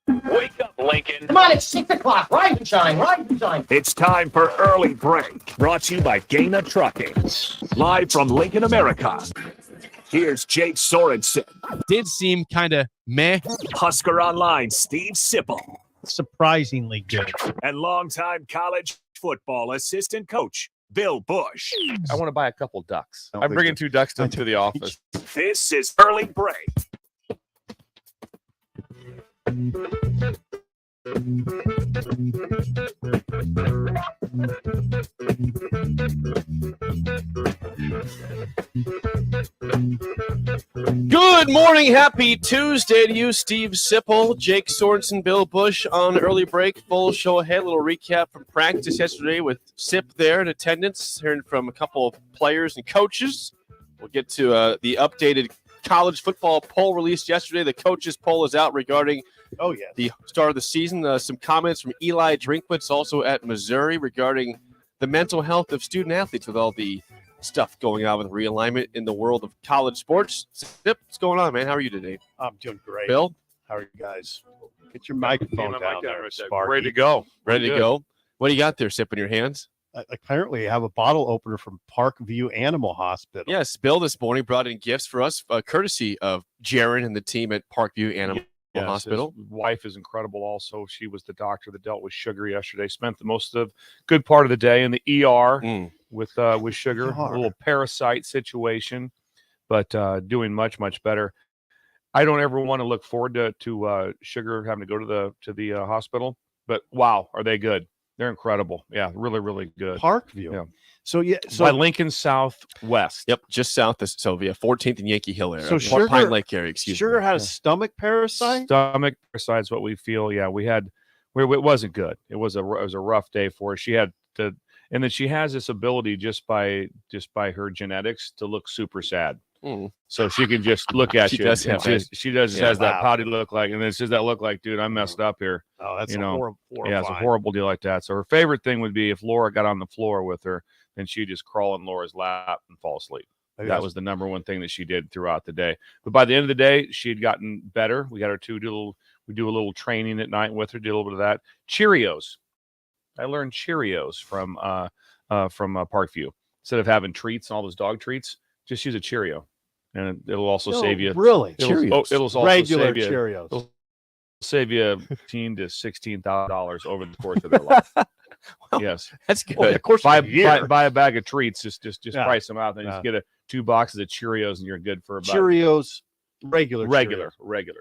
Wake up, Lincoln. Come on, it's 6 o'clock. Rise and shine, rise and shine. It's time for Early Break, brought to you by Gaina Trucking. Live from Lincoln, America. Here's Jake Sorensen. Did seem kind of meh. Husker Online, Steve Sipple. Surprisingly good. And longtime college football assistant coach, Bill Busch. I want to buy a couple ducks. I'm bringing 2 ducks to the office. This is Early Break. Good morning. Happy Tuesday to you, Steve Sipple, Jake Sorensen, Bill Busch on Early Break. Full show ahead. A little recap from practice yesterday with Sip there in attendance, hearing from a couple of players and coaches. We'll get to the updated college football poll released yesterday. The coaches poll is out regarding the start of the season. Some comments from Eli Drinkwitz also at Missouri regarding the mental health of student athletes with all the stuff going on with realignment in the world of college sports. Sip, what's going on, man? How are you today? I'm doing great. Bill? How are you guys? Get your microphone down there, Sparky. Ready to go. Ready to go? What do you got there, Sip, in your hands? Apparently, I have a bottle opener from Parkview Animal Hospital. Yes, Bill this morning brought in gifts for us, courtesy of Jaron and the team at Parkview Animal Hospital. His wife is incredible also. She was the doctor that dealt with Sugar yesterday. Spent the most of good part of the day in the ER with Sugar. A little parasite situation, but doing much, much better. I don't ever want to look forward to Sugar having to go to the hospital, but wow, are they good? They're incredible. Yeah, really, really good. Parkview. Yeah. So by Lincoln Southwest. Yep, just south of Sylvia, 14th and Yankee Hill area. So Sugar, Pine Lake area, excuse Sugar me. had a stomach parasite? Stomach parasite is what we feel. Yeah, it wasn't good. It was a rough day for her. She had to, and then she has this ability just by her genetics to look super sad. So she can just look at you. She has that pouty look like, and it's just that look like, dude, I messed up here. Oh, that's horrible. Yeah, it's a horrible deal like that. So her favorite thing would be if Laura got on the floor with her, then she'd just crawl in Laura's lap and fall asleep. That was the number one thing that she did throughout the day. But by the end of the day, she had gotten better. We got her to do a little training at night with her, do a little bit of that. Cheerios. I learned Cheerios from Parkview. Instead of having treats and all those dog treats, just use a Cheerio, and it'll also save you. Really? Cheerios. It'll also regular save you, Cheerios. It'll save you $15,000 to $16,000 over the course of their life. Well, yes, that's good. Well, of course, buy a bag of treats. Just price them out. Then just get 2 boxes of Cheerios, and you're good for about Cheerios. Regular. Yes.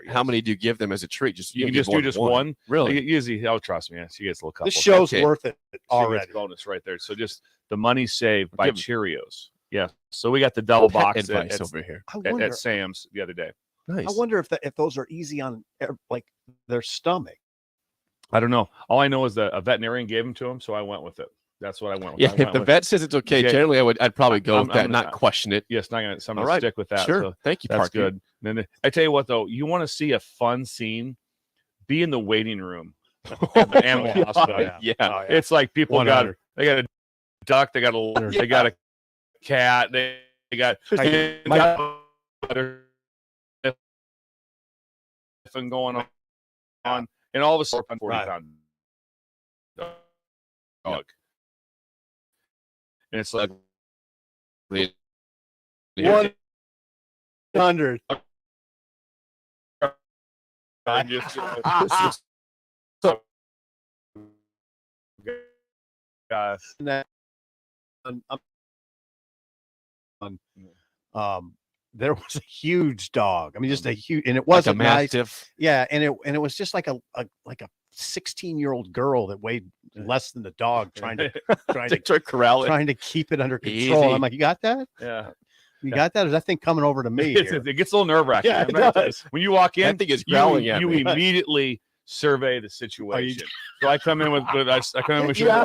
How many do you give them as a treat? You can just do one. Really? Usually, trust me. She gets a little couple. This show's worth it already. Bonus right there. So just the money saved by Cheerios. Yeah. So we got the double box over here at Sam's the other day. Nice. I wonder if those are easy on like their stomach. I don't know. All I know is that a veterinarian gave them to him, so I went with it. That's what I went with. Yeah, if the vet says it's okay, generally I'd probably go with that, not question it. Yes, I'm going to stick with that. Sure. So thank you, that's good. And then I tell you what, though, you want to see a fun scene, be in the waiting room at the animal hospital. Yeah. It's like people got a duck, they got a cat, they got going on, and all of a sudden, 40-pound dog, and it's like 100. There was a huge dog. I mean, just a huge, and it wasn't like a mastiff. Nice. Yeah, and it was just like a 16-year-old girl that weighed less than the dog, trying to corral it, trying to keep it under control. Easy. I'm like, you got that? Yeah. You got that? Or is that thing coming over to me? It gets a little nerve-wracking. Yeah, it does. When you walk in, that thing is growling you immediately survey the situation. So I come in with You I'm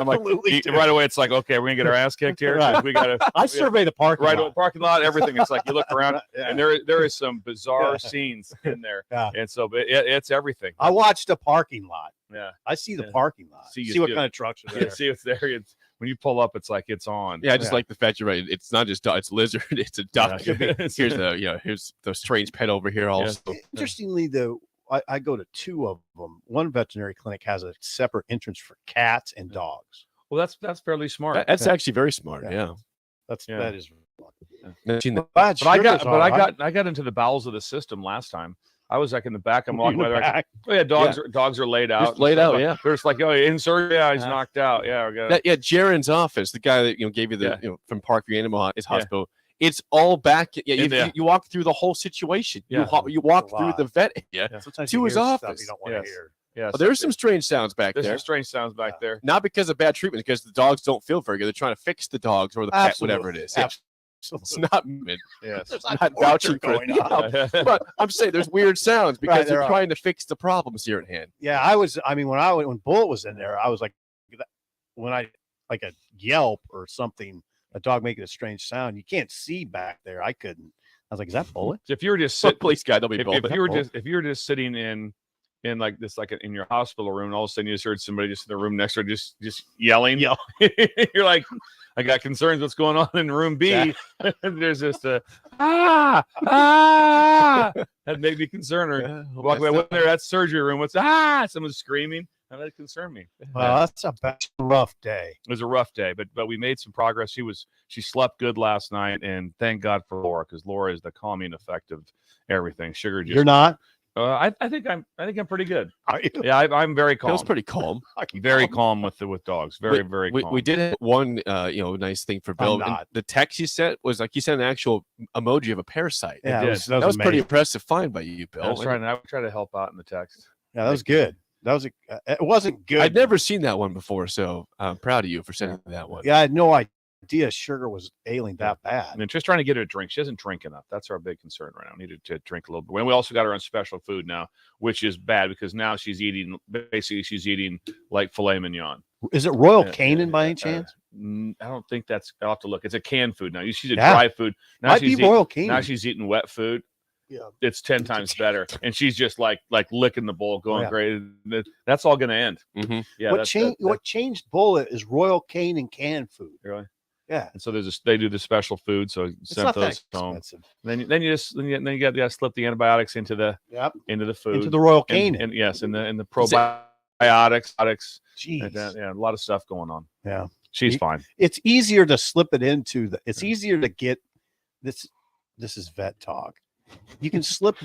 like, absolutely do. right away, it's like, okay, we're gonna get our ass kicked here. Right. We gotta. I survey the parking lot. Parking lot, everything. It's like you look around, Yeah. and there is some bizarre scenes in there, and so it's everything. I watched a parking lot. Yeah, I see the parking lot. See what kind of trucks are there. See what's there. when you pull up, it's like it's on. Yeah, I just like the fact you're right. It's not just it's lizard, it's a duck. Yeah. Here's the strange pet over here also. Interestingly, though, I go to 2 of them. One veterinary clinic has a separate entrance for cats and dogs. Well, that's fairly smart. That's actually very smart. Yeah. That is. But I got into the bowels of the system last time. I was like in the back. I'm walking by the oh yeah, dogs are laid out. Just laid out, yeah. They're just like, oh, insert. Yeah, he's knocked out. Yeah, Jaron's office, the guy that gave you the from Parkview Animal Hospital. It's all back. Yeah, you walk through the whole situation. Yeah. You walk through the vet area to his office. You don't want to hear. Yeah, there's some strange sounds back there. There's some strange sounds back there. Not because of bad treatment, because the dogs don't feel very good. They're trying to fix the dogs or the pet, whatever it is. It's not It's not vouching for it. But I'm saying there's weird sounds because they're trying to fix the problems here at hand. Yeah, when Bullet was in there, I was like, when I like a yelp or something, a dog making a strange sound, you can't see back there. I couldn't. I was like, is that Bullet? If you were just sitting, police guy, they'll be if you were just sitting in like this, like in your hospital room, and all of a sudden you just heard somebody just in the room next door just yelling. You're like, I got concerns. What's going on in room B? There's just a that made me concerned. Or walk away. When they're at surgery room, what's someone's screaming? That concerned me. Well, that's a rough day. It was a rough day, but we made some progress. She slept good last night, and thank God for Laura, because Laura is the calming effect of everything. Sugar, you're not. I think I'm pretty good. Are you? Yeah, I'm very calm. Feels pretty calm. Very calm with dogs. Very calm. We did have one nice thing for Bill. The text he sent was like he sent an actual emoji of a parasite. Yeah, that was pretty impressive find by you, Bill. I was trying to help out in the text. Yeah, that was good. That was it wasn't good. I'd never seen that one before, so I'm proud of you for sending that one. Yeah, I had no idea Sugar was ailing that bad. And just trying to get her a drink. She doesn't drink enough. That's our big concern right now. Needed to drink a little bit. And we also got her on special food now, which is bad because now she's eating like filet mignon. Is it Royal Canin by any chance? I don't think that's. I'll have to look. It's a canned food now. She's a dry food. Now Might be Royal Canin. Now she's eating wet food. Yeah, it's 10 times better, and she's just like licking the bowl, going great. That's all going to end. Mm-hmm. Yeah. What changed Bullet is Royal Canin canned food. Really? Yeah. And so they do the special food, so sent those home. Then you got to slip the antibiotics into the food, into the Royal Canin, and the probiotics. Jeez. Yeah, a lot of stuff going on. Yeah, she's fine. It's easier to slip it into it's easier to get this. This is vet talk. You can slip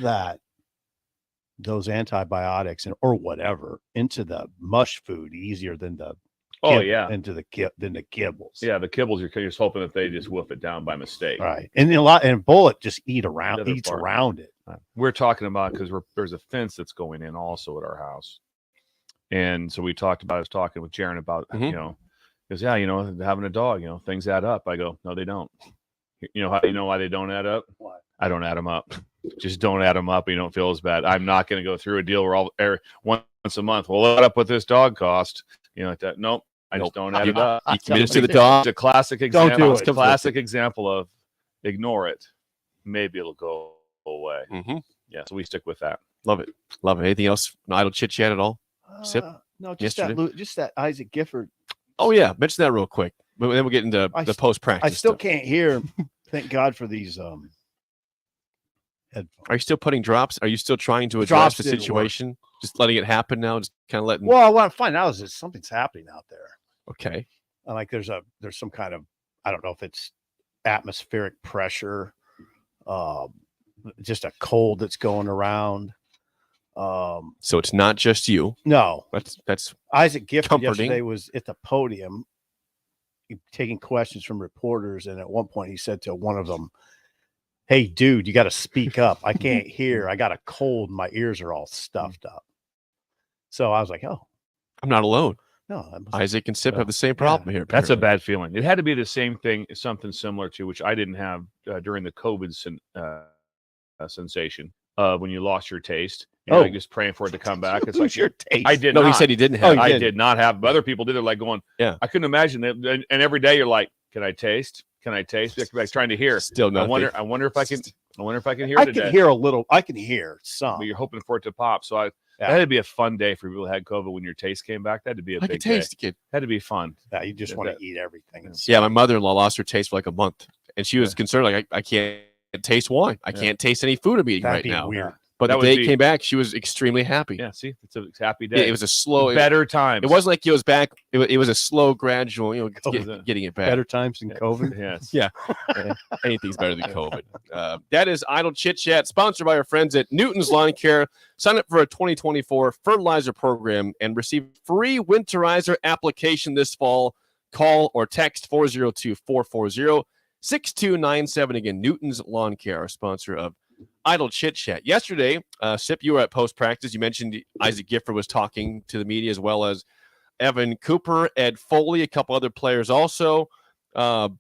those antibiotics or whatever into the mush food easier than the into the kibbles. Yeah, the kibbles you're just hoping that they just wolf it down by mistake. Right. And Bullet just eats around it. We're talking about because there's a fence that's going in also at our house. And so I was talking with Jaron about, because having a dog, things add up. I go, no, they don't. How you know why they don't add up? What? I don't add them up. Just don't add them up. You don't feel as bad. I'm not going to go through a deal where once a month. Well, what up with this dog cost? Like that. Nope. I just don't add it up. You committed to the dog. It's a classic example. Don't do it. It's a classic example of ignore it. Maybe it'll go away. Mm-hmm. Yeah. So we stick with that. Love it. Love it. Anything else? An idle chit chat at all? Sip? No, just that Isaac Gifford. Oh yeah, mention that real quick. But then we'll get into the post practice. I still can't hear. Thank God for these headphones. Are you still putting drops? Are you still trying to address the situation? Just letting it happen now? Just kind of letting. Well, I want to find out is something's happening out there. Okay. Like there's some kind of, I don't know if it's atmospheric pressure, just a cold that's going around. So it's not just you. No, that's Isaac Gifford comforting. Yesterday was at the podium taking questions from reporters, and at one point he said to one of them, "Hey, dude, you got to speak up. I can't hear. I got a cold. My ears are all stuffed up." So I was like, "Oh, I'm not alone." No, Isaac and Sip have the same problem here. That's a bad feeling. It had to be the same thing, something similar to which I didn't have during the COVID sensation when you lost your taste. Like just praying for it to come back. It's like your taste. I did. No, not. he said he didn't have. I did not have. Other people did it. Like going. Yeah. I couldn't imagine that. And every day you're like, "Can I taste? Can I taste?" Like trying to hear. Still nothing. I wonder if I can. I wonder if I can hear. I today. can hear a little. I can hear some. But you're hoping for it to pop. So That'd be a fun day for people who had COVID when your taste came back. That'd be a I big could taste day. it. Had to be fun. Yeah, you just want to eat everything. Yeah, my mother-in-law lost her taste for like a month, and she was concerned. Like, I can't taste wine. I can't taste any food I'm eating That'd right be now. weird. But That the day would it be- came back, she was extremely happy. Yeah, see, it's a happy Yeah, day. it was a slow, better times. It wasn't like it was back. It was a slow, gradual, getting it back. Better times than COVID. Yes. Yeah. Anything's better than COVID. That is Idle Chit Chat, sponsored by our friends at Newton's Lawn Care. Sign up for a 2024 fertilizer program and receive free winterizer application this fall. Call or text 402-440-6297. Again, Newton's Lawn Care, our sponsor of Idle Chit Chat. Yesterday, Sip, you were at post practice. You mentioned Isaac Gifford was talking to the media, as well as Evan Cooper, Ed Foley, a couple other players also. What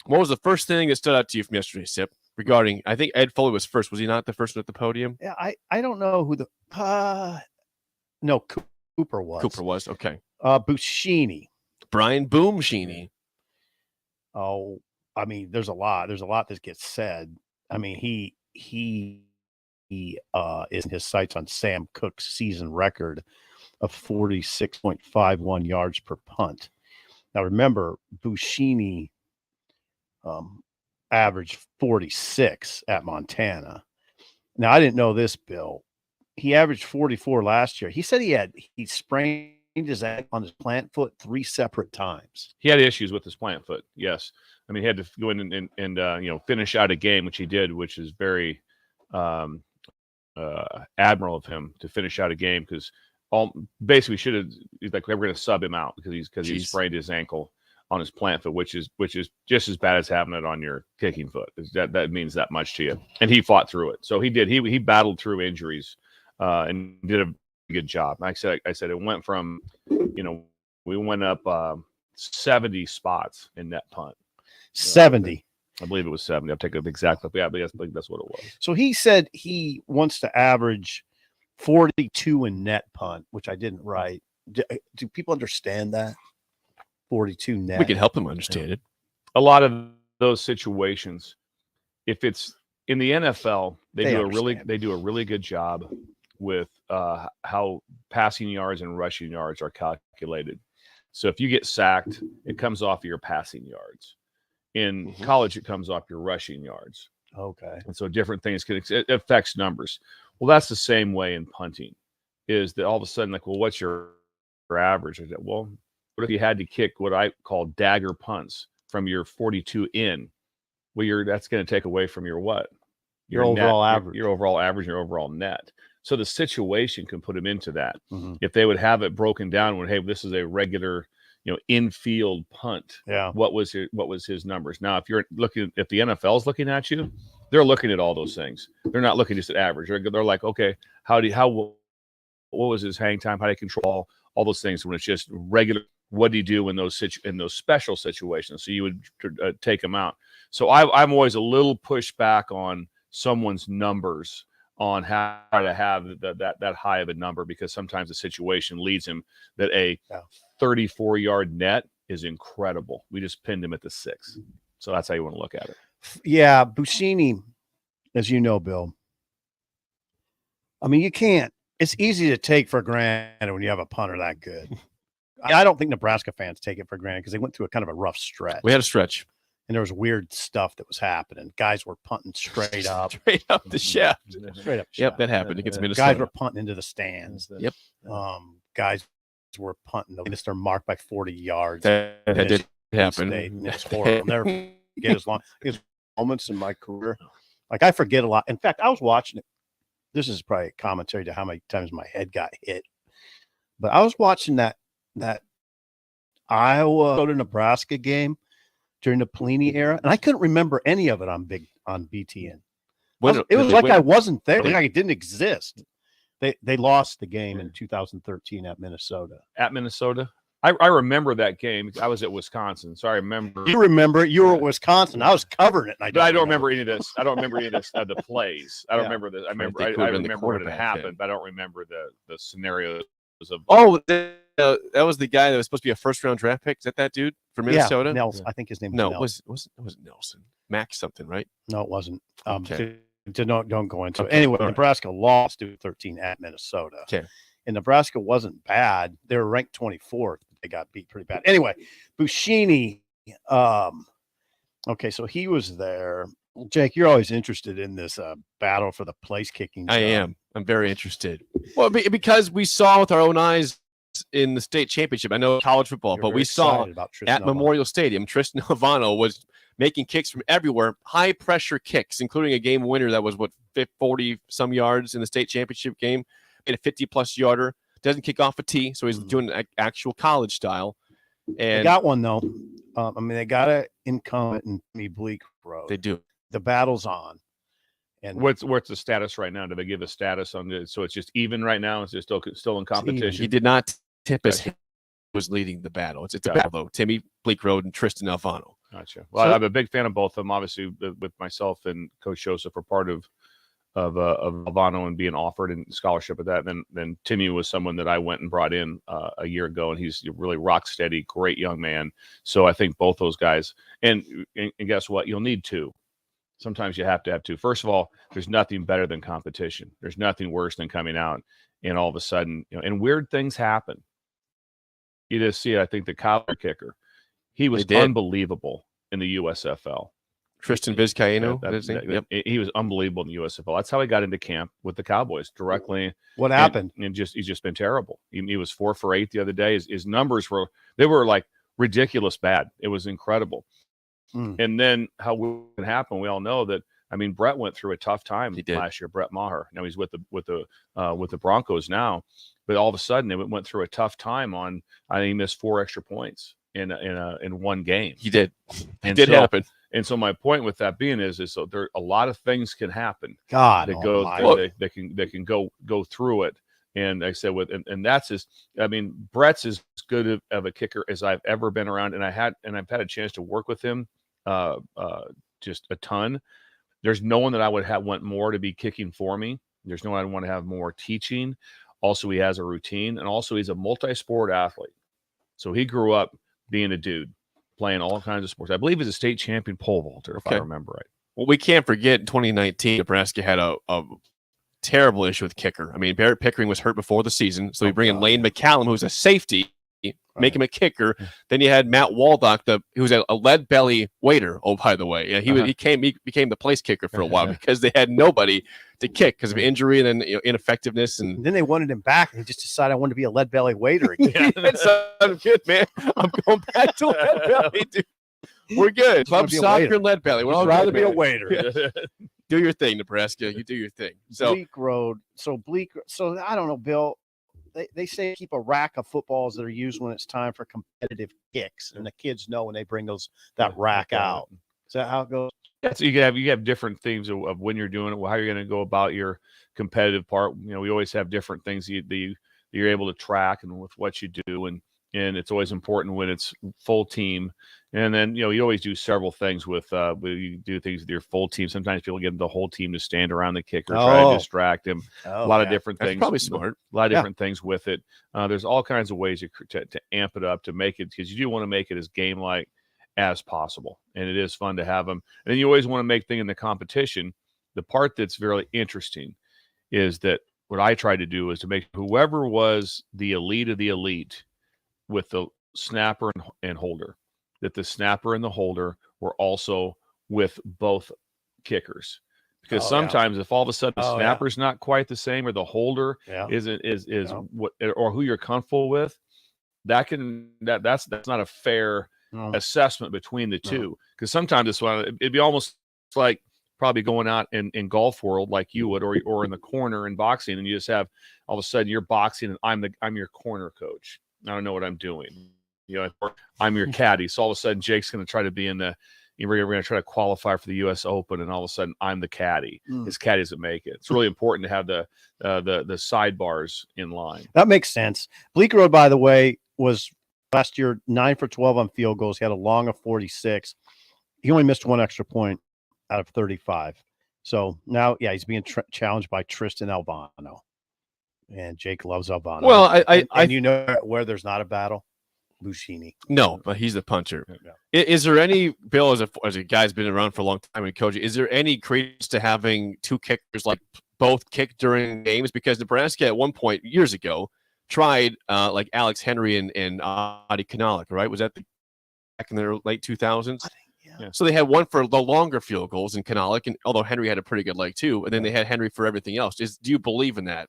was the first thing that stood out to you from yesterday, Sip, regarding, I think Ed Foley was first. Was he not the first one at the podium? Yeah, I don't know who the no, Cooper was. Cooper was. Okay. Buschini. Brian Boom Sheeny. Oh, I mean, there's a lot that gets said. I mean, he is in his sights on Sam Cook's season record of 46.51 yards per punt. Now, remember, Buschini averaged 46 at Montana. Now, I didn't know this, Bill. He averaged 44 last year. He said he sprained his ankle on his plant foot 3 separate times. He had issues with his plant foot. Yes. I mean, he had to go in and finish out a game, which he did, which is very admirable of him to finish out a game, because basically should have, like, we're going to sub him out because he sprained his ankle on his plant foot, which is just as bad as having it on your kicking foot. That means that much to you. And he fought through it. So he did. He battled through injuries and did a good job. Like I said, it went from, we went up 70 spots in net punt. 70. I believe it was 70. I'll take it exactly. Yeah, but I think that's what it was. So he said he wants to average 42 in net punt, which I didn't write. Do people understand that? 42 net. We can help them understand it. A lot of those situations, if it's in the NFL, they do a really good job with how passing yards and rushing yards are calculated. So if you get sacked, it comes off of your passing yards. In college, it comes off your rushing yards. Okay. And so different things it affects numbers. Well, that's the same way in punting, is that all of a sudden, like, well, what's your average? I said, well, what if you had to kick what I call dagger punts from your 42 in? Well, that's going to take away from your what? Your overall net, average. Your overall average, your overall net. So the situation can put them into that. Mm-hmm. If they would have it broken down, when, hey, this is a regular, infield punt. Yeah. What was his numbers? Now, if you're looking, if the NFL is looking at you, they're looking at all those things. They're not looking just at average. They're like, okay, what was his hang time? How do you control all those things? When it's just regular, what do you do in those special situations? So you would take them out. So I'm always a little pushed back on someone's numbers on how to have that high of a number, because sometimes the situation leads him that a 34-yard net is incredible. We just pinned him at the 6. So that's how you want to look at it. Yeah, Buschini, as you know, Bill, I mean, it's easy to take for granted when you have a punter that good. I don't think Nebraska fans take it for granted, because they went through a kind of a rough stretch. We had a stretch. And there was weird stuff that was happening. Guys were punting straight up. Straight up the shaft. Straight up. Yep, that happened against Minnesota. Guys were punting into the stands. Yep. Guys were punting. They missed their mark by 40 yards. That did happen. It was horrible. I'll never forget his moments in my career. Like, I forget a lot. In fact, I was watching it. This is probably a commentary to how many times my head got hit. But I was watching that Iowa to Nebraska game during the Pelini era, and I couldn't remember any of it on BTN. It was like I wasn't there. Like it didn't exist. They lost the game in 2013 at Minnesota. At Minnesota? I remember that game. I was at Wisconsin, so I remember. You remember it? You were at Wisconsin. I was covering it. But I don't remember any of this. I don't remember any of this, the plays. I don't remember this. I remember what had happened, but I don't remember the scenarios of. Oh, that was the guy that was supposed to be a first-round draft pick. Is that dude from Minnesota? Yeah, Nelson. I think his name was no, Nelson. it wasn't Nelson. Max something, right? No, it wasn't. Okay. Don't go into it. Okay, Anyway, all right. Nebraska lost 2-13 at Minnesota. Okay. And Nebraska wasn't bad. They were ranked 24th. They got beat pretty bad. Anyway, Buschini, okay, so he was there. Jake, you're always interested in this battle for the place kicking. I am. I'm very interested. Well, because we saw with our own eyes in the state championship. I know college football, but we saw at Memorial Stadium, Tristan Havano was making kicks from everywhere, high pressure kicks, including a game winner that was 40 some yards in the state championship game, made a 50+ yarder. Doesn't kick off a tee, so he's doing actual college style. And they got one though. They got an incumbent in me Bleak Road. They do. The battle's on. And what's the status right now? Do they give a status on it? So it's just even right now. It's just still in competition. He did not tip his hand. Was leading the battle. It's a battle though. Timmy Bleak Road and Tristan Alfano. Gotcha. Well, I'm a big fan of both of them. Obviously, with myself and Coach Joseph are part of Alfano and being offered in scholarship at that. Then Timmy was someone that I went and brought in a year ago, and he's really rock steady, great young man. So I think both those guys. And guess what? You'll need two. Sometimes you have to have two. First of all, there's nothing better than competition. There's nothing worse than coming out and all of a sudden, and weird things happen. You just see it. I think the Cobbler kicker, he was unbelievable in the USFL. Tristan Vizcaíno. He was unbelievable in the USFL. That's how he got into camp with the Cowboys directly. What happened? And he's just been terrible. He was 4 for 8 the other day. His numbers were like ridiculous bad. It was incredible. And then how it happened, we all know that. I mean, Brett went through a tough time last year. Brett Maher. Now he's with the Broncos now, but all of a sudden they went through a tough time on. I think he missed 4 extra points in one game. He did. It did happen. And so my point with that being is so there a lot of things can happen. God, that can go through it. And like I said, that's his. I mean, Brett's as good of a kicker as I've ever been around, and I've had a chance to work with him, just a ton. There's no one that I would want more to be kicking for me. There's no one I'd want to have more teaching. Also, he has a routine, and also he's a multi-sport athlete. So he grew up being a dude, playing all kinds of sports. I believe he's a state champion pole vaulter, if I remember right. Well, we can't forget in 2019, Nebraska had a terrible issue with kicker. I mean, Barrett Pickering was hurt before the season, so we bring in Lane McCallum, who's a safety, make him a kicker. Then you had Matt Waldock, who was a lead belly waiter. Oh, by the way, he became the place kicker for a while because they had nobody to kick because of injury and then ineffectiveness. And then they wanted him back, and he just decided I wanted to be a lead belly waiter again. That's good, man. I'm going back to lead belly, dude. We're good. Bump soccer and lead belly. I'd rather be a waiter. Do your thing, Nebraska. You do your thing. So Bleak Road. So I don't know, Bill. They say keep a rack of footballs that are used when it's time for competitive kicks, and the kids know when they bring that rack out. Is that how it goes? Yeah, so you have different things of when you're doing it, how you're going to go about your competitive part. You know, we always have different things you're able to track and with what you do, and it's always important when it's full team. And then, you always do several things with you do things with your full team. Sometimes people get the whole team to stand around the kicker, try to distract him. A lot of different things. That's probably smart. A lot of different things with it. There's all kinds of ways to amp it up, to make it, because you do want to make it as game-like as possible. And it is fun to have them. And then you always want to make things in the competition. The part that's very interesting is that what I try to do is to make whoever was the elite of the elite with the snapper and holder, that the snapper and the holder were also with both kickers. Because sometimes if all of a sudden the snapper's not quite the same, or the holder is what, or who you're comfortable with, that's not a fair assessment between the two. Because sometimes it'd be almost like probably going out in golf world like you would, or in the corner in boxing, and you just have all of a sudden you're boxing and I'm your corner coach. I don't know what I'm doing. I'm your caddy. So all of a sudden Jake's going to try to be in we're going to try to qualify for the U.S. Open, and all of a sudden I'm the caddy. His caddy doesn't make it. It's really important to have the sidebars in line. That makes sense. Bleak Road, by the way, was last year 9 for 12 on field goals. He had a long of 46. He only missed 1 extra point out of 35. So now, he's being challenged by Tristan Albano. And Jake loves Albano. Well, and you know where there's not a battle? Buschini. No, but he's the puncher. Yeah. Is there any, Bill, as a guy's been around for a long time and coaching, is there any credence to having two kickers like both kick during games? Because Nebraska at one point years ago tried like Alex Henry and Adi Kanalik, right? Was that back in the late 2000s? I think, yeah. So they had one for the longer field goals in Kanalik, and although Henry had a pretty good leg too, and then they had Henry for everything else. Do you believe in that?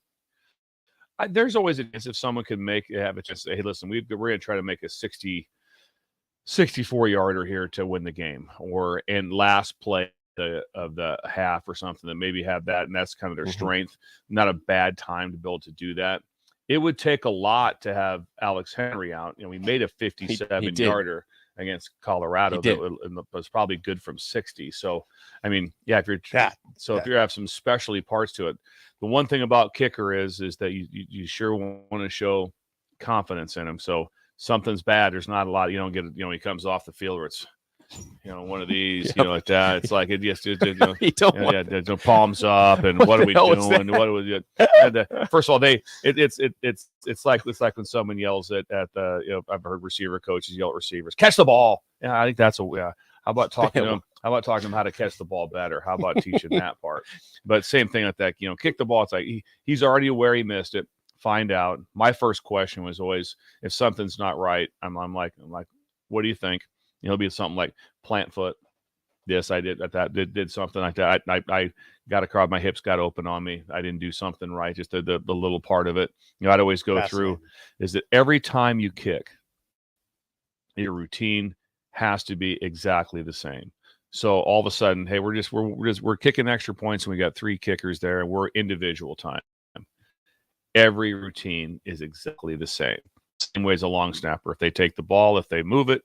There's always a chance if someone can have a chance to say, hey, listen, we're going to try to make a 64-yarder here to win the game, or in last play of the half or something, that maybe have that, and that's kind of their strength. Not a bad time to be able to do that. It would take a lot to have Alex Henry out. We made a 57-yarder against Colorado that was probably good from 60. So, I mean, yeah, if you have some specialty parts to it, the one thing about kicker is that you sure want to show confidence in him. So something's bad. There's not a lot. You don't get it. He comes off the field where it's, one of these, like that. It's like it just, palms up, and what are we doing? What are we doing? First of all, it's like when someone yells at the, I've heard receiver coaches yell at receivers, catch the ball. Yeah, I think that's how about talking to them? How about talking to them how to catch the ball better? How about teaching that part? But same thing with that. Kick the ball. It's like he's already aware he missed it. Find out. My first question was always, if something's not right, I'm like, what do you think? It'll be something like plant foot. Yes, I did that. Did something like that. I got a crowd. My hips got open on me. I didn't do something right. Just the little part of it. I'd always go through is that every time you kick, your routine has to be exactly the same. So all of a sudden, hey, we're kicking extra points, and we got 3 kickers there, and we're individual time. Every routine is exactly the same. Same way as a long snapper. If they take the ball, if they move it,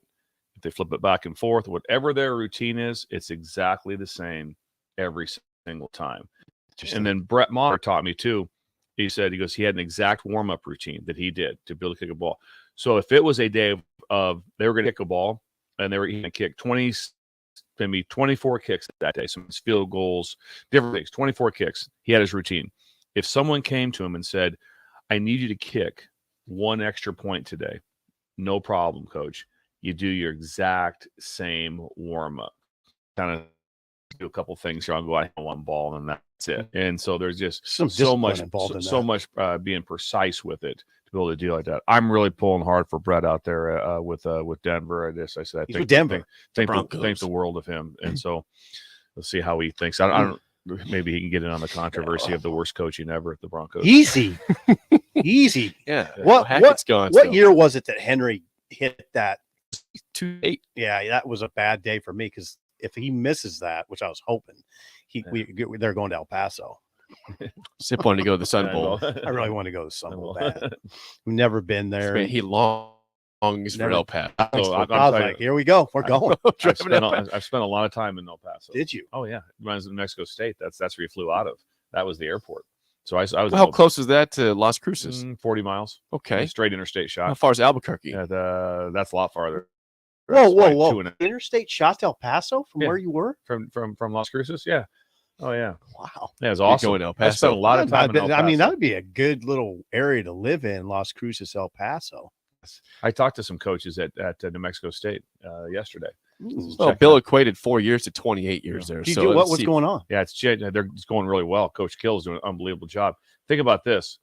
if they flip it back and forth, whatever their routine is, it's exactly the same every single time. And then Brett Maher taught me too. He said, he had an exact warm-up routine that he did to be able to kick a ball. So if it was a day of they were going to kick a ball, and they were going to kick 24 kicks that day, some field goals, different things, 24 kicks, he had his routine. If someone came to him and said, I need you to kick 1 extra point today, no problem, coach. You do your exact same warm-up. Kind of do a couple things here. I'll go out on one ball, and that's it. And so there's just so much being precise with it to be able to deal like that. I'm really pulling hard for Brett out there with Denver. I think with Denver. Think the world of him. And so we'll see how he thinks. I don't. Maybe he can get in on the controversy of the worst coaching ever at the Broncos. Easy. Yeah. What year was it that Henry hit that? 2-8. Yeah, that was a bad day for me, because if he misses that, which I was hoping, they're going to El Paso. Sip wanted to go to the Sun Bowl. I really want to go to the Sun Bowl bad. We've never been there. He longs for El Paso. I was like, here we go. We're going. I've spent a lot of time in El Paso. Did you? Oh yeah, when I was in Mexico State, that's where you flew out of. That was the airport. So I was. How close is that to Las Cruces? 40 miles. Okay, straight interstate shot. How far is Albuquerque? Yeah, that's a lot farther. Whoa! Interstate shot to El Paso from where you were? From Las Cruces? Yeah. Oh yeah. Wow. Yeah, it was awesome. Going to El Paso. I spent a lot of time in El Paso. I mean, that would be a good little area to live in, Las Cruces, El Paso. I talked to some coaches at New Mexico State yesterday. Well, Bill equated 4 years to 28 years there. So what was going on? Yeah, it's going really well. Coach Kill's doing an unbelievable job. Think about this.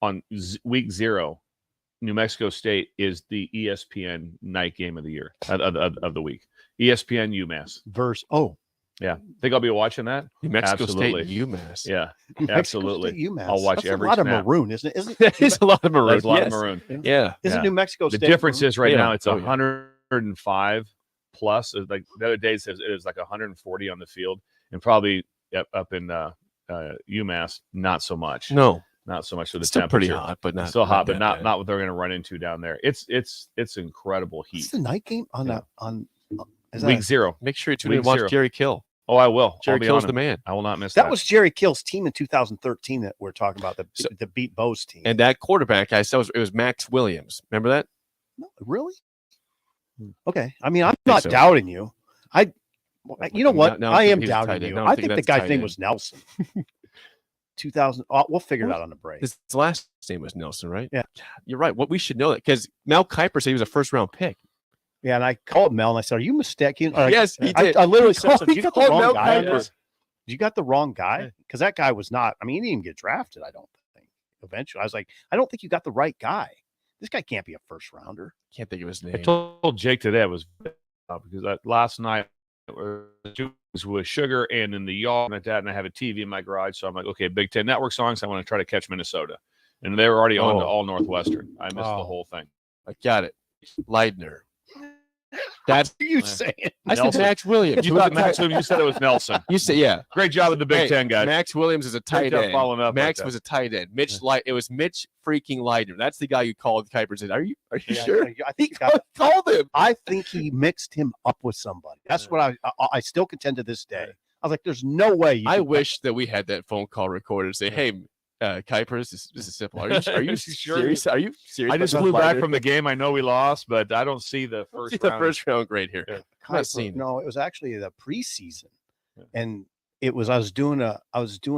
On week 0, New Mexico State is the ESPN night game of the year, of the week. ESPN UMass. Yeah. Think I'll be watching that? New Mexico State UMass. Yeah, absolutely. State, UMass. I'll watch every snap. A lot of maroon, isn't it? There's a lot of maroon. There's a lot of maroon. Yeah. Isn't New Mexico State? The difference is right now it's 100. 105 plus. Like the other days it was like 140 on the field, and probably up in UMass not so much. No, not so much. So the still temperature pretty hot, but not still hot, but bad. not what they're going to run into down there. It's incredible heat. It's the night game on week 0. Make sure you tune in and watch Jerry Kill. Oh, I will. Jerry Kill's the man. I will not miss that. That was Jerry Kill's team in 2013 that we're talking about, the beat Busch team. And that quarterback I saw it was Max Williams. Remember that? No, really? Okay. I mean, I'm not doubting you. You know what? I am doubting you. I think the guy's name was Nelson. 2000. We'll figure it out on the break. His last name was Nelson, right? Yeah. You're right. What we should know that because Mel Kiper said he was a first-round pick. Yeah, and I called Mel and I said, "Are you mistaken?" Yes, he did. I literally He said, called- "Did he you got the called wrong Mel guy on Kiper. this? You got the wrong guy?" Because that guy was not. I mean, he didn't even get drafted. I don't think. Eventually, I was like, "I don't think you got the right guy. This guy can't be a first rounder." Can't think of his I name. told Jake today it was because last night was with Sugar and in the yard and that, and I have a TV in my garage, so I'm like, okay, Big Ten Network songs. I want to try to catch Minnesota, and they were already on to all Northwestern. I missed the whole thing. I got it. Leidner. That's What are you saying? I said Nelson. Max Williams. You thought Max Williams? You said it was Nelson. You said yeah. Great job with the Big Ten guys. Max Williams is a Great tight job end. following up Max like was a tight end. It was Mitch freaking Leidner. That's the guy you called Kuiper and said, Are you sure? I think he Called him. I think he mixed him up with somebody. That's what I still contend to this day. I was like, "There's no way." I wish that we had that phone call recorded and say, "Hey, Kuiper, this is simple. Are you Sure. serious? Are you serious?" I just flew back from the game. I know we lost, but I don't see the first the round. first round grade here. Yeah. I'm not seeing it. No, it was actually the preseason, and it was I was doing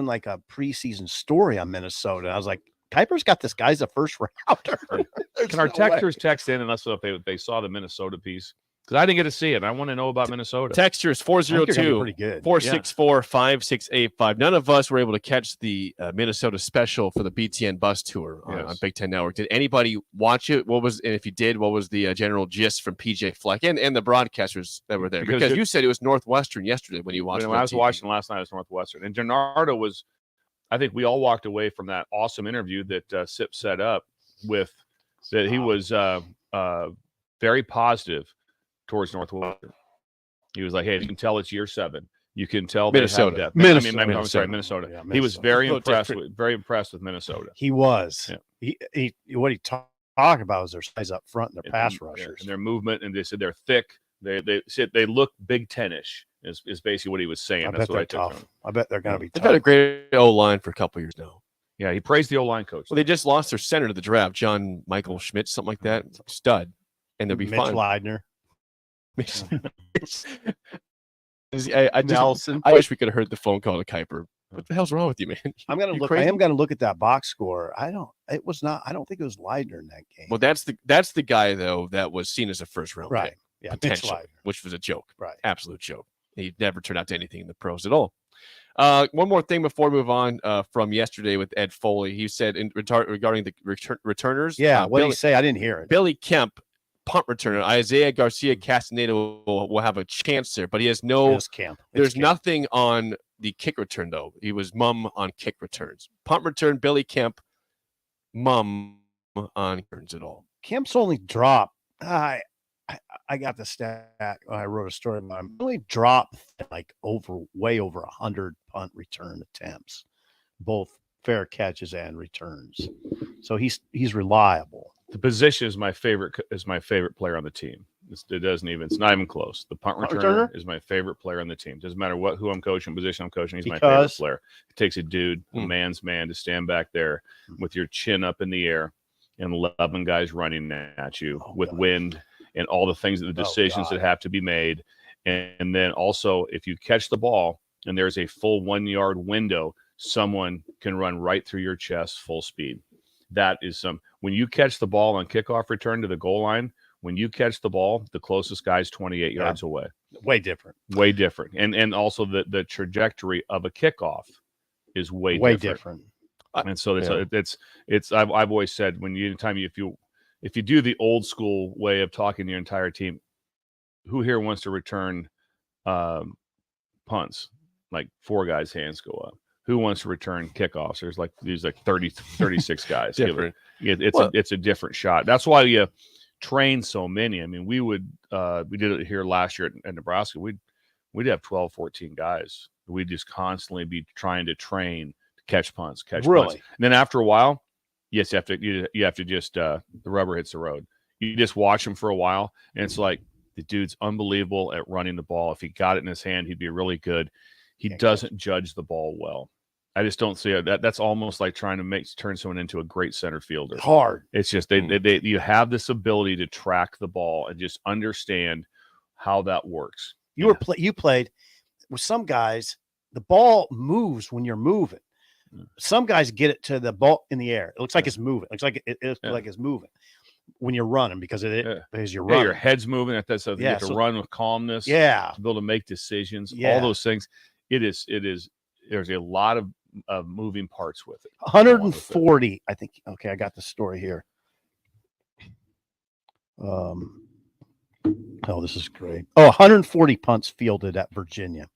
like a preseason story on Minnesota. I was like, "Kuiper's got this guy's a first rounder." Can our texters text in and let us know if they saw the Minnesota piece? Because I didn't get to see it. I want to know about Minnesota. Texture is Pretty 402 good. 464-5685. None of us were able to catch the Minnesota special for the BTN bus tour on Big Ten Network. Did anybody watch it? And if you did, what was the general gist from PJ Fleck and the broadcasters that were there? Because you said it was Northwestern yesterday when you watched. When I was watching last night, it was Northwestern, and Gennaro was. I think we all walked away from that awesome interview that Sip set up with that he was very positive towards Northwestern. He was like, "Hey, you can tell it's year 7. You can tell Minnesota. I'm sorry, Minnesota. Yeah, He was Minnesota. very impressed with Minnesota. He was. Yeah. He what he talked about was their size up front and their pass rushers and their movement, and they said they're thick. They said they look Big Ten-ish. Is basically what he was saying. I That's bet what they're I took tough. from him. I bet they're going to be They've tough. had a great O line for a couple years now. Yeah, he praised the O-line coach. Well, they just lost their center to the draft, John Michael Schmidt, something like that, stud, and they'll be Mitch fine. Leidner. Nelson. I wish we could have heard the phone call to Kuiper. What the hell's wrong with you, man? I'm gonna You look. crazy? I am gonna look at that box score. I don't think it was Leidner in that game. Well, that's the guy though that was seen as a first round Right. pick, Yeah, Mitch potential, Leidner. which was a joke, Right. absolute joke. He never turned out to anything in the pros at all. One more thing before we move on from yesterday with Ed Foley. He said regarding the returners. Yeah. What did Billy, he say? I didn't hear it. Billy Kemp, punt returner. Isaiah Garcia Castaneda will have a chance there, but he has no. It's camp. It's There's camp. nothing on the kick return, though. He was mum on kick returns. Punt return, Billy Kemp, mum on returns at all. Kemp's only dropped. I got the stat. I wrote a story about him. Only dropped like way over 100 punt return attempts, both fair catches and returns. So he's reliable. The position is my favorite player on the team. It's not even close. The punt returner is my favorite player on the team. Doesn't matter who I'm coaching, position I'm coaching. He's my favorite player. It takes a dude, a man's man, to stand back there with your chin up in the air and 11 guys running at you with wind and all the things, the decisions that have to be made. And then also, if you catch the ball and there's a full 1 yard window, someone can run right through your chest full speed. That is when you catch the ball on kickoff return to the goal line, when you catch the ball, the closest guy's 28 yards away. Way different. Way different. And also the trajectory of a kickoff is way different. And so I've always said if you do the old school way of talking to your entire team, who here wants to return punts? Like 4 guys' hands go up. Who wants to return kickoffs? There's like 36 guys. It's a different shot. That's why you train so many. I mean, we did it here last year at Nebraska. We'd have 12, 14 guys. We'd just constantly be trying to train to catch punts. And then after a while, yes, you have to just the rubber hits the road. You just watch him for a while, and it's like the dude's unbelievable at running the ball. If he got it in his hand, he'd be really good. He doesn't judge the ball well. I just don't see it. That's almost like trying to turn someone into a great center fielder. Hard. It's just you have this ability to track the ball and just understand how that works. You played with some guys. The ball moves when you're moving. some guys get it to the ball in the air. It looks like it's moving. It looks like it's moving when you're running because because you're running. Your head's moving at that, so you have to run with calmness. Yeah, to be able to make decisions. Yeah. All those things. It is. There's a lot of moving parts with it. 140. I think. Okay, I got the story here. Oh, this is great. 140 punts fielded at Virginia.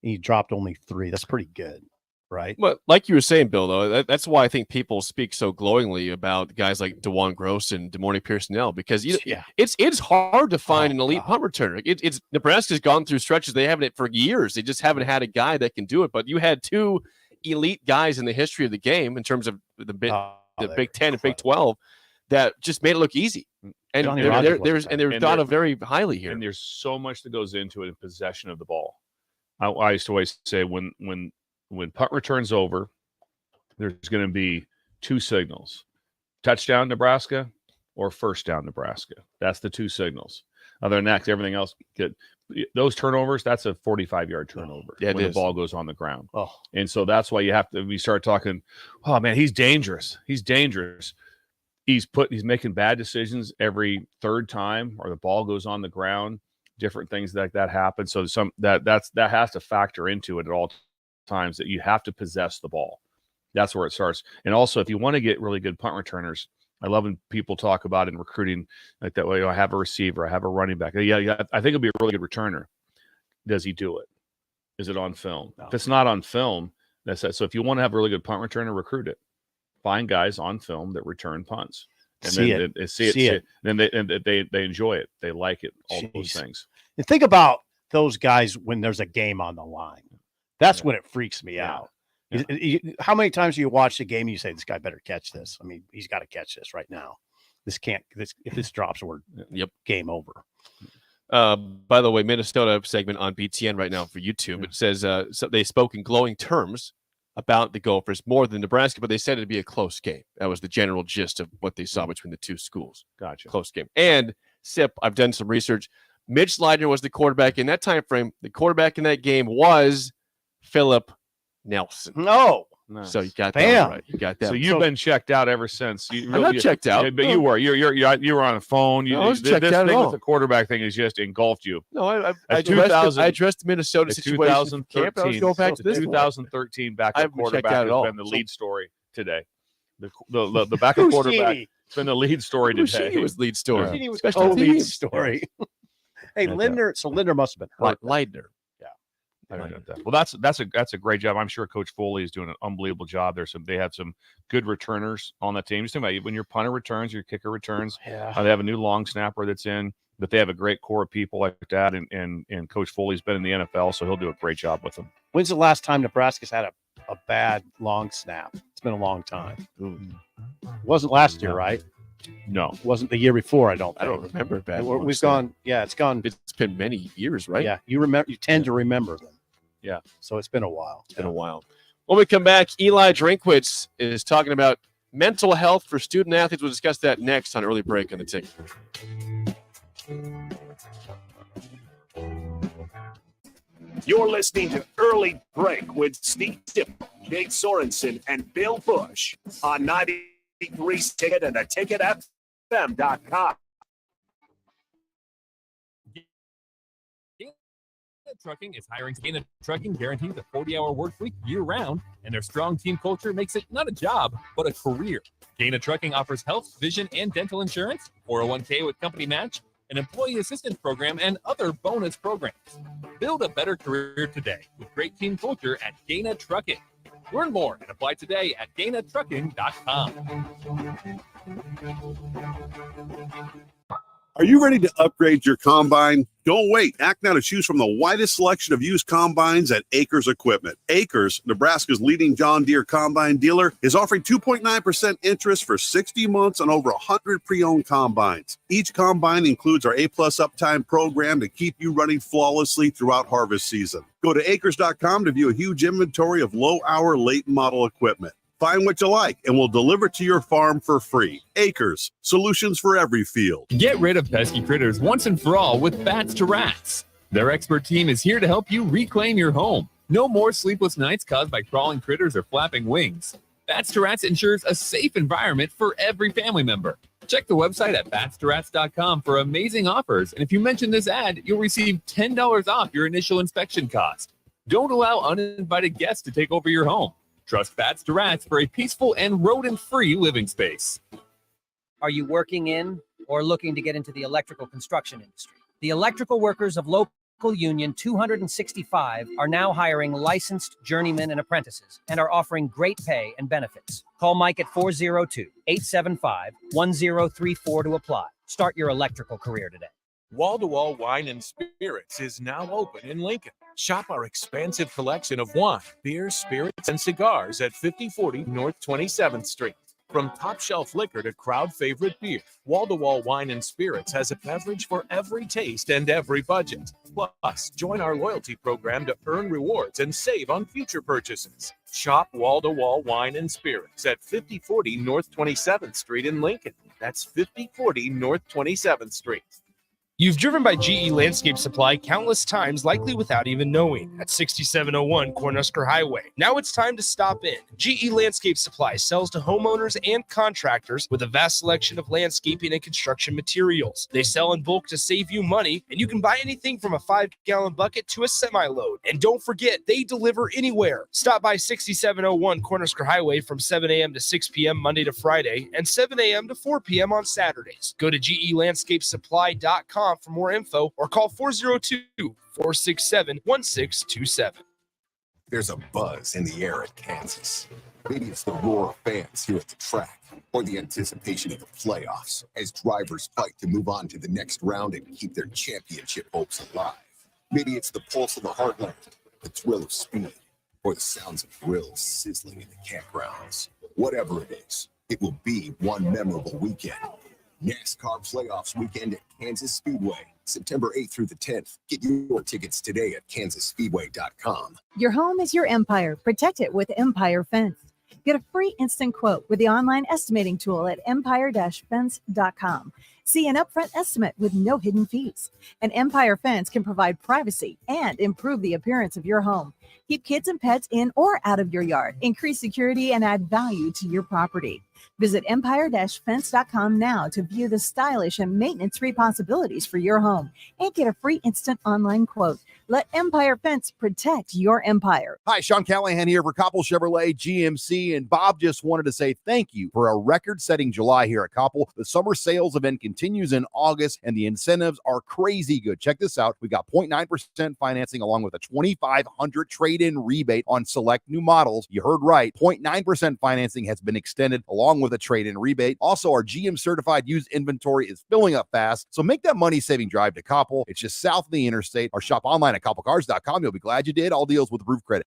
He dropped only 3. That's pretty good, right? But like you were saying, Bill, though, that's why I think people speak so glowingly about guys like DeJuan Gross and DeMornay Pearsonell, because it's hard to find an elite punt returner. It's Nebraska's gone through stretches they haven't for years. They just haven't had a guy that can do it. But you had 2 elite guys in the history of the game in terms of the Big Ten and Big 12 that just made it look easy. And they're thought of very highly here. And there's so much that goes into it in possession of the ball. I used to always say when punt return's over, there's going to be 2 signals: touchdown Nebraska or first down Nebraska. That's the 2 signals. Other than that, everything else, those turnovers, that's a 45-yard turnover when the ball goes on the ground. And so that's why you have to. We start talking. Oh man, he's dangerous. He's dangerous. He's making bad decisions every third time, or the ball goes on the ground. Different things like that happen. So that has to factor into it at all times, that you have to possess the ball. That's where it starts. And also, if you want to get really good punt returners, I love when people talk about in recruiting like that way. I have a receiver, I have a running back. Yeah, I think it'll be a really good returner. Does he do it? Is it on film? No. If it's not on film, that's it. So if you want to have a really good punt returner, recruit it. Find guys on film that return punts. And see it. Then they enjoy it. They like it. All those things. And think about those guys when there's a game on the line. That's when it freaks me out. Yeah. How many times do you watch the game and you say, this guy better catch this? I mean, he's got to catch this right now. If this drops, we're game over. By the way, Minnesota segment on BTN right now for YouTube. It says so they spoke in glowing terms about the Gophers more than Nebraska, but they said it'd be a close game. That was the general gist of what they saw between the 2 schools. Gotcha. Close game. And Sip, I've done some research. Mitch Leidner was the quarterback in that time frame. The quarterback in that game was Philip Nelson. No. Nice. So you got that right. You got that. So you've been checked out ever since. I'm not checked out. But you were. You were on the phone. I was checked out at all. With the quarterback thing has just engulfed you. No, I addressed the Minnesota situation. 2013. I was going back to this 2013 backup quarterback has been the lead story today. The backup quarterback has been the lead story today. He was lead story. He was lead story. Hey, Lindner. So Lindner must have been hurt. Leidner. Well, that's a great job. I'm sure Coach Foley is doing an unbelievable job. They have some good returners on that team. Just think about when your punter returns, your kicker returns. They have a new long snapper that's in, but they have a great core of people like that. And Coach Foley's been in the NFL, so he'll do a great job with them. When's the last time Nebraska's had a bad long snap? It's been a long time. It wasn't last year, right? No, it wasn't the year before. I don't remember it bad. We've gone. Yeah, it's gone. It's been many years, right? Yeah, you tend to remember them. Yeah, so it's been a while. It's been a while. When we come back, Eli Drinkwitz is talking about mental health for student athletes. We'll discuss that next on Early Break on the Ticket. You're listening to Early Break with Steve Sipple, Jake Sorensen, and Bill Busch on 93's Ticket and theticketfm.com. Trucking is hiring. Dana Trucking guarantees a 40-hour work week year-round, and their strong team culture makes it not a job, but a career. Dana Trucking offers health, vision, and dental insurance, 401k with company match, an employee assistance program, and other bonus programs. Build a better career today with great team culture at Dana Trucking. Learn more and apply today at danatrucking.com. Are you ready to upgrade your combine? Don't wait. Act now to choose from the widest selection of used combines at Acres Equipment. Acres, Nebraska's leading John Deere combine dealer, is offering 2.9% interest for 60 months on over 100 pre-owned combines. Each combine includes our A-plus uptime program to keep you running flawlessly throughout harvest season. Go to acres.com to view a huge inventory of low-hour, late-model equipment. Find what you like, and we'll deliver to your farm for free. Acres, solutions for every field. Get rid of pesky critters once and for all with Bats to Rats. Their expert team is here to help you reclaim your home. No more sleepless nights caused by crawling critters or flapping wings. Bats to Rats ensures a safe environment for every family member. Check the website at batstoRats.com for amazing offers, and if you mention this ad, you'll receive $10 off your initial inspection cost. Don't allow uninvited guests to take over your home. Trust Bats to Rats for a peaceful and rodent-free living space. Are you working in or looking to get into the electrical construction industry? The electrical workers of Local Union 265 are now hiring licensed journeymen and apprentices and are offering great pay and benefits. Call Mike at 402-875-1034 to apply. Start your electrical career today. Wall to Wall Wine and Spirits is now open in Lincoln. Shop our expansive collection of wine, beer, spirits, and cigars at 5040 North 27th Street. From top shelf liquor to crowd favorite beer, Wall to Wall Wine and Spirits has a beverage for every taste and every budget. Plus, join our loyalty program to earn rewards and save on future purchases. Shop Wall to Wall Wine and Spirits at 5040 North 27th Street in Lincoln. That's 5040 North 27th Street. You've driven by GE Landscape Supply countless times, likely without even knowing, at 6701 Cornhusker Highway. Now it's time to stop in. GE Landscape Supply sells to homeowners and contractors with a vast selection of landscaping and construction materials. They sell in bulk to save you money, and you can buy anything from a 5-gallon bucket to a semi-load. And don't forget, they deliver anywhere. Stop by 6701 Cornhusker Highway from 7 a.m. to 6 p.m. Monday to Friday and 7 a.m. to 4 p.m. on Saturdays. Go to GELandscapesupply.com for more info or call 402-467-1627. There's a buzz in the air at Kansas. Maybe it's the roar of fans here at the track or the anticipation of the playoffs as drivers fight to move on to the next round and keep their championship hopes alive. Maybe it's the pulse of the heartland, the thrill of speed, or the sounds of grills sizzling in the campgrounds. Whatever it is, it will be one memorable weekend. NASCAR Playoffs Weekend at Kansas Speedway, September 8th through the 10th. Get your tickets today at kansasspeedway.com. Your home is your empire. Protect it with Empire Fence. Get a free instant quote with the online estimating tool at empire-fence.com. See an upfront estimate with no hidden fees. An Empire Fence can provide privacy and improve the appearance of your home. Keep kids and pets in or out of your yard. Increase security and add value to your property. Visit empire-fence.com now to view the stylish and maintenance-free possibilities for your home and get a free instant online quote. Let Empire Fence protect your empire. Hi, Sean Callahan here for Koppel Chevrolet GMC, and Bob just wanted to say thank you for a record-setting July here at Koppel. The summer sales event continues in August, and the incentives are crazy good. Check this out. We got 0.9% financing along with a $2,500 trade-in rebate on select new models. You heard right. 0.9% financing has been extended along with a trade-in rebate. Also, our GM certified used inventory is filling up fast, so make that money-saving drive to Koppel. It's just south of the interstate, or shop online at koppelcars.com. You'll be glad you did. All deals with roof credit.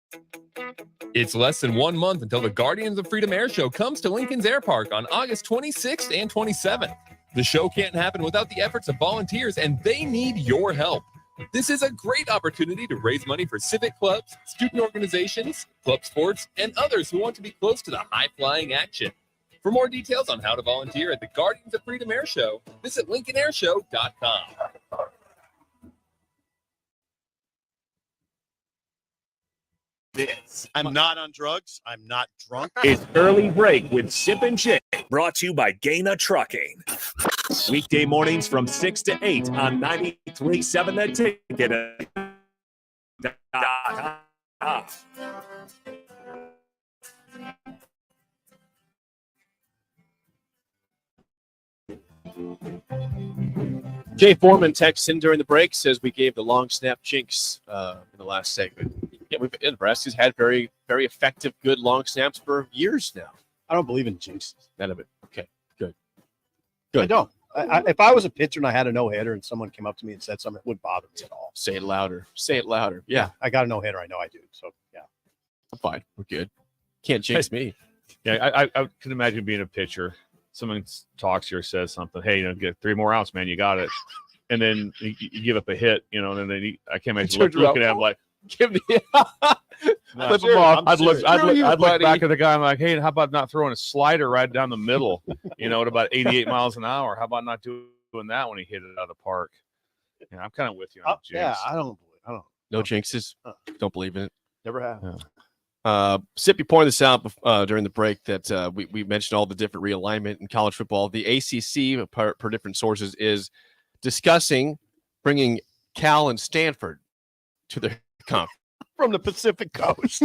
It's less than 1 month until the Guardians of Freedom Air Show comes to Lincoln's Air Park on August 26th and 27th. The show can't happen without the efforts of volunteers, and they need your help. This is a great opportunity to raise money for civic clubs, student organizations, club sports, and others who want to be close to the high-flying action. For more details on how to volunteer at the Guardians of Freedom Air Show, visit LincolnAirShow.com. I'm not on drugs. I'm not drunk. It's Early Break with Sip and Jake, brought to you by Gaina Trucking. Weekday mornings from 6 to 8 on 93.7 The Ticket. Jay Foreman texts in during the break, says we gave the long snap jinx in the last segment. Yeah, Nebraska's had very, very effective, good long snaps for years now. I don't believe in jinxes. None of it. Okay, good. I don't. If I was a pitcher and I had a no-hitter and someone came up to me and said something, it wouldn't bother me at all. Say it louder. Say it louder. Yeah. I got a no-hitter. I know I do. So, yeah. I'm fine. We're good. Can't jinx me. Yeah, I can imagine being a pitcher. Someone talks to you or says something. Hey, get 3 more outs, man. You got it. And then you give up a hit, and then I can't imagine looking at him like, give me flip him off. I'd look back at the guy. I'm like, hey, how about not throwing a slider right down the middle, at about 88 miles an hour? How about not doing that when he hit it out of the park? I'm kind of with you on jinx. Yeah, I don't. No jinxes. Don't believe in it. Never have. Sip, you pointed this out during the break that we mentioned all the different realignment in college football. The ACC, per different sources, is discussing bringing Cal and Stanford to their conference. From the Pacific Coast.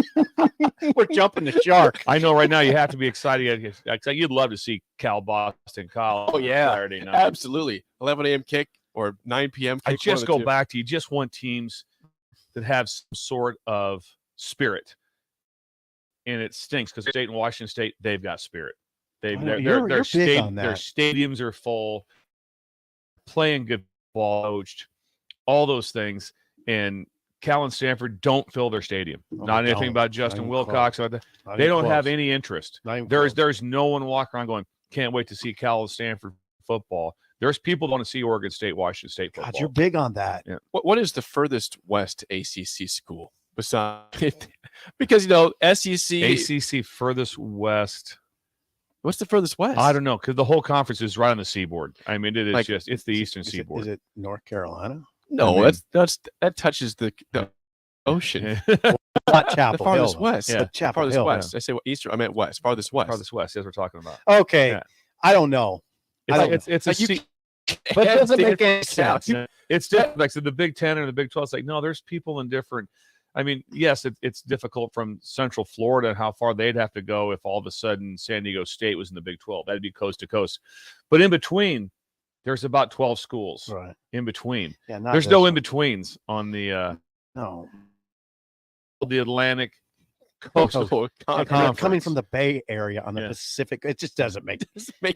We're jumping the shark. I know right now you have to be excited. You'd love to see Cal Boston College. Oh, yeah. Saturday night. Absolutely. 11 a.m. kick or 9 p.m. kick. I just go back to you just want teams that have some sort of spirit. And it stinks because State and Washington State, they've got spirit. Their stadiums are full, playing good ball, coached, all those things. And Cal and Stanford don't fill their stadium. Not anything about Justin Wilcox. They don't have any interest. There's no one walking around going, can't wait to see Cal and Stanford football. There's people that want to see Oregon State, Washington State football. God, you're big on that. Yeah. What is the furthest west ACC school besides? Because SEC, ACC furthest west. What's the furthest west? I don't know because the whole conference is right on the seaboard. I mean, it is it's the eastern seaboard. Is it North Carolina? No, that touches the ocean. Not Chapel the farthest Hill. west. Yeah, Chapel farthest Hill. west. I say eastern. I meant west. Farthest west. Farthest west. That's what we're talking about. Okay. Yeah. I don't know. It's but it doesn't make any sense. It's different. Like so the Big 10 and the Big 12. It's like no, there's people in different. I mean, yes, it's difficult from Central Florida and how far they'd have to go if all of a sudden San Diego State was in the Big 12. That'd be coast to coast. But in between, there's about 12 schools. Right. In between. Yeah, there's no in betweens on the the Atlantic Coastal Conference. Coming from the Bay Area on the Pacific, it just doesn't make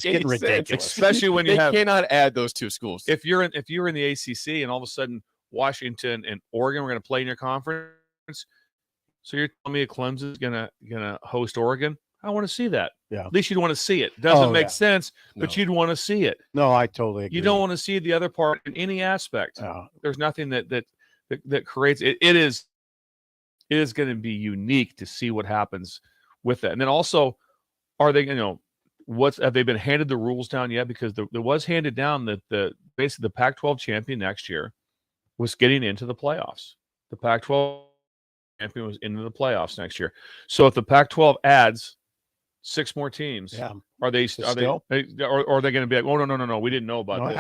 any ridiculous. sense. Especially when they cannot add those two schools. If you're in the ACC and all of a sudden Washington and Oregon were going to play in your conference, so you're telling me Clemson's gonna host Oregon? I want to see that. Yeah. At least you'd want to see it. Doesn't make sense, but you'd want to see it. No, I totally agree. You don't want to see the other part in any aspect. There's nothing that creates it. It is going to be unique to see what happens with that. And then also, are they have they been handed the rules down yet? Because there was handed down that basically the Pac-12 champion next year was getting into the playoffs. The Pac-12 champion was into the playoffs next year. So if the Pac-12 adds 6 more teams, are they going to be like, oh no, we didn't know about this? It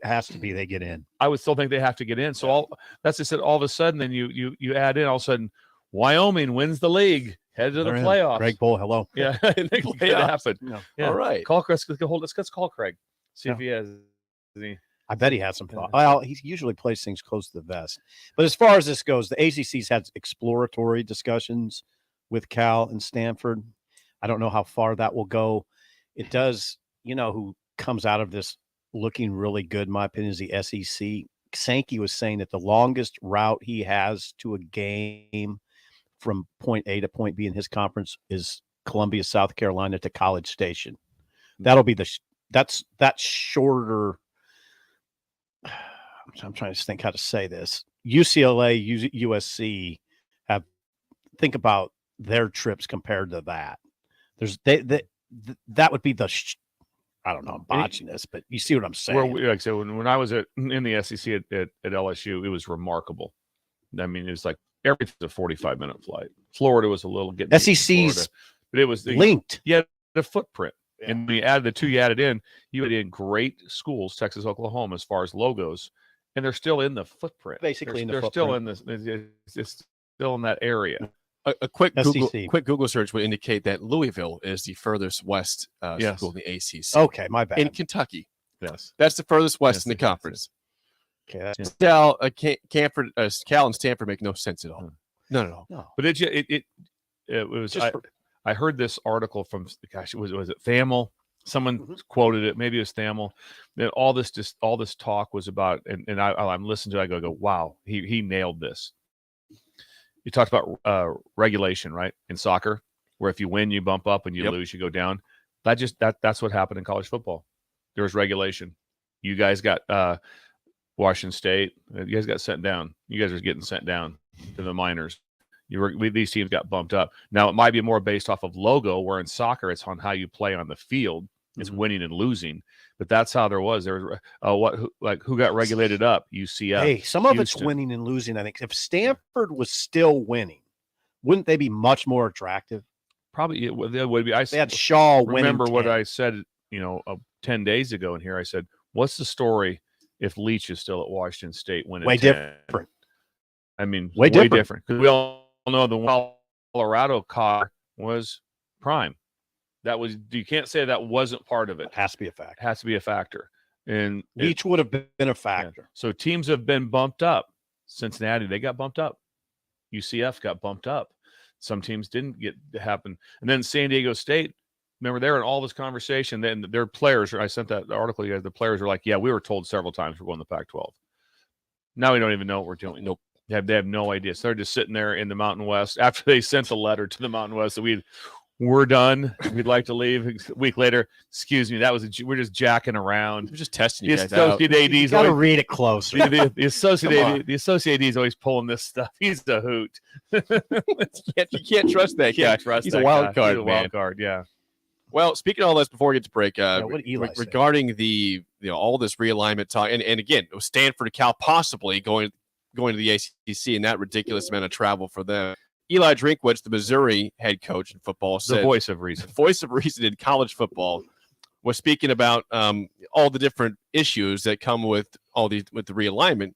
has to be they get in. I would still think they have to get in. So all of a sudden, then you add in all of a sudden, Wyoming wins the league, head to the playoffs. Greg Bull, hello. Yeah, I think it happened. No. Yeah. All right, call Chris. Let's call Craig. See if he has any. I bet he has some thought. Well, he usually plays things close to the vest. But as far as this goes, the ACC's had exploratory discussions with Cal and Stanford. I don't know how far that will go. It does, who comes out of this looking really good, in my opinion, is the SEC. Sankey was saying that the longest route he has to a game from point A to point B in his conference is Columbia, South Carolina to College Station. That'll be that's shorter. I'm trying to think how to say this. UCLA, USC think about their trips compared to that. That would be I don't know, I'm botching this, but you see what I'm saying. Like I said, when I was in the SEC at LSU, it was remarkable. I mean, it was like everything's a 45-minute flight. Florida was a little getting SEC's, but it was linked. Yeah, the footprint. Yeah. And when you add the two you added in, you had in great schools, Texas, Oklahoma, as far as logos, and they're still in the footprint. Basically, they're still in this. It's still in that area. A quick Google search would indicate that Louisville is the furthest west school in the ACC. Okay, my bad. In Kentucky. Yes, that's the furthest west in the conference. Okay, that's Cal and Stanford make no sense at all. No. But it was just. I heard this article from was it Thamel? Someone quoted it. Maybe it was Thamel. That all this talk was about, and I'm listening to it. I go, wow, he nailed this. You talked about regulation, right? In soccer, where if you win, you bump up, and you lose, you go down. That's what happened in college football. There was regulation. You guys got Washington State. You guys got sent down. You guys are getting sent down to the minors. These teams got bumped up. Now it might be more based off of logo, where in soccer it's on how you play on the field. It's winning and losing, but that's how there was. There was who got regulated up? UCF. Hey, some of it's winning and losing. I think if Stanford was still winning, wouldn't they be much more attractive? Probably it would be. They had Shaw winning. Remember what 10. I said, 10 days ago in here? I said, what's the story if Leach is still at Washington State winning Way 10? different. I mean, way different. Because we all know the Colorado car was prime. You can't say that wasn't part of it. It has to be a factor. It has to be a factor. And Leach would have been a factor. Yeah. So teams have been bumped up. Cincinnati, they got bumped up. UCF got bumped up. Some teams didn't get to happen. And then San Diego State, remember, they're in all this conversation. Then their players, I sent that article to you guys, the players were like, yeah, we were told several times we're going to the Pac-12. Now we don't even know what we're doing. Nope. They have no idea. So they're just sitting there in the Mountain West after they sent the letter to the Mountain West that we're done. We'd like to leave. A week later, excuse me, we're just jacking around. We're just testing you guys out. You got to read it closer. The associate AD is always pulling this stuff. He's the hoot. You can't trust that guy. He's a wild card. He's a wild card, yeah. Well, speaking of all this, before we get to break, what Eli said. regarding the all this realignment talk, and again, Stanford, Cal possibly going to the ACC and that ridiculous amount of travel for them. Eli Drinkwitz, the Missouri head coach in football, said, the voice of reason. Voice of reason in college football, was speaking about all the different issues that come with the realignment.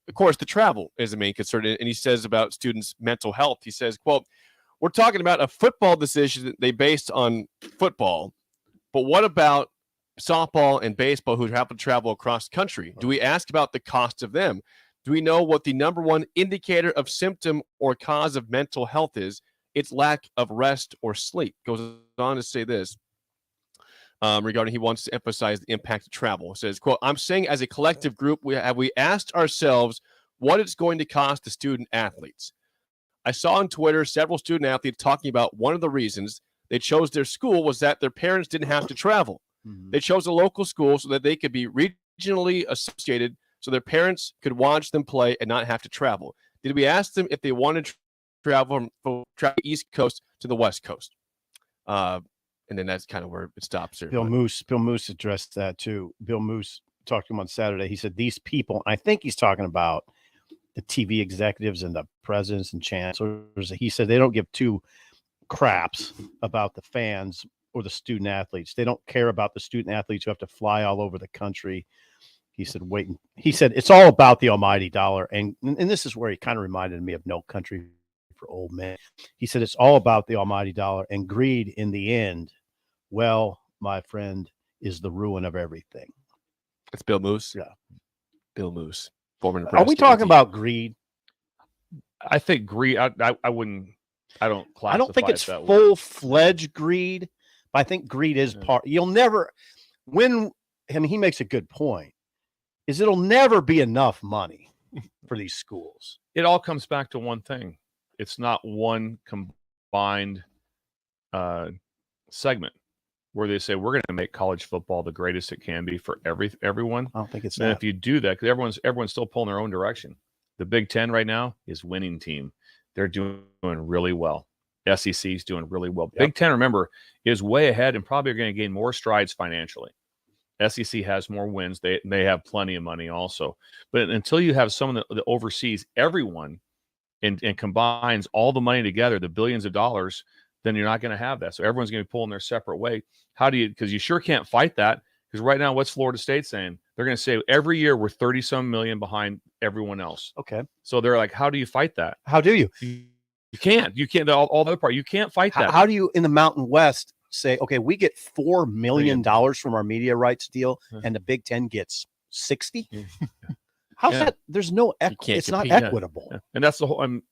Of course, the travel is the main concern, and he says about students' mental health. He says, quote, "We're talking about a football decision that they based on football, but what about softball and baseball who have to travel across the country? Do we ask about the cost of them? Do we know what the number one indicator of symptom or cause of mental health is? It's lack of rest or sleep." Goes on to say this regarding he wants to emphasize the impact of travel. It says, quote, "I'm saying as a collective group, we asked ourselves what it's going to cost the student athletes. I saw on Twitter several student athletes talking about one of the reasons they chose their school was that their parents didn't have to travel. Mm-hmm. They chose a local school so that they could be regionally associated so their parents could watch them play and not have to travel. Did we ask them if they wanted to travel from East Coast to the West Coast?" And then that's kind of where it stops here. Bill Moose addressed that too. Bill Moose talked to him on Saturday. He said these people, I think he's talking about the TV executives and the presidents and chancellors. He said they don't give two craps about the fans or the student athletes. They don't care about the student athletes who have to fly all over the country. He said, he said, it's all about the almighty dollar. And this is where he kind of reminded me of No Country for Old Men. He said, it's all about the almighty dollar, and greed in the end, well, my friend, is the ruin of everything. It's Bill Moose. Yeah. Bill Moose. Former Are we talking about greed? I think greed, I wouldn't, I don't classify I don't think it's it that way. full-fledged greed, but I think greed is part. You'll never, he makes a good point, is it'll never be enough money for these schools. It all comes back to one thing. It's not one combined segment where they say we're going to make college football the greatest it can be for everyone. I don't think it's that. that. If you do that, because everyone's still pulling their own direction. The Big Ten right now is winning team. They're doing really well. SEC is doing really well. Yep. Big Ten, remember, is way ahead and probably are going to gain more strides financially. SEC has more wins. They have plenty of money also. But until you have someone that oversees everyone and combines all the money together, the billions of dollars, then you're not going to have that. So everyone's going to be pulling their separate way. How do you, because you sure can't fight that. Because right now, what's Florida State saying? They're going to say every year we're 30-some million behind everyone else. Okay. So they're like, how do you fight that? How do you? You can't. You can't. All the other part, you can't fight that. How do you, in the Mountain West, say, okay, we get $4 million from our media rights deal, and the Big Ten gets 60? How's that? There's no equity. It's not equitable. Yeah. And that's the whole. And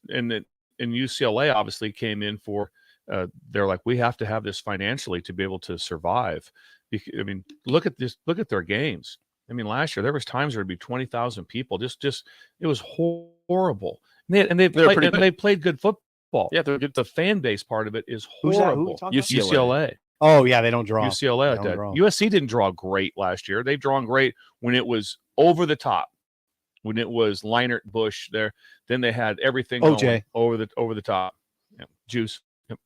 UCLA obviously came in for. They're like, we have to have this financially to be able to survive. I mean, look at this. Look at their games. I mean, last year there was times there would be 20,000 people. Just it was horrible. And they played good football. Yeah, they're good. The fan base part of it is horrible. UCLA. Oh yeah, they don't draw. UCLA like that. USC didn't draw great last year. They've drawn great when it was over the top. When it was Leinart, Busch there, then they had everything going over the top. Yeah. Juice. Yep.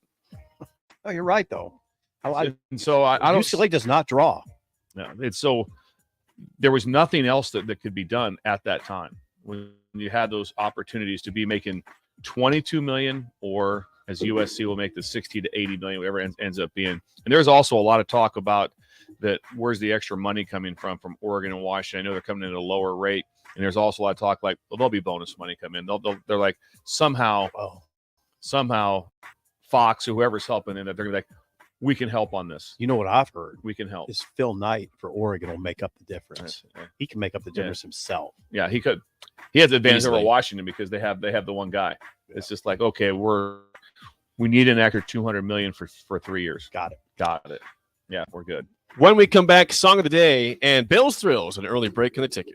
Oh, you're right though. And so I don't. UCLA does not draw. No, it's so there was nothing else that could be done at that time when you had those opportunities to be making $22 million or as USC will make the 60 to 80 million, whatever it ends up being. And there's also a lot of talk about that. Where's the extra money coming from Oregon and Washington? I know they're coming in at a lower rate. And there's also a lot of talk like, well, there'll be bonus money come in. They're like somehow Fox or whoever's helping in that they're gonna be like, we can help on this. You know what I've heard? We can help. Is Phil Knight for Oregon will make up the difference. Yeah. He can make up the difference himself. Yeah, he could. He has the advantage Easily. over Washington because they have the one guy. Yeah. It's just like, okay, we need an extra $200 million for 3 years. Got it. Yeah, we're good. When we come back, song of the day and Bill's Thrills, an early break in the ticket.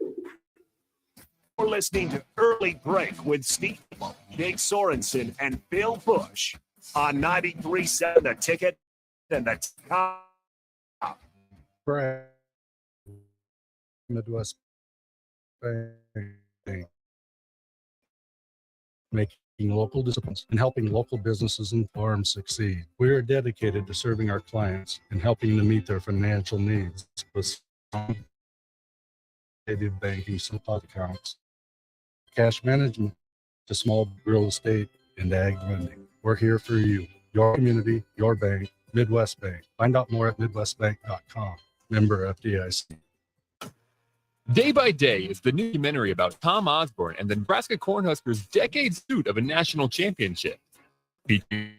You're listening to Early Break with Steve, Jake Sorensen, and Bill Busch on 93.7 The Ticket and the top. Midwest Bank, making local disciplines and helping local businesses and farms succeed. We are dedicated to serving our clients and helping them meet their financial needs with banking support accounts, cash management to small real estate and ag lending. We're here for you, your community, your bank, Midwest Bank. Find out more at midwestbank.com. Member FDIC. Day by Day is the new documentary about Tom Osborne and the Nebraska Cornhuskers' decade suit of a national championship. Featuring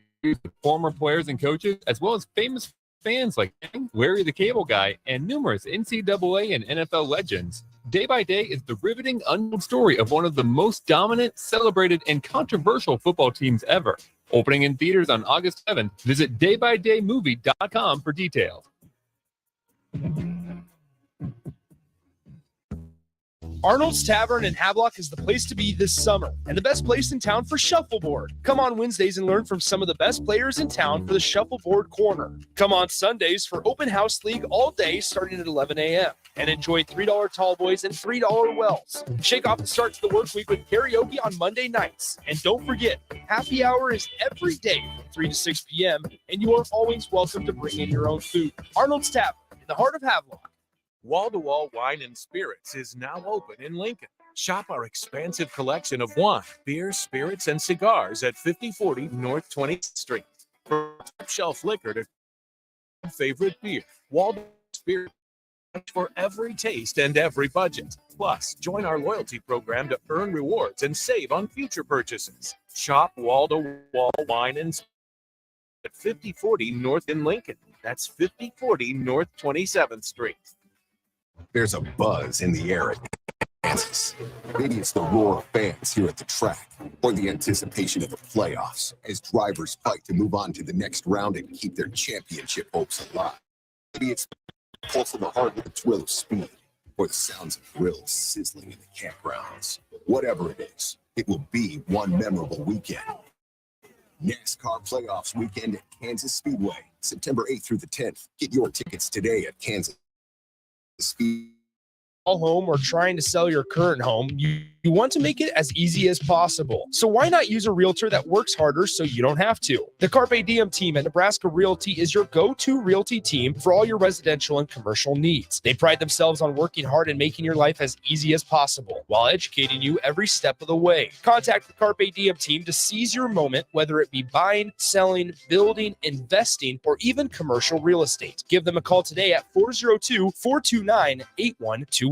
former players and coaches, as well as famous fans like Larry the Cable Guy and numerous NCAA and NFL legends. Day by Day is the riveting, unknown story of one of the most dominant, celebrated, and controversial football teams ever. Opening in theaters on August 7th, visit daybydaymovie.com for details. Arnold's Tavern in Havelock is the place to be this summer and the best place in town for shuffleboard. Come on Wednesdays and learn from some of the best players in town for the Shuffleboard Corner. Come on Sundays for Open House League all day starting at 11 a.m. and enjoy $3 tall boys and $3 wells. Shake off the start to the work week with karaoke on Monday nights. And don't forget, happy hour is every day from 3 to 6 p.m. and you are always welcome to bring in your own food. Arnold's Tavern in the heart of Havelock. Wall-to-Wall Wine and Spirits is now open in Lincoln. Shop our expansive collection of wine, beer, spirits, and cigars at 5040 North 20th Street. From top shelf liquor to favorite beer, Wall-to-Wall Spirits for every taste and every budget. Plus, join our loyalty program to earn rewards and save on future purchases. Shop Wall-to-Wall Wine and Spirits at 5040 North in Lincoln. That's 5040 North 27th Street. There's a buzz in the air at Kansas. Maybe it's the roar of fans here at the track, or the anticipation of the playoffs as drivers fight to move on to the next round and keep their championship hopes alive. Maybe it's the pulse of the heart with the thrill of speed, or the sounds of grills sizzling in the campgrounds. Whatever it is, it will be one memorable weekend. NASCAR Playoffs weekend at Kansas Speedway, September 8th through the 10th. Get your tickets today at Kansas Speedway. Home or trying to sell your current home, you want to make it as easy as possible. So why not use a realtor that works harder so you don't have to? The Carpe Diem team at Nebraska Realty is your go-to realty team for all your residential and commercial needs. They pride themselves on working hard and making your life as easy as possible while educating you every step of the way. Contact the Carpe Diem team to seize your moment, whether it be buying, selling, building, investing, or even commercial real estate. Give them a call today at 402-429-8121.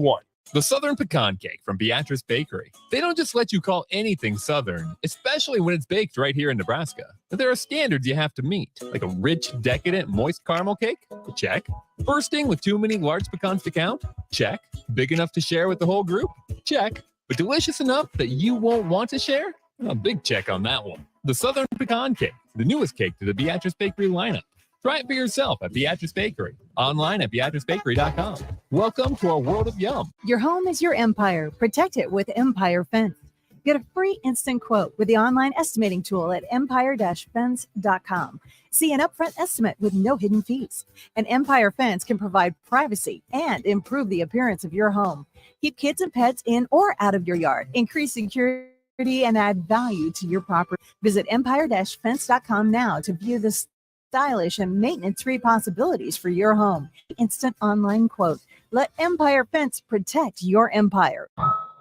The Southern Pecan Cake from Beatrice Bakery. They don't just let you call anything Southern, especially when it's baked right here in Nebraska. But there are standards you have to meet, like a rich, decadent, moist caramel cake? Check. Bursting with too many large pecans to count? Check. Big enough to share with the whole group? Check. But delicious enough that you won't want to share? A big check on that one. The Southern Pecan Cake, the newest cake to the Beatrice Bakery lineup. Try it for yourself at Beatrice Bakery. Online at BeatriceBakery.com. Welcome to our world of yum. Your home is your empire. Protect it with Empire Fence. Get a free instant quote with the online estimating tool at empire-fence.com. See an upfront estimate with no hidden fees. An Empire Fence can provide privacy and improve the appearance of your home. Keep kids and pets in or out of your yard. Increase security and add value to your property. Visit empire-fence.com now to view the stylish and maintenance-free possibilities for your home. Instant online quote. Let Empire Fence protect your empire.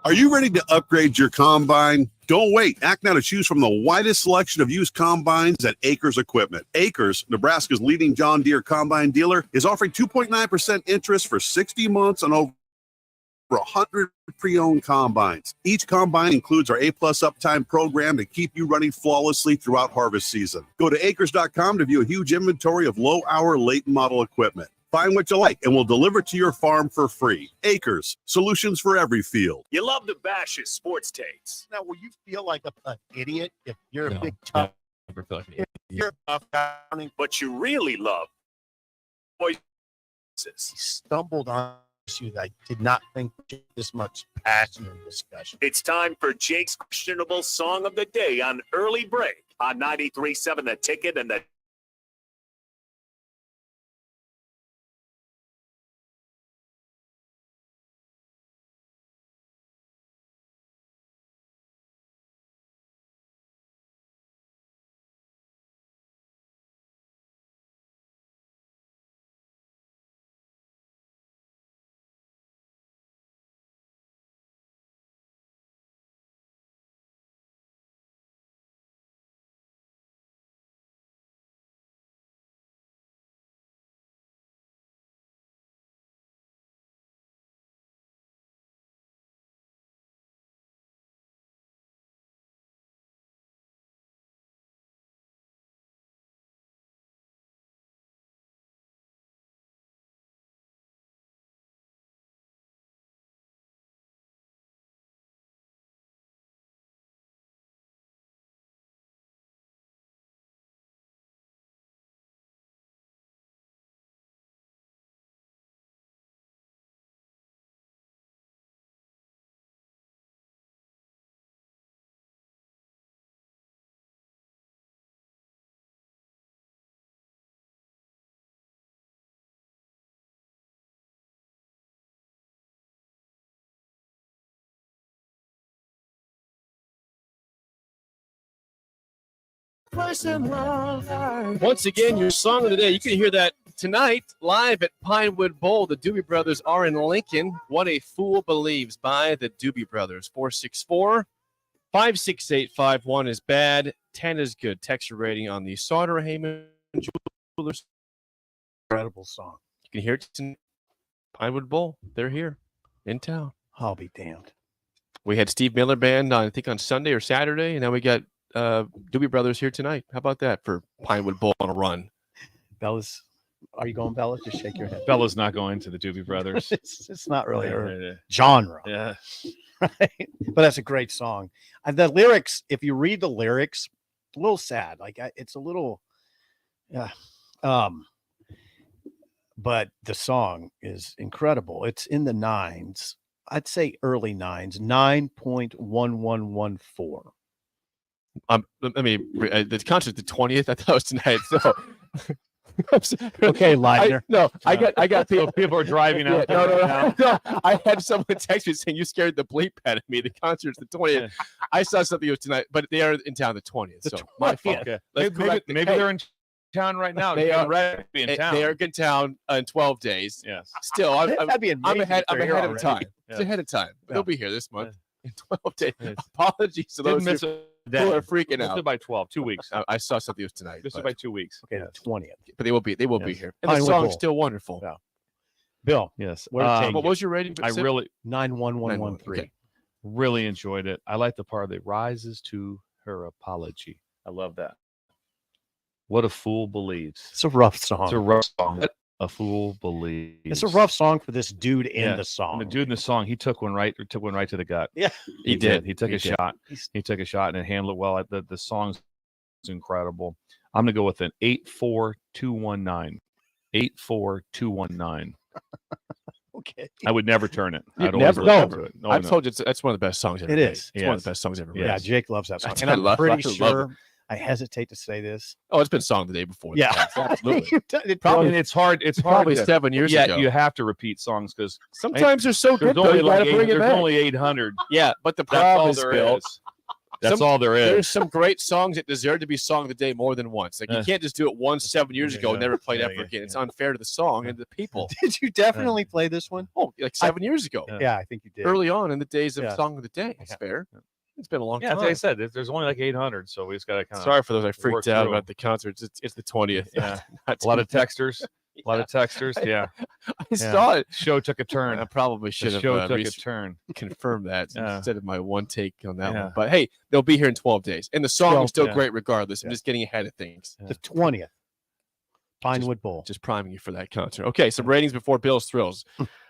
Are you ready to upgrade your combine? Don't wait. Act now to choose from the widest selection of used combines at Acres Equipment. Acres, Nebraska's leading John Deere combine dealer, is offering 2.9% interest for 60 months on over 100 pre-owned combines. Each combine includes our A-plus uptime program to keep you running flawlessly throughout harvest season. Go to acres.com to view a huge inventory of low-hour, late-model equipment. Find what you like, and we'll deliver it to your farm for free. Acres, solutions for every field. You love to bash his sports takes. Now, will you feel like an idiot if you're No, a big tough? never feel like me. If you're a tough, But you really love voices. stumbled on you that I did not think this much passion and discussion. It's time for Jake's questionable song of the day on Early Break on 93.7 The Ticket and the Once again, your song of the day. You can hear that tonight live at Pinewood Bowl. The Doobie Brothers are in Lincoln. What a Fool Believes by the Doobie Brothers. 464-568-51 is bad. 10 is good. Texture rating on the Sauter Heyman Jewelers. Incredible song. You can hear it in Pinewood Bowl. They're here in town. I'll be damned. We had Steve Miller Band on, I think, on Sunday or Saturday, and now we got Doobie Brothers here tonight. How about that for Pinewood Bowl on a run? Bella's, are you going, Bella? Just shake your head. Bella's not going to the Doobie Brothers. It's not really her Yeah. genre. Yeah. Right? But that's a great song. And the lyrics, if you read the lyrics, a little sad. Like it's a little, yeah. But the song is incredible. It's in the nines. I'd say early nines, 9.1114. Let me. The concert's the 20th. I thought it was tonight. So Okay, Leitner. I got people. People are driving out. No. I had someone text me saying you scared the bleep out of me. The concert's the 20th. I saw something was tonight, but they are in town the 20th. So my fault. Okay. Let's correct it. Maybe Hey, they're in town right now. They are ready to be in town. They are in town in 12 days. Yes. Still, I'm That'd be ahead. amazing if I'm they're here ahead of already. time. It's Yeah. ahead of time. Yeah. They'll be here this month in 12 days. Yes. Apologies to Didn't those miss who a day. are freaking Missed out. it by 12, 2 weeks. I saw something was tonight. Missed it but- by 2 weeks. Okay, the 20th. but they will be Yes. here. And the Pinewood song's Bowl. still wonderful. Yeah. Bill, Yes. Where to take What was your rating? I Sip? really 91113. Okay. really enjoyed it. I like the part that rises to her apology. I love that. What a fool believes. It's a rough song. It's a rough song. A fool believes. It's a rough song for this dude in Yeah, the song. And the dude in the song, he took one right to the gut. Yeah. He did. He took He a did. shot. He took a shot and handled it well. The song's incredible. I'm gonna go with an 84219. 84219. Okay. I would never turn it. You'd I'd always never- listen no. to it. No, I've no. told you that's one of the best songs ever. It made. is. It's one of Yes. the best songs ever. Yes. Yeah, made. Jake loves that song. That's- And I I'm love- pretty I love sure I hesitate to say this. Oh, it's been song of the day before. Yeah. absolutely. It And it's hard. It's hard. Probably to- 7 years yeah, ago. you have to repeat songs because Sometimes they're so there's good. Though, only you gotta like bring it there's back. only 800. Yeah, but the That's problem all is, there Bill, is. That's all there is. There's some great songs that deserve to be song of the day more than once. Like you can't just do it once 7 years ago and never play it ever again. It's unfair to the song and the people. Did you definitely play this one? Oh, like 7 years ago. Yeah, I think you did. Early on in the days of song of the day. It's fair. It's been a long time. Like I said, there's only like 800, so we just got to kind of. Sorry for those I freaked out about the concerts. It's the 20th. Yeah, a lot of texters. A lot of texters. Yeah, I saw it. Show took a turn. I probably should have took a turn. Confirmed that instead of my one take on that one. But hey, they'll be here in 12 days, and the song is still great regardless. I'm just getting ahead of things. The 20th, Pinewood Bowl. Just priming you for that concert. Okay, some ratings before Bill's Thrills.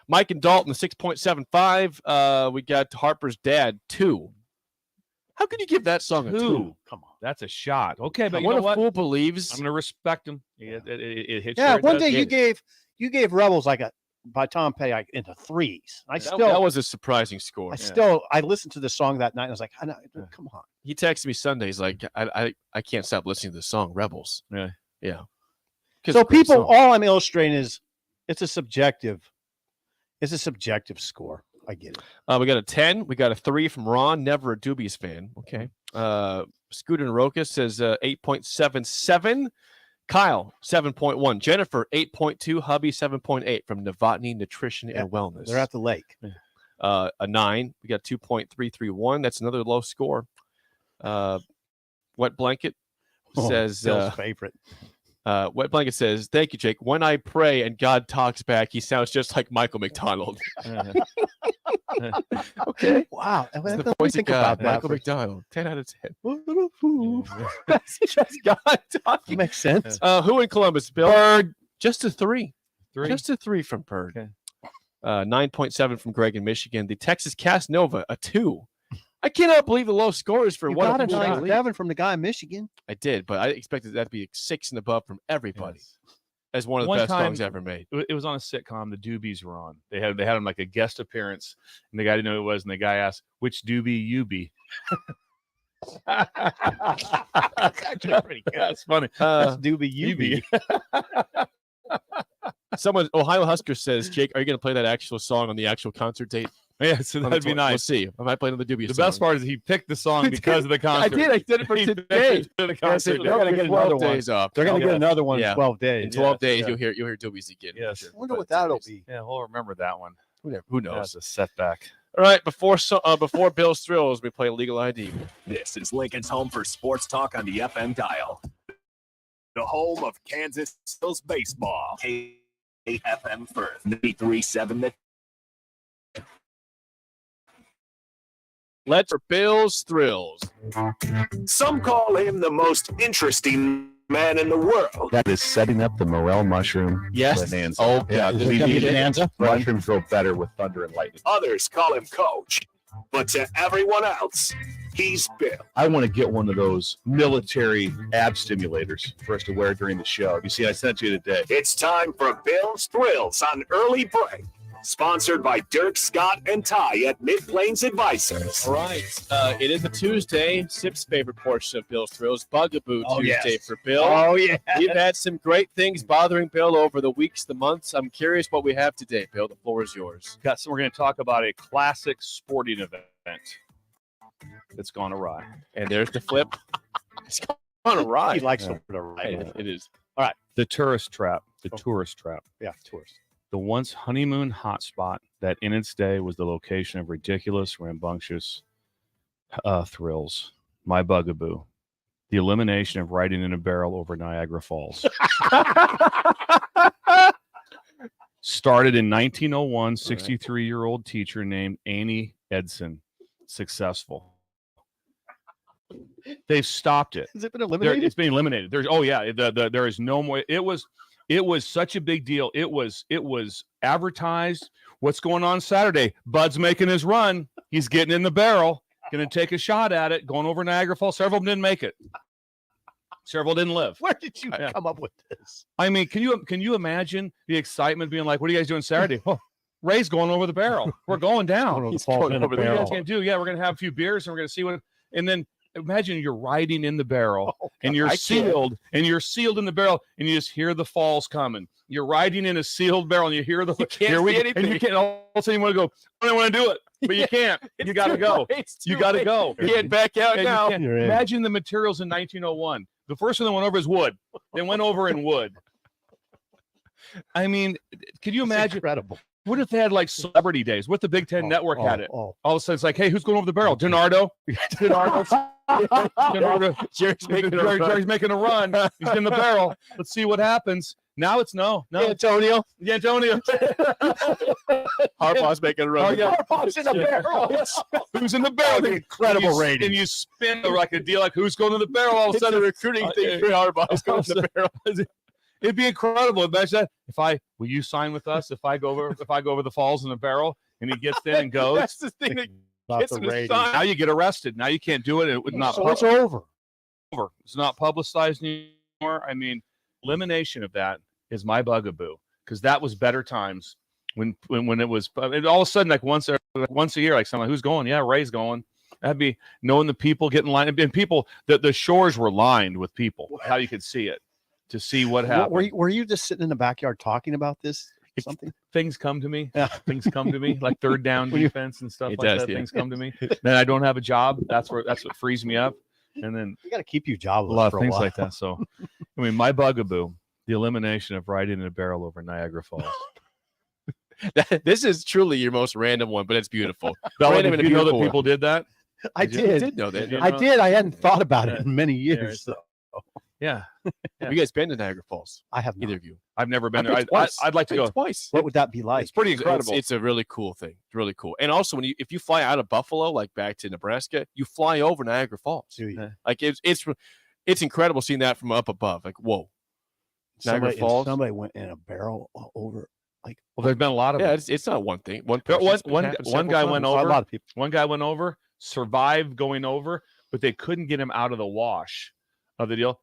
Mike and Dalton, 6.75. We got Harper's Dad, 2. How could you give that song a 2? Come on, that's a shot. Okay, but what you know a fool believes. I'm going to respect him. It hits. Yeah, one day you gave Rebels by Tom Petty into 3s. That was a surprising score. I listened to the song that night and I was like, come on. He texted me Sunday. He's like, I can't stop listening to the song Rebels. Yeah. So people, all I'm illustrating is it's a subjective score. I get it. We got a 10. We got a 3 from Ron, never a Doobies fan. Okay. Scooter and Roca says 8.77. Kyle, 7.1. Jennifer, 8.2. Hubby, 7.8 from Novotny Nutrition and Wellness. They're at the lake. A 9. We got 2.331. That's another low score. Wet Blanket says Bill's favorite. Wet Blanket says, thank you, Jake. When I pray and God talks back, he sounds just like Michael McDonald. Okay. Wow. That's the voice of God, Michael McDonald. 10 out of 10. That's just God talking. Makes sense. Who in Columbus, Bill? Bird. Just a 3. Just a 3 from Bird. Okay. 9.7 from Greg in Michigan. The Texas Cast Nova, a 2. I cannot believe the low scores for You what got a 9.7 from the guy in Michigan. I did, but I expected that to be 6 and above from everybody. As one of the best songs ever made. It was on a sitcom. The Doobies were on. They had him like a guest appearance, and the guy didn't know who it was, and the guy asked, "Which Doobie you be?" That's actually pretty good. That's funny. Doobie you be. Someone, Ohio Husker says, Jake, are you going to play that actual song on the actual concert date? Yeah, so that'd be nice. We'll see. I might play another Doobies. The best part is he picked the song because of the concert. I did it for today. The concert. They're going to get another one. Days off. They're going to get another one in 12 days. In 12 days, you'll hear Doobies again. Yes. I wonder what that'll be. Yeah, we'll remember that one. Who knows? That's a setback. All right, before Bill's Thrills, we play Legal ID. This is Lincoln's home for sports talk on the FM dial. The home of Kansas Bills baseball. KFM Firth, 93.7. Let's for Bill's Thrills. Some call him the most interesting man in the world. That is setting up the morel mushroom bonanza. Oh, yeah. is We it gonna be need it. bonanza? Mushrooms grow better with thunder and lightning. Others call him Coach. But to everyone else, he's Bill. I want to get one of those military ab stimulators for us to wear during the show. You see, I sent you today. It's time for Bill's Thrills on Early Break. Sponsored by Dirk, Scott, and Ty at Mid-Plains Advisors. All right. It is a Tuesday. Sip's favorite portion of Bill's Thrills, Bugaboo Tuesday for Bill. Oh, yeah. We've had some great things bothering Bill over the weeks, the months. I'm curious what we have today, Bill. The floor is yours. We're going to talk about a classic sporting event that's gone awry. And there's the flip. It's gone awry. He likes to awry. It is. All right. The tourist trap. The tourist trap. Yeah, tourist. The once honeymoon hotspot that in its day was the location of ridiculous, rambunctious thrills. My bugaboo. The elimination of riding in a barrel over Niagara Falls. Started in 1901, 63-year-old teacher named Annie Edson. Successful. They've stopped it. Has it been eliminated? It's been eliminated. There is no more. It was such a big deal. It was advertised. What's going on Saturday? Bud's making his run. He's getting in the barrel, going to take a shot at it, going over Niagara Falls. Several of them didn't make it. Several didn't live. Where did you come up with this? I mean, can you imagine the excitement being like, what are you guys doing Saturday? Oh, Ray's going over the barrel. We're going down. He's going over what are you guys going to do? Yeah, we're going to have a few beers and we're going to see what. And then imagine you're riding in the barrel and you're sealed in the barrel and you just hear the falls coming. You're riding in a sealed barrel and you hear the you can't see anything. And you can't all of a sudden you want to go, I don't want to do it. but you can't. You got to go. You got to go. You can't back out Yeah, now. you can't. Imagine the materials in 1901. The first one that went over is wood. They went over in wood. I mean, could you imagine? Incredible. What if they had like celebrity days? What if the Big Ten Network had it? All of a sudden, it's like, hey, who's going over the barrel? DiNardo. Jerry's making a run. He's in the barrel. Let's see what happens. Now it's no. Antonio. Harbaugh's making a run. Harbaugh's in the barrel. Who's in the barrel? Incredible rating. And you spin like a deal, like who's going to the barrel? All of a sudden, a recruiting thing for Harbaugh's going to the barrel. It'd be incredible. Imagine that. Will you sign with us if I go over the falls in the barrel and he gets in and goes? That's the thing that gets him to sign. Now you get arrested. Now you can't do it. It would not. So it's over. It's not publicized anymore. I mean, elimination of that is my bugaboo because that was better times when it was all of a sudden like once a year, like someone who's going. Yeah, Ray's going. That'd be knowing the people getting lined and people. The shores were lined with people. How you could see it. To see what happened. Were you just sitting in the backyard talking about this? Something? Things come to me. Yeah. Things come to me, like third down defense and stuff like that. Things come to me. Then I don't have a job. That's what frees me up. And then you got to keep you jobless. A lot for of things while. like that. So, I mean, my bugaboo, the elimination of riding in a barrel over Niagara Falls. This is truly your most random one, but it's beautiful. Bella, did you know that people did that? I did. Did know that. I did. I hadn't thought about it in many years. So. Yeah. Have you guys been to Niagara Falls? I have not. Either of you. I've never been I've there. been I'd like to go twice. What would that be like? It's pretty incredible. It's a really cool thing. It's really cool. And also, if you fly out of Buffalo, like back to Nebraska, you fly over Niagara Falls. Like it's incredible seeing that from up above. Like whoa, Niagara Falls. Somebody went in a barrel over. Like well, there's been a lot of it. It's not one thing. One guy went over. A lot of people. One guy went over, survived going over, but they couldn't get him out of the wash of the deal.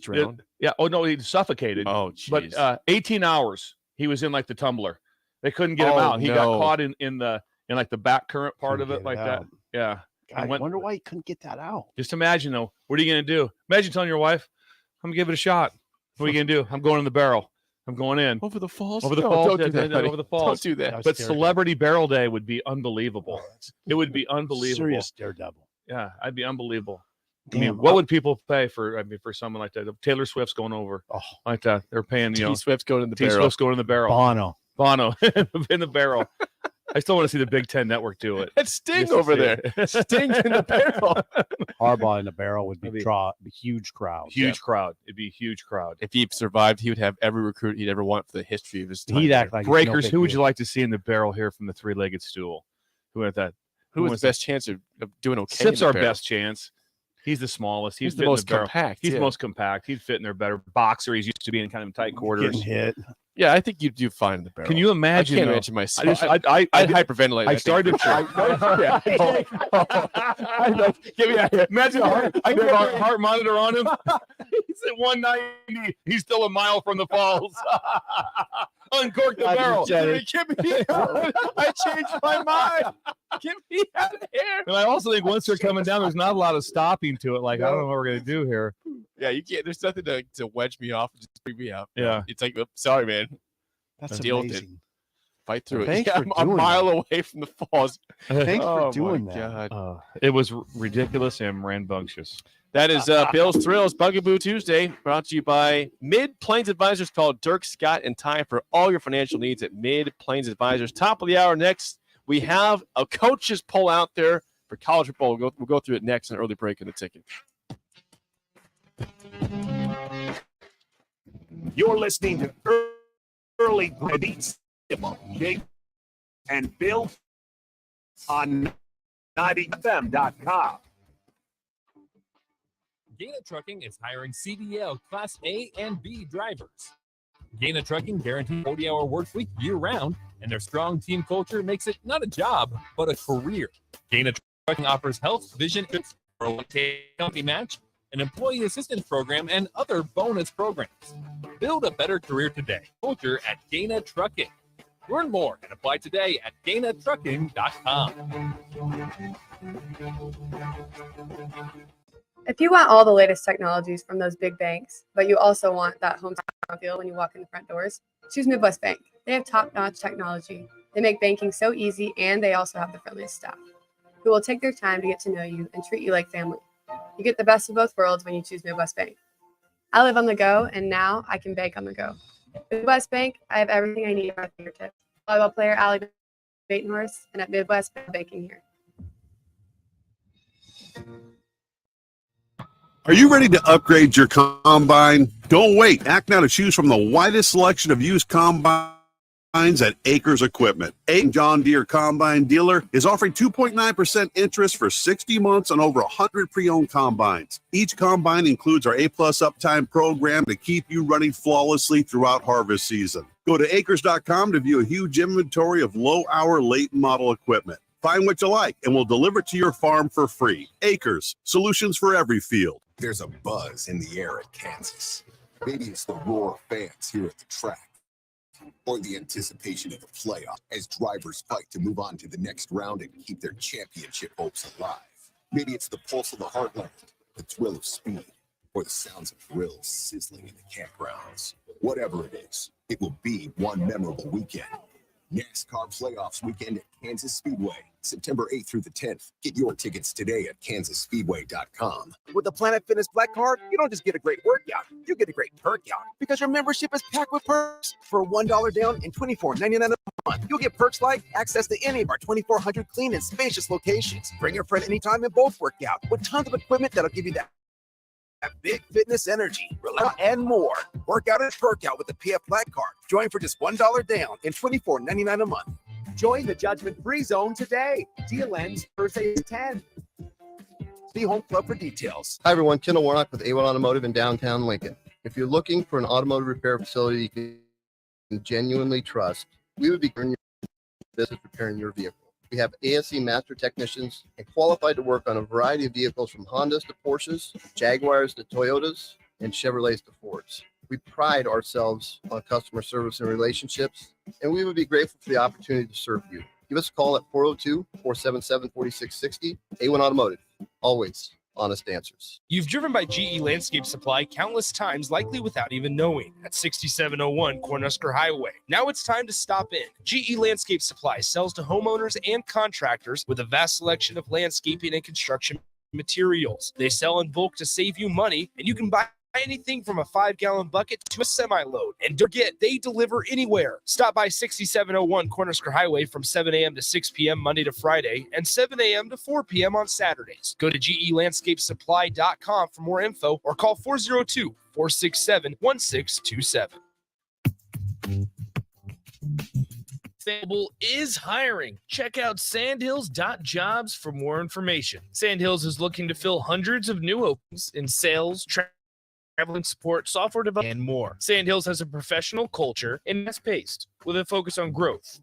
Drowned? Yeah. Oh no, he suffocated. Oh, geez. But 18 hours he was in like the tumbler. They couldn't get him out. He got caught in like the back current part of it, like that. Yeah. I wonder why he couldn't get that out. Just imagine though. What are you gonna do? Imagine telling your wife, "I'm gonna give it a shot." What are you gonna do? I'm going in the barrel. I'm going in over the falls. Over the falls. Don't do that, over the falls. Don't do that. But Celebrity Barrel Day would be unbelievable. It would be unbelievable. Serious daredevil. Yeah, I'd be unbelievable. I mean, what would people pay for? I mean, for someone like that, Taylor Swift's going over like that. They're paying. T Swift's going in the barrel. Swift's going in the barrel. Bono in the barrel. I still want to see the Big Ten Network do it. It's Sting over there. Sting's in the barrel. Harbaugh in the barrel would be a huge crowd. Huge crowd. It'd be a huge crowd. If he survived, he would have every recruit he'd ever want for the history of his time. He'd act like Breakers. Who would you like to see in the barrel here from the three-legged stool? Who had that? Who has the best chance of doing okay? Sip's our best chance. He's the smallest. He's the most compact. He's the most compact. He'd fit in there better. Boxer. He's used to being kind of in tight quarters. Getting hit. Yeah, I think you do fine in the barrel. Can you imagine? I can't imagine myself. I hyperventilate. I started. Give me a imagine a heart monitor on him. He's at 190. He's still a mile from the falls. Uncork the barrel. Get me out. I changed my mind. Get me out of here. And I also think once they're coming down, there's not a lot of stopping to it. Like I don't know what we're gonna do here. Yeah, you can't. There's nothing to wedge me off and just bring me out. Yeah, it's like, sorry, man. That's deal amazing. with it. Fight through Thanks it. for I'm a mile that. away from the falls. Thanks for Oh, doing my that. God. It was ridiculous and rambunctious. That is Bill's Thrills Bugaboo Tuesday, brought to you by Mid Plains Advisors. Call Dirk, Scott, and Ty for all your financial needs at Mid Plains Advisors. Top of the hour next, we have a coach's poll out there for college football. We'll go through it next in an early break in the ticket. You're listening to Early Beats, Jake and Bill on 90fm.com. Gaina Trucking is hiring CDL Class A and B drivers. Gaina Trucking guarantees 40-hour work week year-round, and their strong team culture makes it not a job, but a career. Gaina Trucking offers health, vision, 401k company match, an employee assistance program, and other bonus programs. Build a better career today. Culture at Gaina Trucking. Learn more and apply today at GainaTrucking.com. If you want all the latest technologies from those big banks, but you also want that hometown feel when you walk in the front doors, choose Midwest Bank. They have top-notch technology, They make banking so easy, and they also have the friendliest staff who will take their time to get to know you and treat you like family. You get the best of both worlds when you choose Midwest Bank. I live on the go, and now I can bank on the go. Midwest Bank, I have everything I need at my fingertips. Volleyball player Allie Batenhorse, and at Midwest Banking here. Are you ready to upgrade your combine? Don't wait. Act now to choose from the widest selection of used combines at Acres Equipment. John Deere Combine Dealer is offering 2.9% interest for 60 months on over 100 pre-owned combines. Each combine includes our A-plus uptime program to keep you running flawlessly throughout harvest season. Go to acres.com to view a huge inventory of low-hour, late-model equipment. Find what you like, and we'll deliver it to your farm for free. Acres, solutions for every field. There's a buzz in the air at Kansas. Maybe it's the roar of fans here at the track, or the anticipation of the playoff as drivers fight to move on to the next round and keep their championship hopes alive. Maybe it's the pulse of the heartland, the thrill of speed, or the sounds of grills sizzling in the campgrounds. Whatever it is, it will be one memorable weekend. NASCAR Playoffs Weekend at Kansas Speedway, September 8th through the 10th. Get your tickets today at kansasspeedway.com. With the Planet Fitness Black Card, you don't just get a great workout, you get a great perk out because your membership is packed with perks. For $1 down and $24.99 a month, you'll get perks like access to any of our 2,400 clean and spacious locations. Bring your friend anytime and both work out with tons of equipment that'll give you that big fitness energy, relax, and more. Work out and perk out with the PF Black Card. Join for just $1 down and $24.99 a month. Join the judgment-free zone today. Deal ends Thursday at 10. See Home Club for details. Hi, everyone. Kendall Warnock with A1 Automotive in downtown Lincoln. If you're looking for an automotive repair facility you can genuinely trust, we would be in your business repairing your vehicle. We have ASE master technicians and qualified to work on a variety of vehicles from Hondas to Porsches, Jaguars to Toyotas, and Chevrolets to Fords. We pride ourselves on customer service and relationships, and we would be grateful for the opportunity to serve you. Give us a call at 402-477-4660. A1 Automotive, always honest answers. You've driven by GE Landscape Supply countless times, likely without even knowing, at 6701 Cornhusker Highway. Now it's time to stop in. GE Landscape Supply sells to homeowners and contractors with a vast selection of landscaping and construction materials. They sell in bulk to save you money, and you can buy anything from a 5-gallon bucket to a semi-load. And don't forget, they deliver anywhere. Stop by 6701 Cornhusker Highway from 7 a.m. to 6 p.m. Monday to Friday and 7 a.m. to 4 p.m. on Saturdays. Go to GELandscapeSupply.com for more info or call 402-467-1627. Available is hiring. Check out sandhills.jobs for more information. Sandhills is looking to fill hundreds of new openings in sales, traveling support, software development, and more. Sandhills has a professional culture and fast-paced with a focus on growth,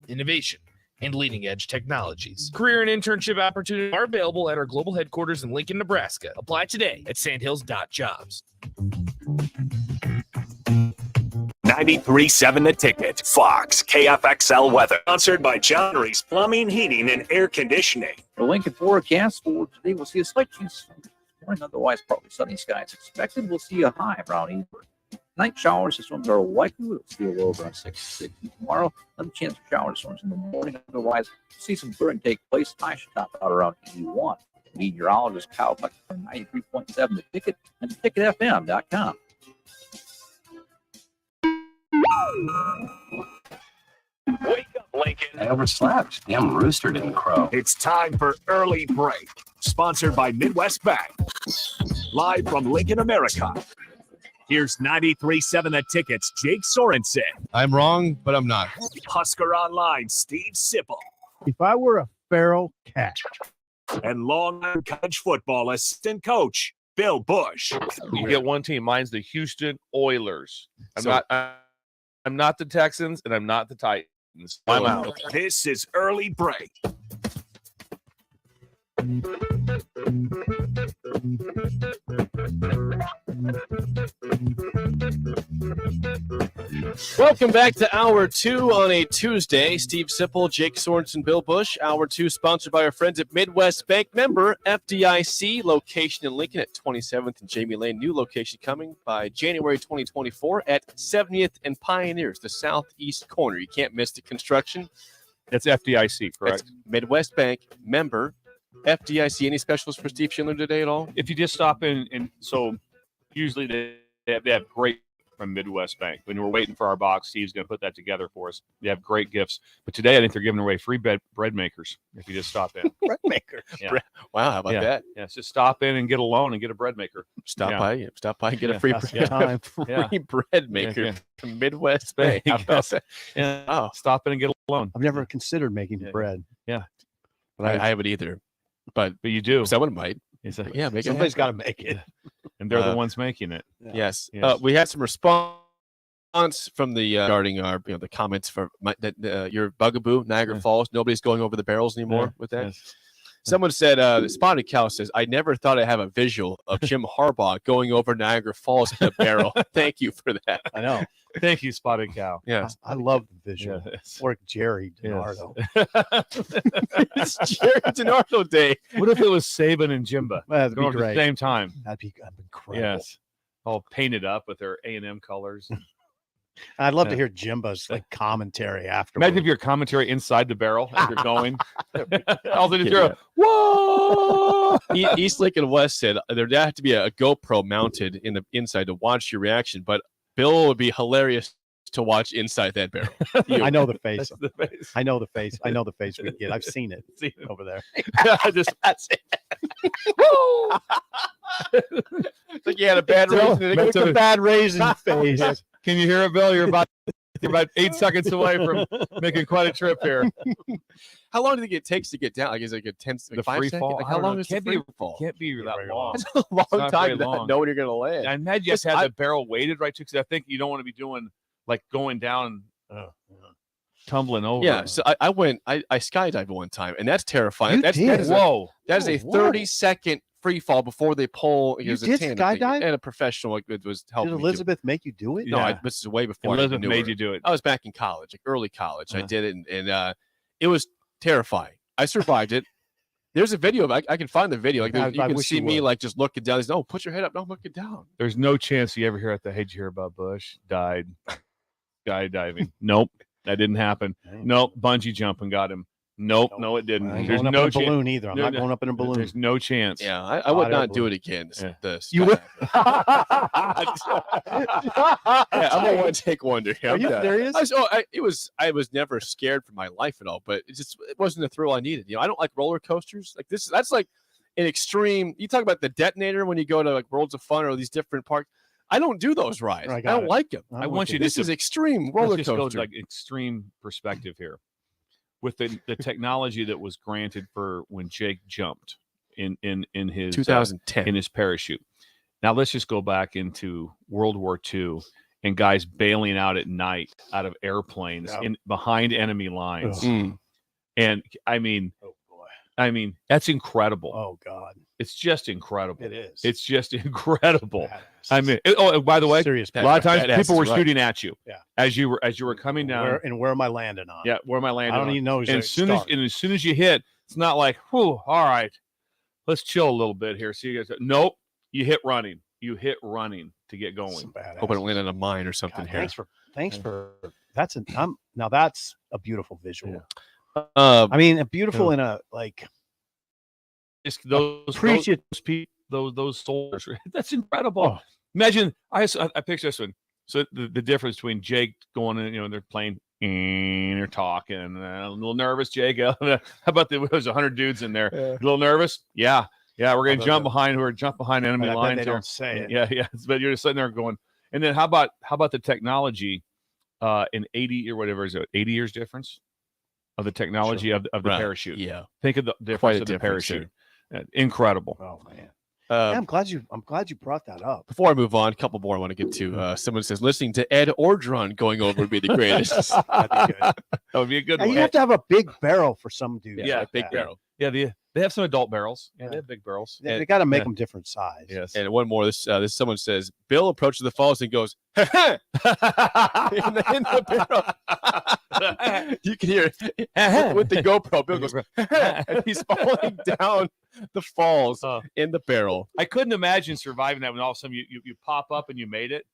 innovation, and leading-edge technologies. Career and internship opportunities are available at our global headquarters in Lincoln, Nebraska. Apply today at sandhills.jobs. 93.7 The Ticket. Fox KFXL weather. Sponsored by John Reese Plumbing, Heating, and Air Conditioning. The Lincoln forecast for today, we'll see a slight chance of morning, otherwise partly sunny skies expected. We'll see a high around 80. Night showers, this ones are likely. We'll see a low around 66 tomorrow. Another chance of showers storms in the morning. Otherwise, we'll see some clearing take place. High should top out around 81. Meteorologist Kyle Buck from 93.7 The Ticket and ticketfm.com. Wake up, Lincoln. I overslept. Damn rooster didn't crow. It's time for Early Break. Sponsored by Midwest Bank. Live from Lincoln, America. Here's 93.7 The Ticket's Jake Sorensen. I'm wrong, but I'm not. Husker Online, Steve Sipple. If I were a feral cat. And Long Island College football assistant coach, Bill Busch. You get one team. Mine's the Houston Oilers. I'm not the Texans, and I'm not the Titans. I'm out. This is Early Break. Welcome back to Hour 2 on a Tuesday. Steve Sipple, Jake Sorensen, Bill Busch. Hour 2 sponsored by our friends at Midwest Bank. Member FDIC. Location in Lincoln at 27th and Jamie Lane. New location coming by January 2024 at 70th and Pioneers, the southeast corner. You can't miss the construction. That's FDIC, correct? That's Midwest Bank. Member FDIC. Any specials for Steve Schindler today at all? If you just stop in, and so usually they have great from Midwest Bank. When we're waiting for our box, Steve's going to put that together for us. They have great gifts. But today, I think they're giving away free bread makers if you just stop in. Bread maker. Yeah. Wow, how about that? Yeah, just stop in and get a loan and get a bread maker. Stop by and get a free, time. free bread maker from Midwest Bank. How about that? Yeah. Oh, Stop in and get a loan. I've never considered making bread. Yeah. But I haven't either. But you do. Someone might. It's like, yeah, make somebody's it got to make it. And they're the ones making it. Yes. Yes. We had some response from the regarding our the comments for your bugaboo Niagara Falls. Nobody's going over the barrels anymore with that. Yes. Someone said the Spotted Cow says, I never thought I'd have a visual of Jim Harbaugh going over Niagara Falls in a barrel. Thank you for that. I know. Thank you, Spotted Cow. Yes. I love the visual. Yes. Or Jerry DiNardo. It's Jerry DiNardo Day. What if it was Saban and Jimba That'd be going over at the great. same time? That'd be incredible. Yes. All painted up with their A&M colors. I'd love to hear Jimba's like commentary afterwards. Imagine if your commentary inside the barrel as you're going. All they just hear, whoa! East Lake and West said there'd have to be a GoPro mounted in the inside to watch your reaction, but Bill would be hilarious to watch inside that barrel. I know the face. That's the face. I know the face. I know the face we get. I've seen it, over there. Just that's it. It's like you had a bad raisin. It's a bad raisin face. Can you hear it, Bill? You're about 8 seconds away from making quite a trip here. How long do you think it takes to get down? Like, is it like a 10 The 5 free second? fall. Like, I how don't long know. is the free fall? Can't be that long. It's a long not time very to long. know when you're going to land. I imagine you have to have the barrel weighted right too, because I think you don't want to be doing like going down, tumbling over. Yeah, so I went. I skydived one time, and that's terrifying. You That did? is Whoa. that is a Whoa. 30-second free fall before they pull. You There's a did tandem thing, skydive? and a professional like it was helping. Did me do it. Elizabeth make you do it? No, Yeah. this is way before I Elizabeth even knew made her. you do it. I was back in college, like early college. I Uh-huh. did it, and it was terrifying. I survived it. There's a video of I can find the video. Like I you can wish see you me would. like just looking down. There's no, put your head up. No, look it down. There's no chance you ever hear at the hey, did you hear about Bush? Died skydiving. Nope. That didn't happen. Nope. Bungee jumping got him. Nope. No, it didn't. I ain't There's going up no in a chance. balloon either. I'm No, not no. going up in a balloon. There's no chance. Yeah, I would Hot air not do balloon. it again. The You would? yeah, I'm gonna want to take one to him. Are you serious? I was never scared for my life at all, but it wasn't the thrill I needed. I don't like roller coasters. Like this, that's like an extreme. You talk about the detonator when you go to like Worlds of Fun or these different parks. I don't do those rides. I I got don't it. like them. I want you to This is extreme roller Let's just go coaster. like extreme perspective here. With the technology that was granted for when Jake jumped in his 2010 in his parachute. Now let's just go back into World War II and guys bailing out at night out of airplanes Yeah. in behind enemy lines. Mm. And I mean, Oh boy. that's incredible. Oh God. It's just incredible. It is. It's just incredible. That is I mean, and by the way, serious. a lot of times badass people were is right. shooting at you. Yeah. As you were coming down. Where am I landing on? Yeah, where am I landing? I don't on? even know. And as soon as you hit, it's not like, whew, all right, let's chill a little bit here. See you guys. Nope, you hit running. You hit running to get going. Hope I don't land on a mine or something God, here. thanks for that's now that's a beautiful visual. Yeah. I mean, a beautiful in a like Just those appreciate those soldiers. That's incredible. Oh. Imagine I picture this one. So the difference between Jake going in, they're playing and they're talking, a little nervous. Jake, how about there was 100 dudes in there? A little nervous? Yeah. We're gonna jump behind. We're jump behind enemy I bet lines. they here. don't say it. Yeah. But you're just sitting there going. And then how about the technology? In 80 or whatever is it? 80 years difference of the technology of the Right. parachute. Yeah. Think of the Quite difference a of the difference parachute. Incredible. Oh man. Uh, Yeah, I'm glad you brought that up. Before I move on, a couple more I want to get to. Someone says listening to Ed Ordron going over would be the greatest. That'd be good. That would be a good And one. you have to have a big barrel for some dude. Yeah, big that. barrel. Yeah, they They have some adult barrels. Yeah, they have big barrels. They got to make them different size. Yes. And one more. This someone says Bill approaches the falls and goes in the barrel. You can hear it with the GoPro. Bill goes and he's falling down the falls in the barrel. I couldn't imagine surviving that when all of a sudden you pop up and you made it.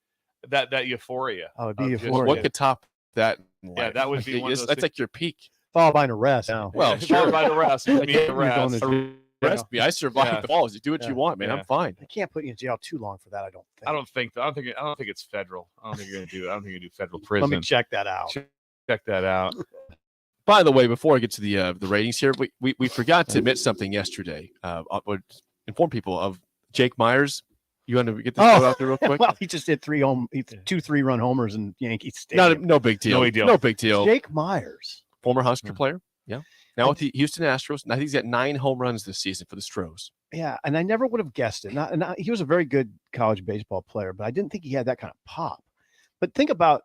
That euphoria. Oh, it'd be Just- euphoria. What could top that? in Yeah, life? that would be one of those That's things. like your peak. Followed by an arrest. Now. Well, Followed sure. by the rest. I mean, the You're rest. going Arrest me. I survived Yeah. the falls. You do what Yeah. you want, man. Yeah. I'm fine. They can't put you in jail too long for that. I don't think. I don't think it's federal. I don't think you're gonna do. I don't think you do federal Let prison. me check that out. Check that out. By the way, before I get to the ratings here, we forgot to admit something yesterday. Would inform people of Jake Myers. You want to get this out there real quick? Well, he just hit 2 3-run homers in Yankee Stadium. No big deal. No big deal. No big deal. Jake Myers, Former Husker player. Yeah. Now with the Houston Astros. I think he's got 9 home runs this season for the Stros. yeah, and I never would have guessed it. He was a very good college baseball player, but I didn't think he had that kind of pop. But think about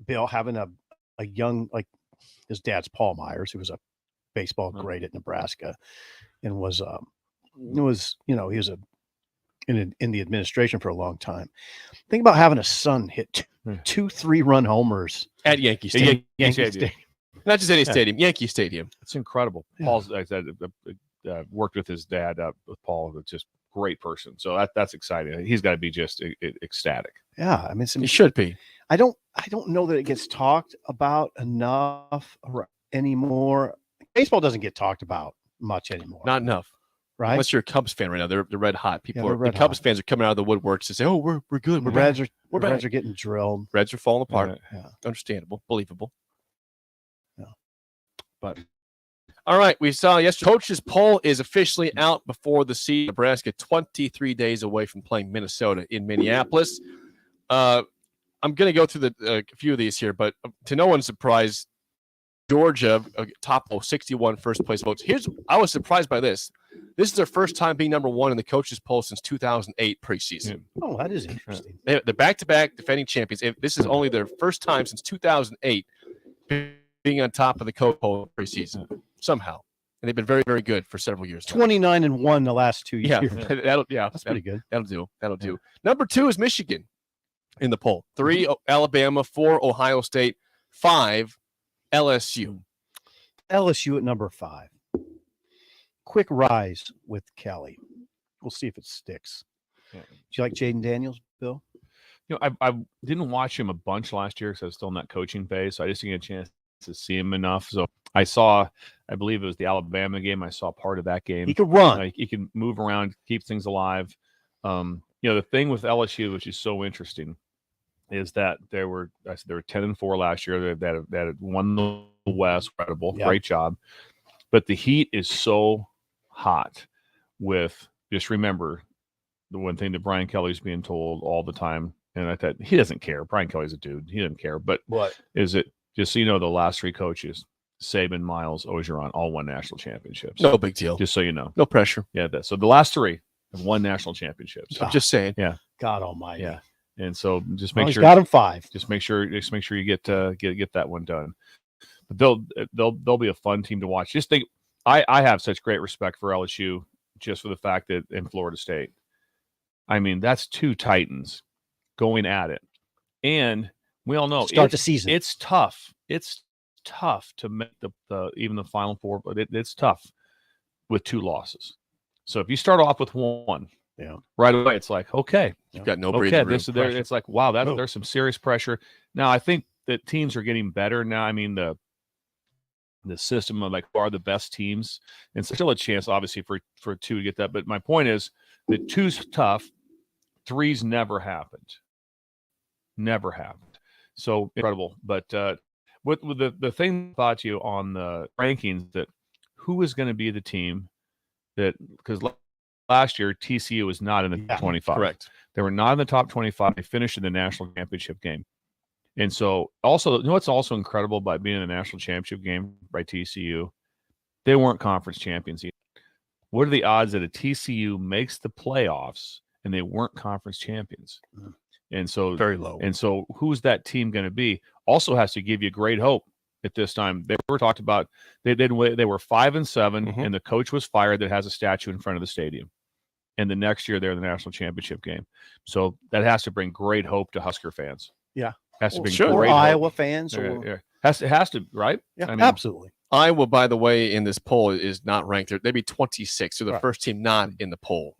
Bill having a young, like his dad's Paul Myers, who was a baseball great at Nebraska, and was he was in the administration for a long time. Think about having a son hit 2 3-run homers At Yankee Stadium. Yankee Stadium. Not just any stadium, Yankee Stadium. It's incredible. Yeah. Paul's like I said, worked with his dad, with Paul, who's just great person. So that's exciting. He's got to be just ecstatic. Yeah, I mean, He should be. I don't know that it gets talked about enough anymore. Baseball doesn't get talked about much anymore. Not enough. Right? Unless you're a Cubs fan right now. They're red hot. People they're are red the Cubs hot. fans are coming out of the woodworks to say, "Oh, we're good. The We're Reds back. are We're Reds back." are getting drilled. Reds are falling apart. Yeah. Understandable, believable. Yeah. But all right, we saw yesterday. Coach's poll is officially out before the season. Nebraska 23 days away from playing Minnesota in Minneapolis. I'm going to go through a few of these here, but to no one's surprise, Georgia top 61 first place votes. I was surprised by this. This is their first time being number 1 in the coaches poll since 2008 preseason. Oh, that is interesting. They're back-to-back defending champions. This is only their first time since 2008 being on top of the coach poll preseason somehow, and they've been very, very good for several years. 29-1 the last 2 years. That's pretty good. That'll do. Number 2 is Michigan in the poll. 3 Alabama, 4 Ohio State, 5 LSU. LSU at number 5. Quick rise with Kelly. We'll see if it sticks. Yeah. Do you like Jaden Daniels, Bill? I didn't watch him a bunch last year because I was still in that coaching phase, so I just didn't get a chance to see him enough. So I believe it was the Alabama game. I saw part of that game. He could run. He can move around, keep things alive. The thing with LSU, which is so interesting, is that they were 10-4 last year. That had won the West. Incredible, Yeah. Great job. But the heat is so hot. Just remember the one thing that Brian Kelly's being told all the time, and I thought he doesn't care. Brian Kelly's a dude; he doesn't care. But what is it? Just so you know, the last 3 coaches, Saban, Miles, Ogeron, all won national championships. No big deal. Just so you know, No pressure. yeah. So the last 3 have won national championships. I'm just saying. Yeah, God Almighty. yeah. And so just Well, make he's sure got him 5. Just make sure you get that one done. But they'll be a fun team to watch. Just think, I have such great respect for LSU just for the fact that in Florida State, I mean, that's 2 Titans going at it, and we all know Start the season. It's tough. It's tough to make even the Final Four, but it's tough with 2 losses. So if you start off with 1, right away, it's like, okay, You've got no okay, breathing room. it's like, wow, there's some serious pressure. Now I think that teams are getting better now. I mean, the system of are the best teams, and still a chance, obviously, for 2 to get that. But my point is that 2's tough, 3's never happened. So incredible. But with the thing I thought to you on the rankings, that who is going to be the team that, because last year TCU was not in the top 25. Correct. They were not in the top 25. They finished in the national championship game. And so also, what's also incredible by being in the national championship game by TCU? They weren't conference champions either. What are the odds that a TCU makes the playoffs and they weren't conference champions? And so very low. And so who's that team going to be? Also has to give you great hope at this time. They were talked about. They were 5-7, and the coach was fired that has a statue in front of the stadium. And the next year they're in the national championship game. So that has to bring great hope to Husker fans. Yeah. Has to bring or great Iowa hope. fans. Yeah, Or... yeah. It has to, right? Yeah, I mean, absolutely. Iowa, by the way, in this poll is not ranked. They'd be 26. They're the Right. first team not in the poll.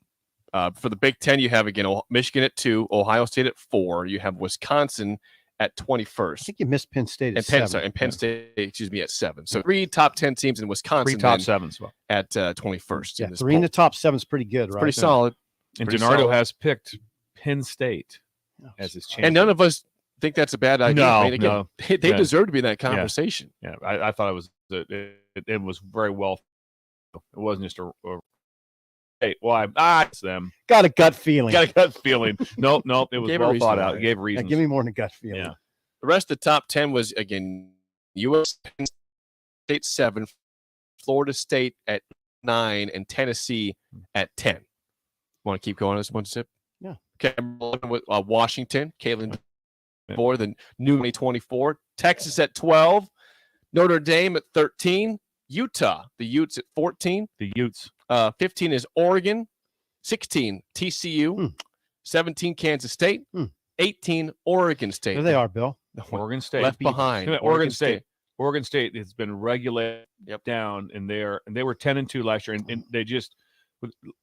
For the Big Ten, you have, again, Michigan at 2, Ohio State at 4. You have Wisconsin at 21st. I think you missed Penn State at and 7. Penn State, at 7. So 3 top 10 teams in Wisconsin. 3 top then 7s at 21st. Yeah, in this 3 in poll. the top 7 is pretty good, It's right? pretty solid. And Pretty DiNardo solid. has picked Penn State as his champion. And none of us think that's a bad idea. No, I mean, again, no. they Yeah. deserve to be in that conversation. Yeah, I thought it was very well. It wasn't just a hey, why? It's them. Got a gut feeling. Got a gut feeling. Nope. It was Gave a well reason thought why. out. It gave Yeah, reasons. give me more than a gut feeling. Yeah. The rest of the top 10 was, again, U.S. Penn State 7, Florida State at 9, and Tennessee at 10. Want to keep going on this one, Sip? Yeah. Okay, with Washington, Caitlin DeBoer, the new 2024. Texas at 12, Notre Dame at 13, Utah, the Utes at 14. The Utes. 15 is Oregon, 16 TCU, 17 Kansas State, 18 Oregon State. There they are, Bill. Oregon State Left behind. Oregon State. Oregon State has been regulated down, and they were 10-2 last year, and they just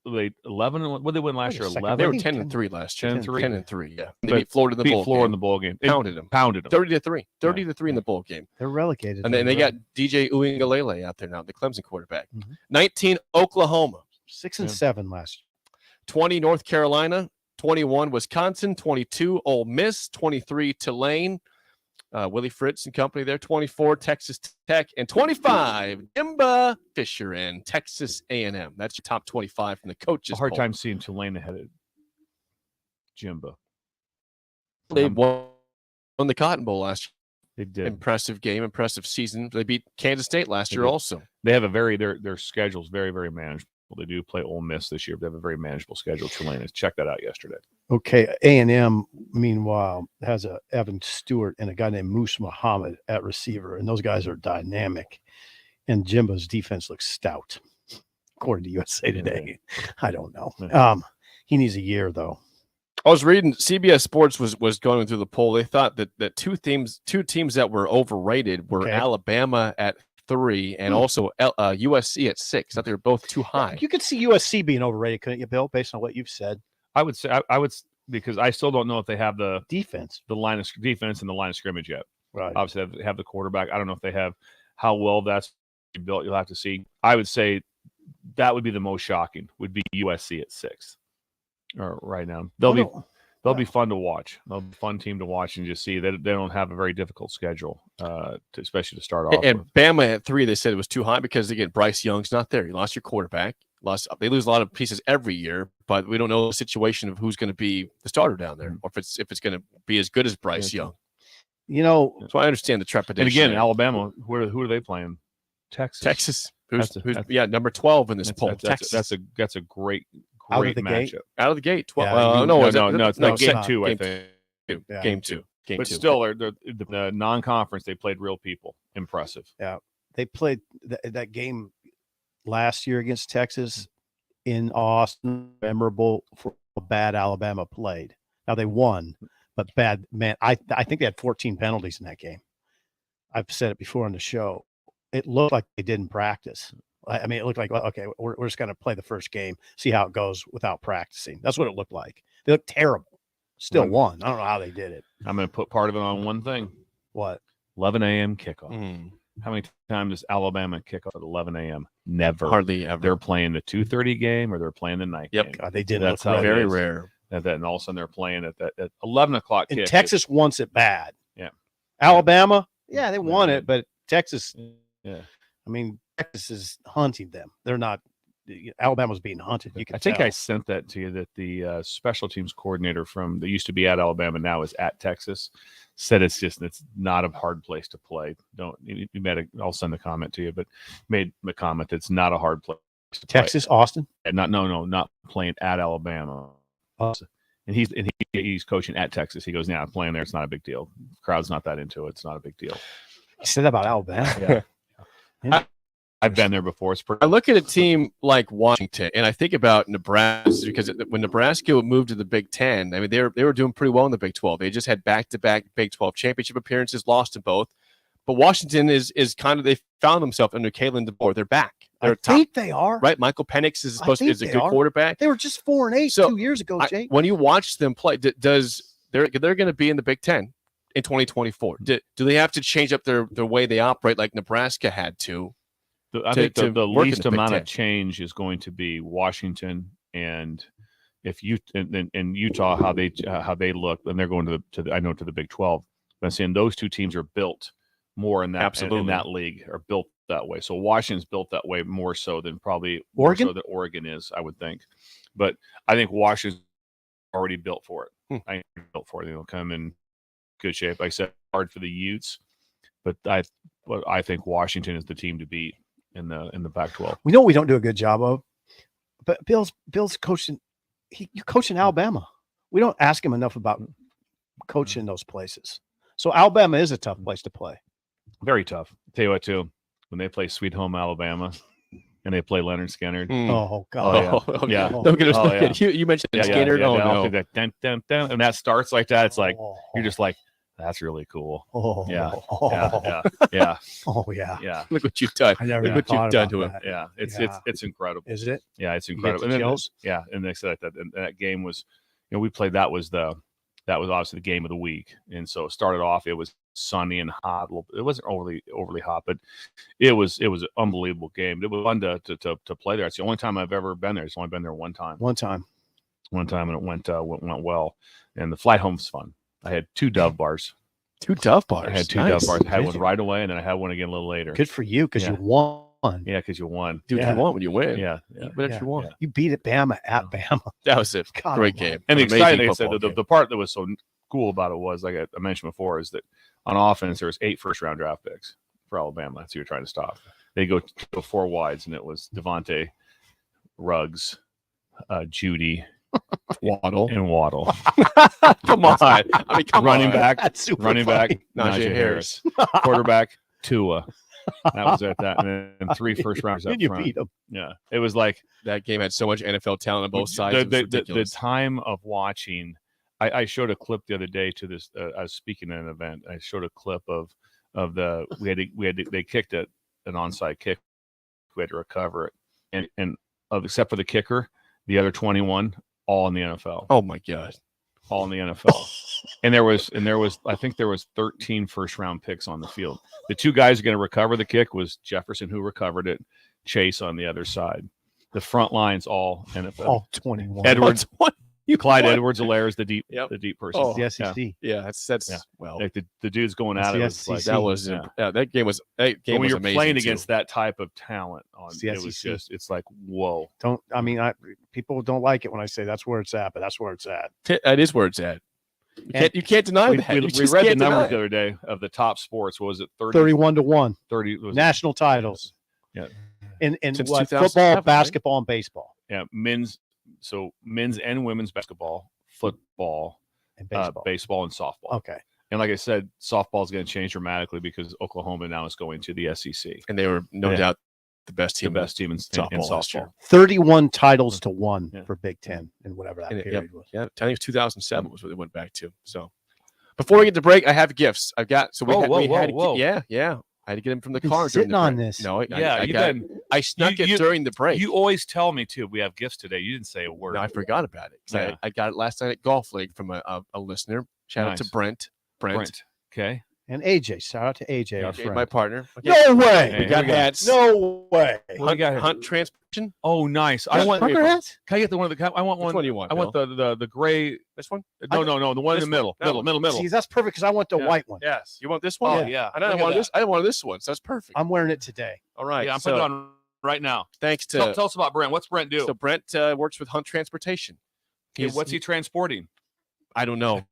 11. What did they win last year? 11. They were 10-3 last year. 10-3. 10-3. Yeah, they But beat Florida in the beat bowl Florida game. in the bowl game. Pounded them. 30-3. 30-3 in the bowl game. They're relegated. And then they got DJ Uiagalelei out there now, the Clemson quarterback. Mm-hmm. 19 Oklahoma, 6 and 7 last year. 20 North Carolina, 21 Wisconsin, 22 Ole Miss, 23 Tulane, Willie Fritz and company there, 24 Texas Tech, and 25 Jimba Fisher and Texas A&M. That's your top 25 from the coaches. A hard poll. time seeing Tulane ahead of Jimba. They won the Cotton Bowl last year. They did. Impressive game, impressive season. They beat Kansas State last year did. also. They have their schedule's very, very manageable. They do play Ole Miss this year, but they have a very manageable schedule. Tulane has checked that out yesterday. Okay, A&M, meanwhile, has a Evan Stewart and a guy named Moose Muhammad at receiver, and those guys are dynamic. And Jimbo's defense looks stout, according to USA Today. I don't know. He needs a year, though. I was reading CBS Sports was going through the poll. They thought that two teams that were overrated were Alabama at 3 and also USC at 6. I thought they were both too high. You could see USC being overrated, couldn't you, Bill, based on what you've said? I would say I would, because I still don't know if they have the defense, the line of defense and the line of scrimmage yet. Right. Obviously, they have the quarterback. I don't know if they have how well that's built. You'll have to see. I would say that would be the most shocking. Would be USC at 6. Or right now, they'll be fun to watch. They'll be a fun team to watch and just see that they don't have a very difficult schedule, especially to start off. And with. Bama at 3, they said it was too high because again Bryce Young's not there. You lost your quarterback. They lose a lot of pieces every year, but we don't know the situation of who's going to be the starter down there, or if it's going to be as good as Bryce Young. You know, so I understand the trepidation. And again, there. Alabama, who are they playing? Texas. Who's number 12 in this poll? Texas. That's a great Out of the matchup. gate? Out of the gate. 12. Yeah, no, game game 2, I game think. two. Yeah. Game 2. Game But 2. still, the non-conference, they played real people. Impressive. Yeah, they played that game last year against Texas in Austin. Memorable for how bad Alabama played. Now they won, but bad man. I think they had 14 penalties in that game. I've said it before on the show. It looked like they didn't practice. I mean, it looked like, okay, we're just going to play the first game, see how it goes without practicing. That's what it looked like. They looked terrible. Still won. I don't know how they did it. I'm going to put part of it on one thing. What? 11 a.m. kickoff. How many times does Alabama kick off at 11 a.m.? Never. Hardly ever. They're playing the 2:30 game or they're playing the night game. God, they did. That's look how very it is. rare. And all of a sudden they're playing at 11 o'clock And kick. Texas wants it bad. Yeah. Alabama, yeah, they won it, but Texas, yeah. I mean, Texas is hunting them. They're not. Alabama's being hunted. You can I think tell. I sent that to you, that the special teams coordinator that used to be at Alabama, now is at Texas, said it's not a hard place to play. I'll send a comment to you, but made the comment that it's not a hard place to play. Texas, Austin? Not playing at Alabama. And he's coaching at Texas. He goes, "Yeah, I'm playing there. It's not a big deal. Crowd's not that into it. It's not a big deal." You said that about Alabama. Yeah. I've been there before. It's pretty. I look at a team like Washington, and I think about Nebraska because when Nebraska moved to the Big Ten, I mean they were doing pretty well in the Big 12. They just had back-to-back Big 12 championship appearances, lost in both. But Washington is kind of they found themselves under Kalen DeBoer. They're back. They're I think they are. right. Michael Penix is supposed to be a good quarterback. They were just 4-8 So, 2 years ago, Jake. When you watch them play, they're going to be in the Big Ten in 2024? Do they have to change up their way they operate like Nebraska had to? I think the least amount of change is going to be Washington, and if you and Utah how they look, and they're going to the Big 12. But I'm saying those two teams are built more in that in that league, are built that way. So Washington's built that way more so than probably Oregon. More so than Oregon is, I would think. But I think Washington's already built for it. I think they're built for it. They'll come in good shape. Like I said, hard for the Utes, but I think Washington is the team to beat in the Pac-12. We know we don't do a good job of, but Bill's coaching. You're coaching Alabama. We don't ask him enough about coaching those places. So Alabama is a tough place to play. Very tough. Tell you what, too, when they play Sweet Home Alabama and they play Leonard Skinner. Oh God! Oh, yeah. Don't get us started. You mentioned Skinner. Yeah, no. That dun, dun, dun, and that starts like that. It's like you're just like, that's really cool. Yeah. Oh yeah. Look what you've done. I never Look what you've done to him. that. Yeah. It's incredible. Is it? Yeah, it's You get incredible. the And then, chills? and they said that and that game was, we played. That was obviously the game of the week, and so it started off. It was sunny and hot. It wasn't overly hot, but it was an unbelievable game. It was fun to play there. It's the only time I've ever been there. It's only been there one time, and it went well. And the flight home was fun. I had 2 Dove bars. 2 Dove bars. I had 2 Nice. Dove bars. I had one right away, and then I had one again a little later. Good for you because you won. Yeah, because you won. Dude, you won when you win. Yeah. But if you won, you beat it Bama at Bama. that was a great game. And the Amazing exciting, like I said, football game. the part that was so cool about it was, like I mentioned before, is that on offense there was 8 first-round draft picks for Alabama. That's who you're trying to stop. They go 4 wides, and it was Devontae, Ruggs, Judy, Waddle. Come on. I mean, come running on. back, That's super running back, funny. Najee Najee Harris, quarterback, Tua. That was at that, and then 3 first rounders up Then you front. beat 'em. Yeah, it was like That game had so much NFL talent on both sides. It was the ridiculous. time of watching. I showed a clip the other day to this. I was speaking at an event. I showed a clip of they kicked an onside kick. We had to recover it, and except for the kicker, the other 21 all in the NFL. Oh my God. All in the NFL. And there was I think there was 13 first round picks on the field. The 2 guys going to recover the kick was Jefferson, who recovered it, Chase on the other side. The front line's all NFL. All 21. Edwards, Clyde What? Edwards-Helaire is the deep person. Oh, the SEC. Yeah, that's well. Like the dude's going That's at it. the It's like, SEC. That was that game was but when was you're amazing playing too. against that type of talent, It's the it was SEC. just it's like whoa. People don't like it when I say that's where it's at, but that's where it's at. That is where it's at. You can't deny We that. You read just the can't deny numbers it. the other day of the top sports. What was it? 31-1 30 was national titles. Yeah. In Since what, 2007, football, right? basketball, and baseball. Yeah, men's and women's basketball, football, And baseball. baseball, and softball. Okay. And like I said, softball is going to change dramatically because Oklahoma now is going to the SEC. And they were no doubt the best team. The best team in softball last year. softball. 31 titles to 1 for Big Ten and whatever that And period was. Yeah, I think it was 2007 was what they went back to. So before we get to break, I have gifts. I've got so we had yeah. I had to get them from the Been car. sitting during the on break. this. No, I snuck it during the break. You always tell me too. We have gifts today. You didn't say a word. No, I forgot about it. 'Cause Yeah. I got it last night at Golf League from a listener. Shout out to Nice. Brent. Okay. And AJ. Shout out to AJ, our AJ, friend. my partner. No way. We got hats. No way. What we got here? Hunt transportation. Oh, nice. I want. Trucker hats? Can I get the one of the? I want one. Which one do you want, I want the gray. This one? No, the one in the middle. Middle. See, that's perfect because I want the white one. Yes. You want this one? Oh, yeah. I know I Look at wanted that. this. I wanted this one. So that's perfect. I'm wearing it today. All right. Yeah, I'm so, putting it on right now. Thanks to Tell us about Brent. What's Brent do? So Brent works with Hunt Transportation. What's he transporting? I don't know.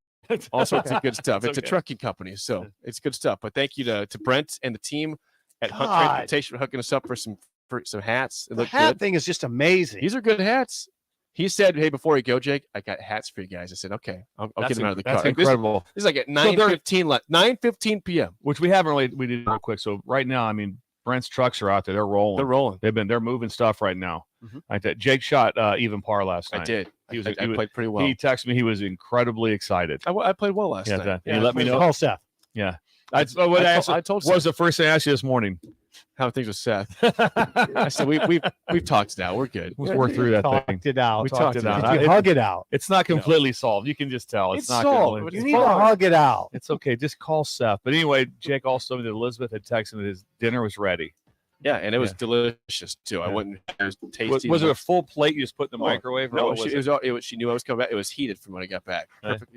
All sorts of good stuff. It's It's a okay. trucking company, so it's good stuff. But thank you to Brent and the team at Hunt God. Transportation for hooking us up for some hats. It The looked hat good. thing is just amazing. These are good hats. He said, "Hey, before you go, Jake, I got hats for you guys." I said, "Okay, I'll get them out of the car." That's incredible. This is like at 9:15 p.m. Which we did real quick. So right now, I mean, Brent's trucks are out there. They're rolling. They're rolling. They're moving stuff right now. Mhm. Like that. Jake shot even par last night. I did. He was. I played pretty well. He texted me. He was incredibly excited. I played well last night. He let me know. Call Seth. Yeah. I told What was the first thing I asked you this morning? How things with Seth. I said we've talked it out. We're good. Let's work through that Talked thing. it out. We talked it out. You hug it out. It's not completely solved. You can just tell. It's not solved. completely. You need to hug it out. It's okay. Just call Seth. But anyway, Jake also told me that Elizabeth had texted that his dinner was ready. Yeah, and it was delicious too. I went. It was tasty. Was it a full plate you just put in the microwave? Or No, what was it? she knew I was coming back. It was heated from when I got back.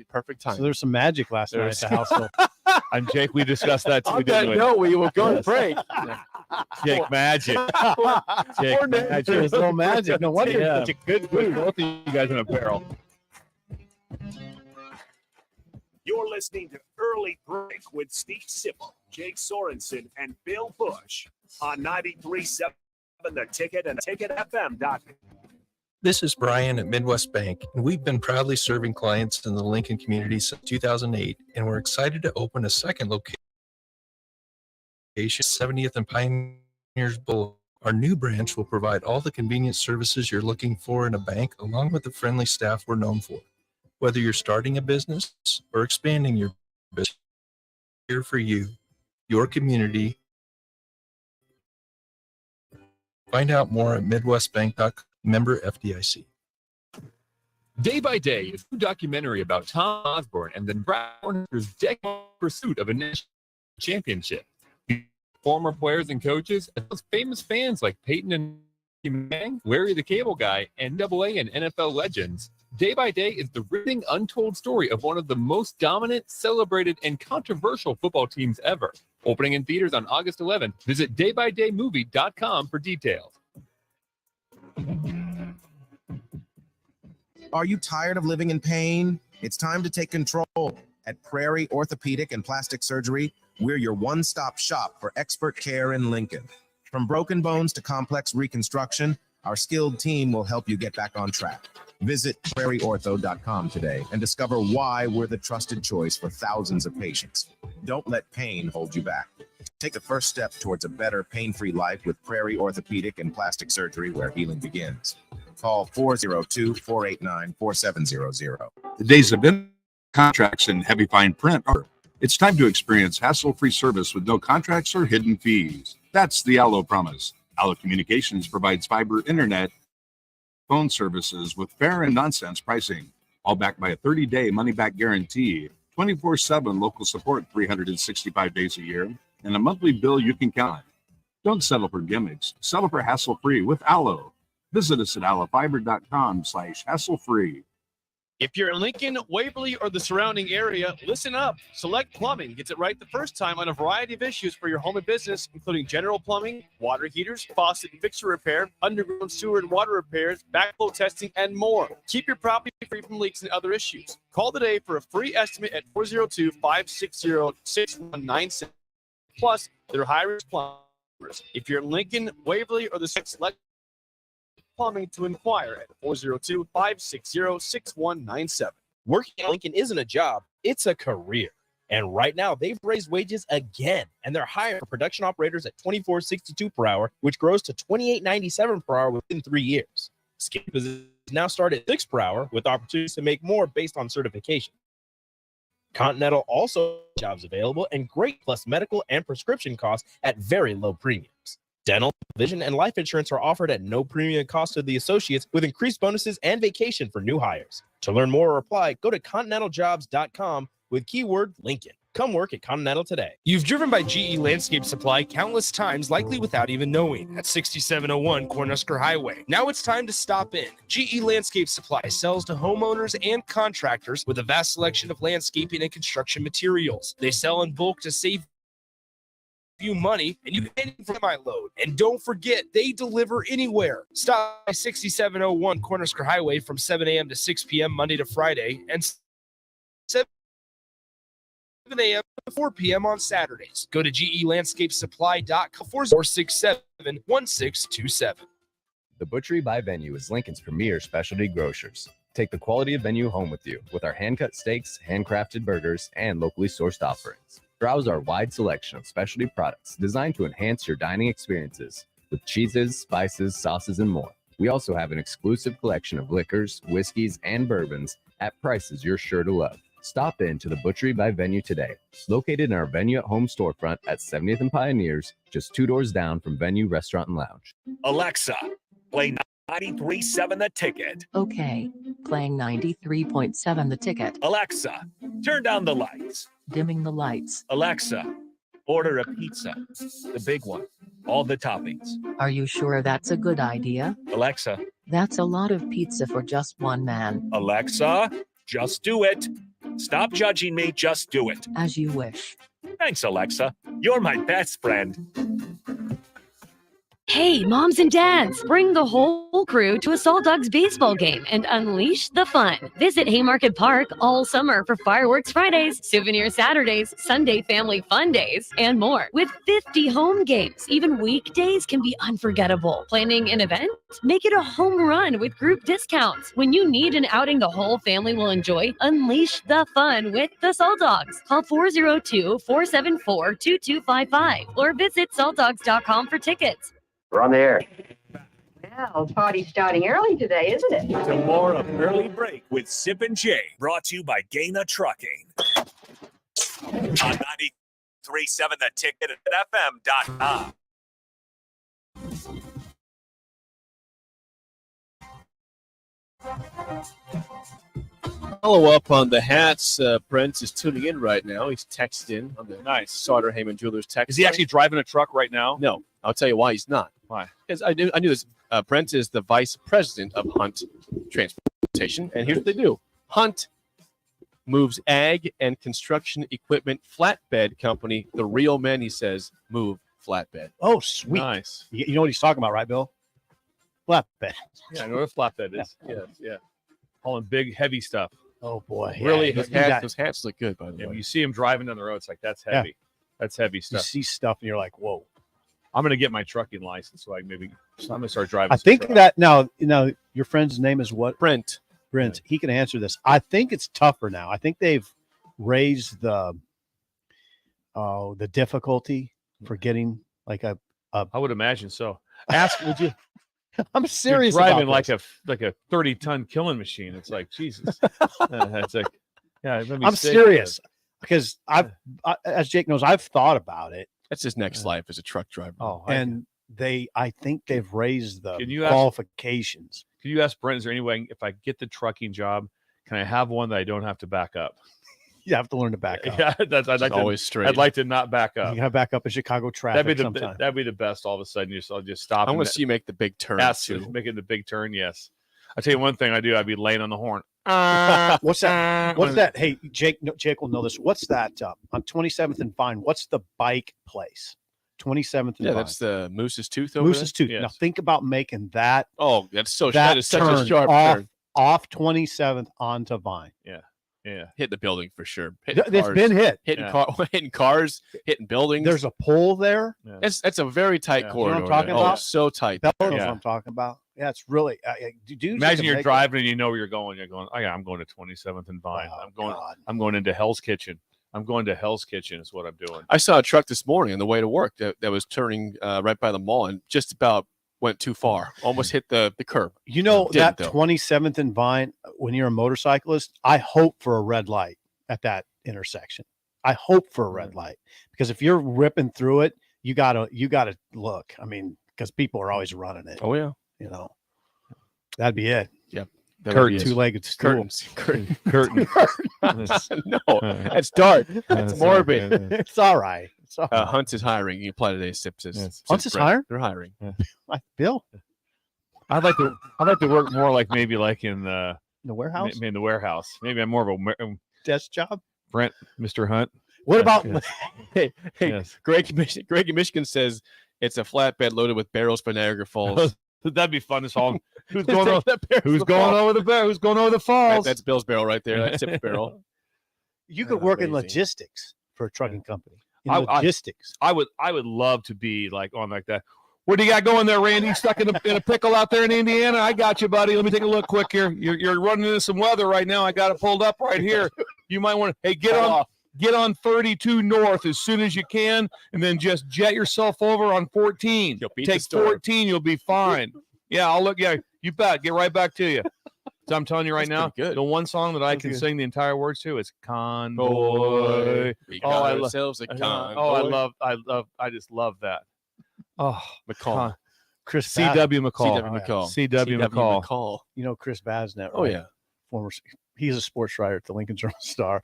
Perfect time. So there's some magic last night at the household. And Jake, we discussed that too. On that note, we will go to break. Jake magic. Jake magic. There's no magic. No wonder Yeah. it's such a good food. Both of you guys in apparel. You're listening to Early Break with Steve Sipple, Jake Sorensen, and Bill Busch on 93.7 The Ticket and TicketFM.com. This is Brian at Midwest Bank, and we've been proudly serving clients in the Lincoln community since 2008, and we're excited to open a second location, 70th and Pioneers Boulevard. Our new branch will provide all the convenient services you're looking for in a bank, along with the friendly staff we're known for. Whether you're starting a business or expanding your business, here for you, your community. Find out more at MidwestBank.com, member FDIC. Day by Day, a food documentary about Tom Osborne and the Nebraska's decade pursuit of a national championship. Former players and coaches, as well as famous fans like Peyton and Manning, Larry the Cable Guy, and AA and NFL legends. Day by Day is the riveting, untold story of one of the most dominant, celebrated, and controversial football teams ever. Opening in theaters on August 11th. Visit daybydaymovie.com for details. Are you tired of living in pain? It's time to take control. At Prairie Orthopedic and Plastic Surgery, we're your one-stop shop for expert care in Lincoln. From broken bones to complex reconstruction, our skilled team will help you get back on track. Visit prairieortho.com today and discover why we're the trusted choice for thousands of patients. Don't let pain hold you back. Take the first step towards a better pain-free life with Prairie Orthopedic and Plastic Surgery, where healing begins. Call 402-489-4700. The days of contracts and heavy fine print are. It's time to experience hassle-free service with no contracts or hidden fees. That's the Allo promise. Allo Communications provides fiber internet phone services with fair and nonsense pricing, all backed by a 30-day money-back guarantee, 24/7 local support 365 days a year, and a monthly bill you can count on. Don't settle for gimmicks. Settle for hassle-free with Allo. Visit us at allofiber.com/hassle-free. If you're in Lincoln, Waverly, or the surrounding area, listen up. Select Plumbing gets it right the first time on a variety of issues for your home and business, including general plumbing, water heaters, faucet and fixture repair, underground sewer and water repairs, backflow testing, and more. Keep your property free from leaks and other issues. Call today for a free estimate at 402-560-6197. Plus, they're high-risk plumbers. If you're in Lincoln, Waverly, or the select Plumbing to inquire at 402-560-6197. Working at Lincoln isn't a job, it's a career. And right now, they've raised wages again, and they're hiring for production operators at $24.62 per hour, which grows to $28.97 per hour within 3 years. Skill positions now start at $6 per hour, with opportunities to make more based on certification. Continental also has jobs available and great plus medical and prescription costs at very low premiums. Dental, vision, and life insurance are offered at no premium cost to the associates with increased bonuses and vacation for new hires. To learn more or apply, go to continentaljobs.com with keyword Lincoln. Come work at Continental today. You've driven by GE Landscape Supply countless times, likely without even knowing, at 6701 Cornhusker Highway. Now it's time to stop in. GE Landscape Supply sells to homeowners and contractors with a vast selection of landscaping and construction materials. They sell in bulk to save you money, and you can my load. And don't forget, they deliver anywhere. Stop by 6701 Cornhusker Highway from 7 a.m. to 6 p.m. Monday to Friday, and 7 a.m. to 4 p.m. on Saturdays. Go to GELandscapeSupply.com 467-1627. The Butchery by Venue is Lincoln's premier specialty grocers. Take the quality of Venue home with you with our hand-cut steaks, handcrafted burgers, and locally sourced offerings. Browse our wide selection of specialty products designed to enhance your dining experiences with cheeses, spices, sauces, and more. We also have an exclusive collection of liquors, whiskeys, and bourbons at prices you're sure to love. Stop in to the Butchery by Venue today, located in our Venue at Home storefront at 70th and Pioneers, just 2 doors down from Venue Restaurant and Lounge. Alexa, play 93.7 The Ticket. Okay, playing 93.7 The Ticket. Alexa, turn down the lights. Dimming the lights. Alexa, order a pizza, the big one, all the toppings. Are you sure that's a good idea? Alexa. That's a lot of pizza for just one man. Alexa, just do it. Stop judging me, just do it. As you wish. Thanks, Alexa. You're my best friend. Hey, moms and dads, bring the whole crew to a Salt Dogs baseball game and unleash the fun. Visit Haymarket Park all summer for fireworks Fridays, souvenir Saturdays, Sunday family fun days, and more. With 50 home games, even weekdays can be unforgettable. Planning an event? Make it a home run with group discounts. When you need an outing the whole family will enjoy, unleash the fun with the Salt Dogs. Call 402-474-2255 or visit saltdogs.com for tickets. We're on the air. Well, party's starting early today, isn't it? To more of Early Break with Sip and Jay, brought to you by Gaina Trucking. On 93.7 The Ticket at FM.com. Follow up on the hats. Brent is tuning in right now. He's texted in on the nice Sauter Heyman Jewelers text. Is he actually driving a truck right now? No. I'll tell you why he's not. Why? Because I knew this. Brent is the vice president of Hunt Transportation, and here's what they do: Hunt moves ag and construction equipment flatbed company. The real men, he says, move flatbed. Oh, sweet. Nice. You know what he's talking about, right, Bill? Flatbed. Yeah, I know what a flatbed is. Yeah. Hauling big, heavy stuff. Oh boy. Really, Yeah, those hats look good, by the way. When you see him driving down the road, it's like, that's heavy. That's heavy you stuff. see stuff and you're like, whoa. I'm going to get my trucking license, so I'm going to start driving. I think that now your friend's name is what? Brent. Brent. He can answer this. I think it's tougher now. I think they've raised the difficulty for getting like a I would imagine so. Ask, would you? I'm serious. You're driving about like a 30-ton killing machine. It's like Jesus. It's like, yeah. I'm serious because as Jake knows, I've thought about it. That's his next life as a truck driver. Oh, and I think they've raised the Can you qualifications. Can you ask Brent, is there any way, if I get the trucking job, can I have one that I don't have to back up? You have to learn to back up. Yeah, I'd like always to, straight. I'd like to not back up. You got to back up in Chicago traffic. That'd be the best. All of a sudden, I'll just stop. I want to see you make the big turn. Making the big turn. Yes. I tell you one thing I do. I'd be laying on the horn. What's that? What's that? Hey, Jake will know this. What's that on 27th and Vine? What's the bike place? 27th and Vine. That's the Moose's Tooth over Moose's there? Tooth. Yes. Now think about making that. Oh, that is such a sharp turn. Off 27th onto Vine. Yeah. Hit the building for sure. It's been hit. Hitting cars, hitting buildings. There's a pole there. That's a very tight corridor. You know what I'm talking about? So tight. That knows what I'm talking about. Yeah, it's really. Imagine you're driving and you know where you're going. You're going. Oh yeah, I'm going to 27th and Vine. I'm going into Hell's Kitchen. I'm going to Hell's Kitchen. Is what I'm doing. I saw a truck this morning on the way to work that was turning right by the mall and just about went too far. Almost hit the curb. You know, Didn't, that 27th and Vine, when you're a motorcyclist, I hope for a red light at that intersection. I hope for a red light because if you're ripping through it, you gotta look. I mean, because people are always running it. Oh yeah. You know, that'd be it. Yep. Curtain, two-legged stool. Curtain. No, that's that's dark. That's morbid. It's all right. Hunt is hiring. You apply today. Sips is. Hunt is hiring? They're hiring. Bill. I'd like to work more like maybe like in the warehouse. In the warehouse. Maybe I'm more of a desk job. Brent, Mr. Hunt. What about hey? Greg in Michigan says it's a flatbed loaded with barrels for Niagara Falls. That'd be fun. This all who's going over the falls? That's Bill's barrel right there. That's Sip's barrel. You could work in logistics for a trucking company. Logistics. I would love to be like on like that. What do you got going there, Randy? Stuck in a pickle out there in Indiana? I got you, buddy. Let me take a look quick here. You're running into some weather right now. I got it pulled up right here. You might want to, hey, get on 32 North as soon as you can, and then just jet yourself over on 14. Take 14, you'll be fine. Yeah, I'll look. Yeah, you bet. Get right back to you. So I'm telling you right now, the one song that I can sing the entire words to is Convoy. We got ourselves a convoy. I just love that. Oh, McCall. Chris C.W. McCall. C.W. McCall. C.W. McCall. You know Chris Basnet, right? Oh, yeah. He's a sports writer at the Lincoln Journal-Star.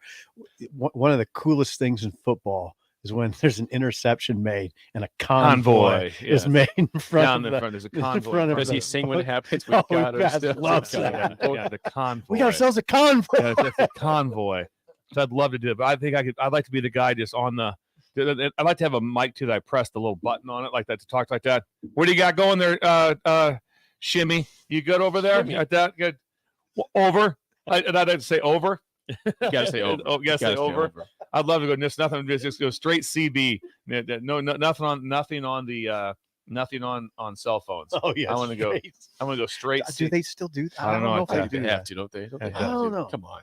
One of the coolest things in football is when there's an interception made and a convoy is made in front of the front. There's a convoy. Does he sing when it happens? We got ourselves loves a that. Yeah, the convoy. We got ourselves a convoy. Yeah, that's a convoy. So I'd love to do it, but I think I'd like to be the guy just on the. I'd like to have a mic too that I press the little button on it like that to talk like that. What do you got going there, Shimmy? You good over there? Like that? Good. Over. I'd like to say over. You gotta say over. Oh, you gotta say over. I'd love to go. Just nothing. Just go straight CB. No, nothing on cell phones. Oh yeah. I want to go. I want to go straight. Do they still do that? I don't know if They do have to, don't they? I don't know. Come on.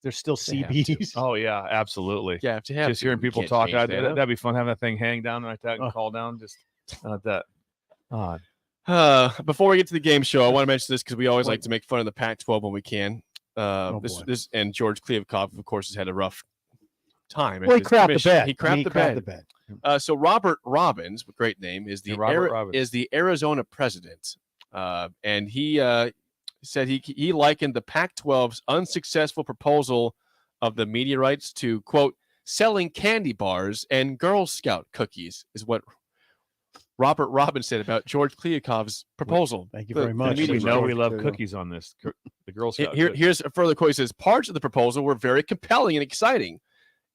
There's still They have to. CBs. Oh yeah, absolutely. Yeah, to have Just hearing people can't talk, change that'd be fun. Having that thing hang down like that and call down, just like that. Odd. Before we get to the game show, I want to mention this because we always like to make fun of the Pac-12 when we can. This and George Kliavkoff, of course, has had a rough time. Well, he crapped the bed. He crapped the bed. So Robert Robbins, great name, is the Arizona president, and he said he likened the Pac-12's unsuccessful proposal of the media rights to, quote, selling candy bars and Girl Scout cookies, is what Robert Robbins said about George Kliavkoff's proposal. Thank you very much. We know we love cookies on this. The Girl Scout. Here's a further quote. He says, parts of the proposal were very compelling and exciting,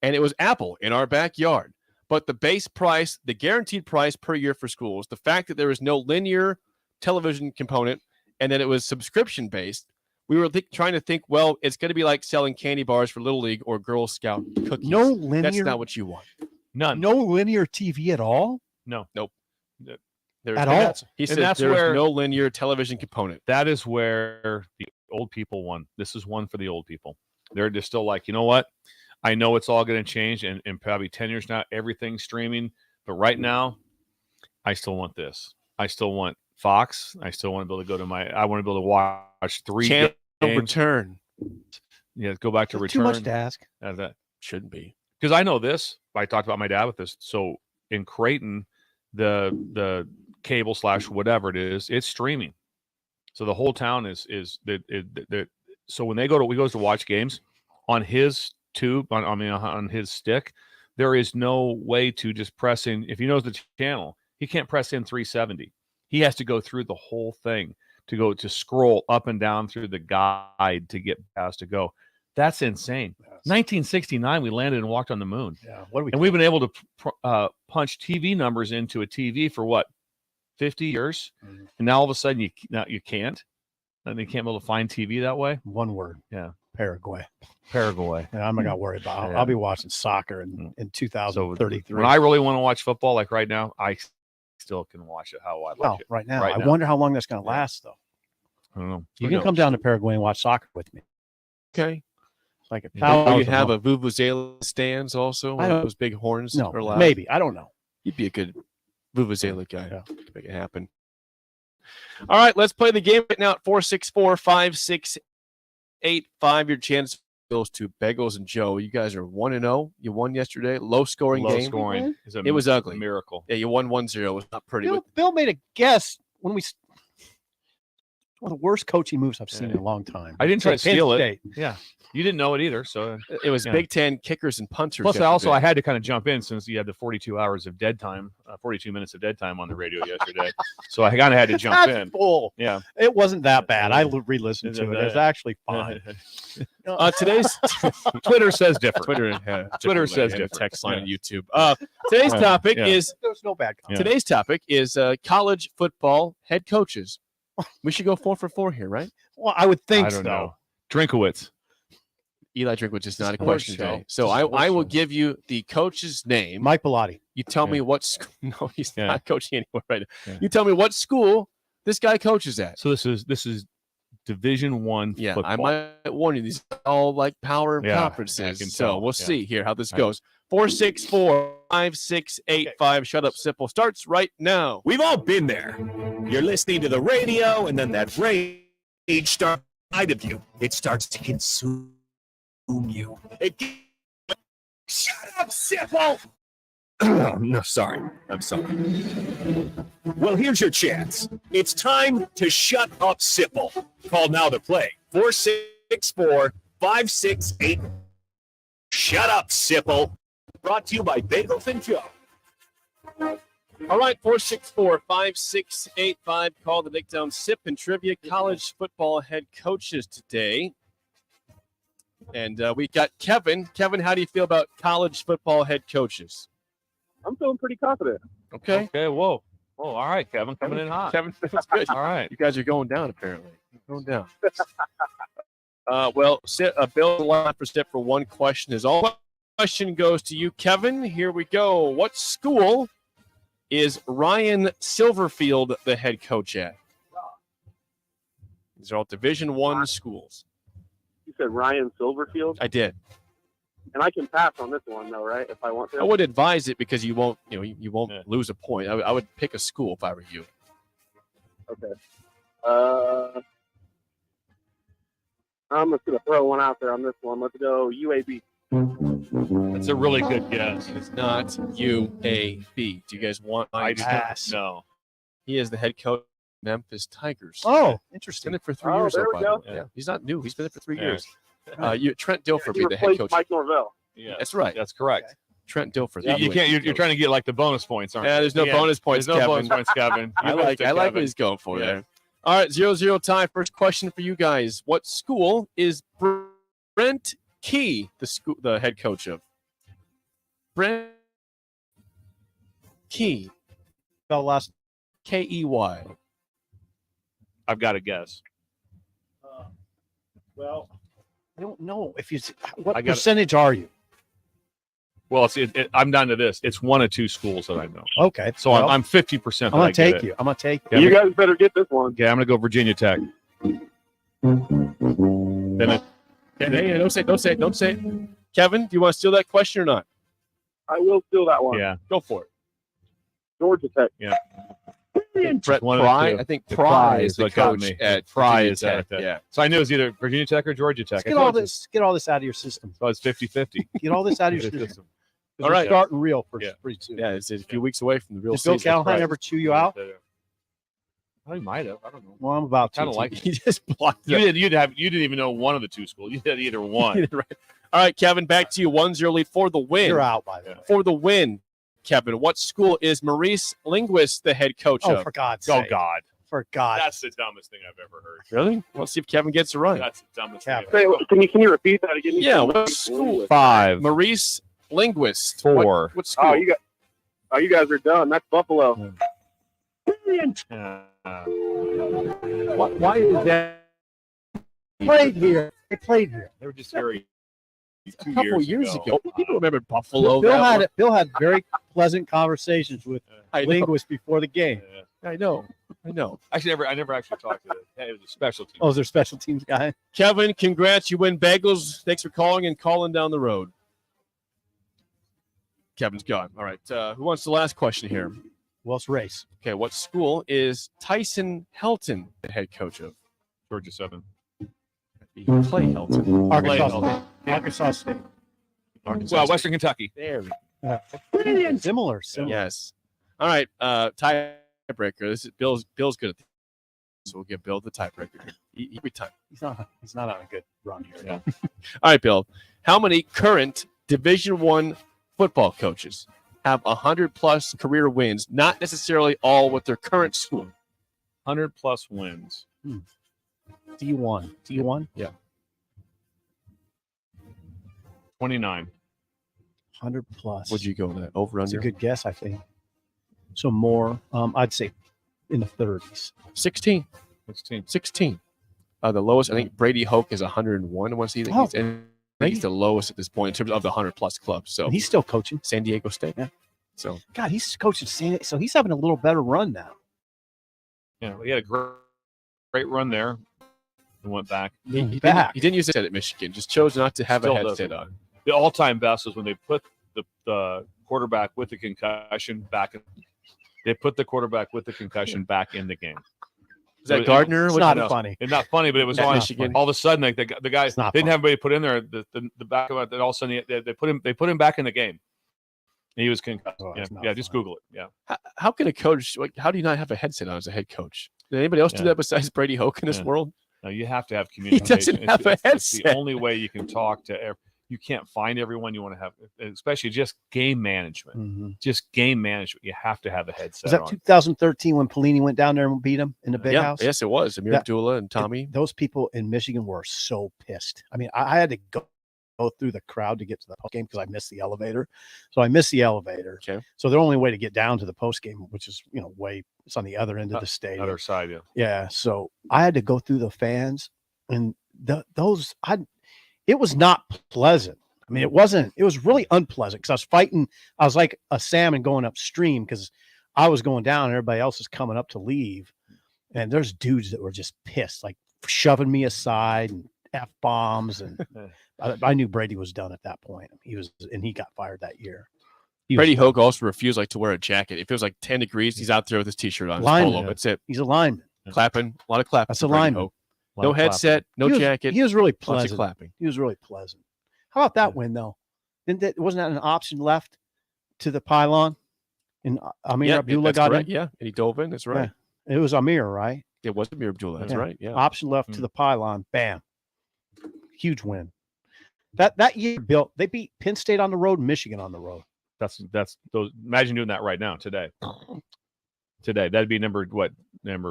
and it was Apple in our backyard. But the base price, the guaranteed price per year for schools, the fact that there was no linear television component and that it was subscription based, we were trying to think, well, it's going to be like selling candy bars for Little League or Girl Scout cookies. No linear. That's not what you want. None. No linear TV at all. No. Nope. At all. He said that's there's where no linear television component. That is where the old people won. This is one for the old people. They're just still like, you know what? I know it's all going to change, and probably 10 years now, everything's streaming. But right now, I still want this. I still want Fox. I still want to be able to go to I want to be able to watch 3 Channel games. Return. Yeah, go back to That's Return. too much to ask. That shouldn't be. Because I know this. I talked about my dad with this. So in Creighton, the cable / whatever it is, it's streaming. So the whole town is so when we goes to watch games on his tube on his stick, there is no way to just press in. If he knows the channel, he can't press in 370. He has to go through the whole thing to scroll up and down through the guide to get past to go. That's insane. 1969, we landed and walked on the moon. Yeah, we've been able to punch TV numbers into a TV for what, 50 years, and now all of a sudden you can't. And you can't be able to find TV that way. One word. Yeah. Paraguay. And I'm not gonna worry about. I'll be watching soccer in 2033. So when I really want to watch football, like right now, I still can watch it how I like it. Right now, I wonder how long that's going to last, though. I don't know. You can come down to Paraguay and watch soccer with me. Okay. Like you have a Vuvuzela stands also. I don't- Those big horns. No, are allowed. maybe. I don't know. You'd be a good Vuvuzela guy. Yeah. Make it happen. All right, let's play the game right now at 464-5685. Your chance goes to Bagels and Joe. You guys are 1-0. You won yesterday. Low scoring game. Scoring. It was ugly. Miracle. Yeah, you won 1-0. It was not pretty. Bill made a guess when we. One of the worst coaching moves I've seen in a long time. I didn't try to Penn steal State. it. Yeah. You didn't know it either. So it was Big Ten kickers and punters. Plus, yesterday. I had to kind of jump in since you had the 42 hours of dead time, 42 minutes of dead time on the radio yesterday. So I kind of had to jump That's in. Bull. Yeah. It wasn't that bad. I re-listened to it. It was actually fine. Today's Twitter says different. Twitter says different. Text line on YouTube. Today's topic is there's no bad comment. Today's topic is college football head coaches. We should go 4 for 4 here, right? Well, I would think I don't know. Drinkowitz. Eli Drinkwitz is not a Sports question show. today. So It's a sports I will show. give you the coach's name. Mike Bellotti. You tell me Yeah. what school. No, he's Yeah. not coaching anywhere right now. Yeah. You tell me what school this guy coaches at. So this is Division I Yeah, football. I might warn you, these are all like power Yeah, I conferences. can So tell. we'll Yeah. see here how this I- goes. 464-5685. Shut up, Simple starts right now. We've all been there. You're listening to the radio, and then that rage starts inside of you. It starts to consume you. Shut up, Sipple! No, sorry. I'm sorry. Well, here's your chance. It's time to shut up, Sipple. Call now to play. 464-5685. Shut up, Sipple. Brought to you by Bagels and Joe. All right, 464-5685. Call the Nickdown Sip and Trivia college football head coaches today. And we got Kevin. Kevin, how do you feel about college football head coaches? I'm feeling pretty confident. Okay. Okay. Whoa. All right, Kevin, coming in hot. Kevin, that's good. All right. You guys are going down, apparently. You're going down. Bill, the line for Sip for one question is all. Question goes to you, Kevin. Here we go. What school is Ryan Silverfield the head coach at? These are all Division I schools. You said Ryan Silverfield, I did. and I can pass on this one though, right? If I want to. I would advise it because you won't lose a point. I would pick a school if I were you. Okay. I'm just gonna throw one out there on this one. Let's go UAB. That's a really good guess. It's not UAB. Do you guys want my I do pass? No. He is the head coach of Memphis Tigers. Oh, He's interesting. been there for 3 Oh, years. there though, we by the go. way. Yeah. He's not new. He's been there for 3 Yeah. years. Trent Dilfer He be the head replaced coach. Mike Norvell. Yeah. That's right. That's correct. Trent Dilfer. You can't. You're trying to get like the bonus points, aren't you? Yeah, there's no bonus points, There's no Kevin. bonus points, Kevin. I You like missed it, what Kevin. he's going for Yeah. there. All right, 0-0 tie. First question for you guys. What school is Brent Key the head coach of? Brent Key. Spell last. Key. I've got a guess. Well, I don't know if you. What I got it. percentage are you? Well, I'm down to this. It's one of two schools that I know. Okay, So well, I'm 50%. I'm gonna take you. I'm gonna take you. Yeah, You guys better get this one. Yeah, I'm gonna go Virginia Tech. Then Hey, don't say it. Kevin, do you want to steal that question or not? I will steal that one. yeah, Go for it. Georgia Tech. yeah. Brett One of the Pry. two. I think The Pry is the what got coach me. at Pry Virginia is Tech. at that. Yeah. So I knew it was either Virginia Tech or Georgia Tech. Let's get all this. Get all this out of your system. So it's 50-50. Get all this out of your system. All right. Starting real for Yeah. pretty soon. Yeah, it's a few weeks away from the real Did Bill season. Callahan ever chew you out? I might have. I don't know. Well, I'm about to. Kind of like He just blocked you it. did. You didn't even know one of the two schools. You did either one. Right. All right, Kevin, back to you. 1-0 lead for the win. You're out by the way. For the win, Kevin, what school is Maurice Linguist the head coach Oh, of? for God's Oh sake! God, For God. that's the dumbest thing I've ever heard. Really? Let's see if Kevin gets it right. That's the dumbest Kevin. thing. I've ever Say, can you repeat that again? You Yeah, said what school? 5. Maurice Linguist. 4. What school? Oh, you guys are done. That's Buffalo. Why is that? Played here. They played here. They were just very. a couple years ago. People remember Buffalo. Bill had very pleasant conversations with I know. linguists before the game. I know. Actually, I never actually talked to them. It was a special team. Oh, is there a special teams guy? Kevin, congrats. You win bagels. Thanks for calling and calling down the road. Kevin's gone. All right. Who wants the last question here? Wells Race. Okay. What school is Tyson Helton the head coach of? Georgia 7. Clay Helton. Arkansas State. Well, Western Kentucky. There we Brilliant. Similar. Yes. All right. Tiebreaker. This is Bill's good at this. So we'll give Bill the tiebreaker every time. He's not on a good run here. Yeah. All right, Bill. How many current Division I football coaches have 100+ career wins? Not necessarily all with their current school. 100+ wins. D1. Yeah. 29. 100+. Would you go with that? Over That's a under? good guess, I think. So more. I'd say in the 30s. 16. 16. 16. The lowest, I think Brady Hoke is 101. What's he? Oh. And think he's the lowest at this point in terms of the 100-plus clubs. So And he's still coaching San Diego State. Yeah. So God, he's coaching so he's having a little better run now. Yeah, he had a great run there and went back. He didn't use it at Michigan. Just chose not to have Still a headset doesn't. on. The all-time best was when they put the quarterback with the concussion back. They put the quarterback with the concussion back in the game. Is that Gardner? It's not funny. It's not funny, but it was At on Michigan. all of a sudden. Like the guy didn't not funny. have anybody put in there. The back of it. Then all of a sudden they put him back in the game. And he was concussed. Just Google it. Yeah. How can a coach? How do you not have a headset on as a head coach? Did anybody else do that besides Brady Hoke in this world? No, you have to have He communication. doesn't have a It's headset. the only way you can talk to. You can't find everyone you want to have, especially just game management. Mm-hmm. Just game management. You have to have a headset. Was that on. 2013 when Pelini went down there and beat him in the big Yeah, house? yes, it was. Amir Abdullah and Tommy. Those people in Michigan were so pissed. I mean, I had to go through the crowd to get to the post game because I missed the elevator. So I missed the elevator. Okay. So the only way to get down to the post game, which is it's on the other end of the stadium. Other side, yeah. Yeah. So I had to go through the fans, and it was not pleasant. I mean, it was really unpleasant because I was fighting. I was like a salmon going upstream because I was going down and everybody else is coming up to leave. And there's dudes that were just pissed, like shoving me aside and F-bombs. And I knew Brady was done at that point. He got fired that year. Brady Hoke also refused to wear a jacket. If it was like 10 degrees, he's out there with his T-shirt on. His polo. That's it. He's a lineman. Clapping. A lot of clapping. That's a for Brady lineman. Hoke. No headset, no jacket. He was really lots of pleasant. clapping. He was really pleasant. How about that win, though? Wasn't that an option left to the pylon? And Amir Abdullah that's got correct. in? Yeah, and he dove in. That's right. Yeah. It was Amir, right? It was Amir Abdullah. That's right. Yeah. Option left to the pylon. Bam. Huge win. That year, Bill, they beat Penn State on the road and Michigan on the road. That's those. Imagine doing that right now today. That'd be number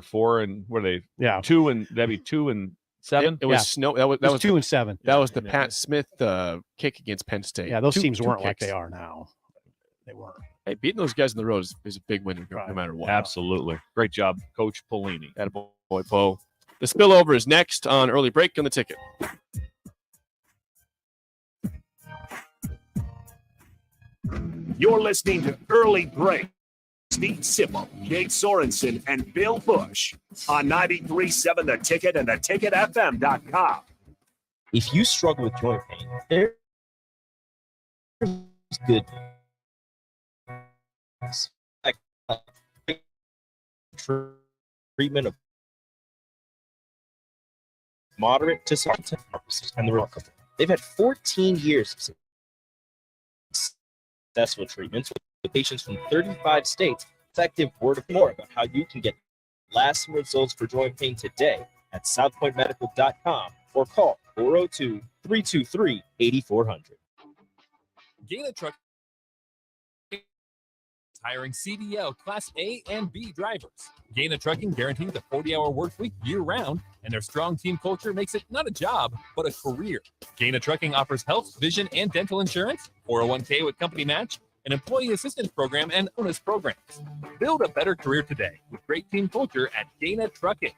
4, and what are they? Yeah, 2 and that'd be 2 and 7. It was snow. That was 2 and 7. That was the Pat Smith kick against Penn State. Yeah, those teams weren't like kicks. they are now. They weren't. Hey, beating those guys on the road is a big win no matter what. Absolutely. Great job, Coach Pelini. Attaboy, Bo. The spillover is next on Early Break on the Ticket. You're listening to Early Break. Steve Sipple, Jake Sorensen, and Bill Busch on 93.7 The Ticket and theticketfm.com. If you struggle with joint pain, there's good treatment of moderate to severe purposes, and the remarkable. They've had 14 years of successful treatments with patients from 35 states. Effective word of more about how you can get lasting results for joint pain today at southpointmedical.com or call 402-323-8400. Gana Truck is hiring CDL Class A and B drivers. Gana Trucking guarantees a 40-hour work week year-round, and their strong team culture makes it not a job, but a career. Gana Trucking offers health, vision, and dental insurance, 401k with company match, an employee assistance program, and bonus programs. Build a better career today with great team culture at Gana Trucking.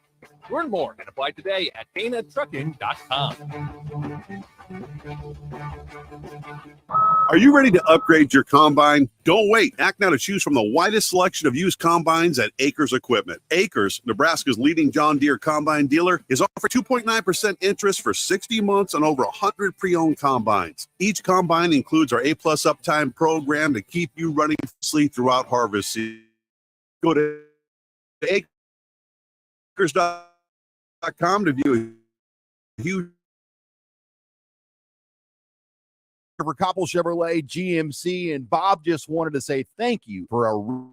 Learn more and apply today at GanaTrucking.com. Are you ready to upgrade your combine? Don't wait. Act now to choose from the widest selection of used combines at Acres Equipment. Acres, Nebraska's leading John Deere combine dealer, is offering 2.9% interest for 60 months on over 100 pre-owned combines. Each combine includes our A-plus uptime program to keep you running flawlessly throughout harvest season. Go to acres.com to view a huge for Koppel Chevrolet, GMC, and Bob just wanted to say thank you for a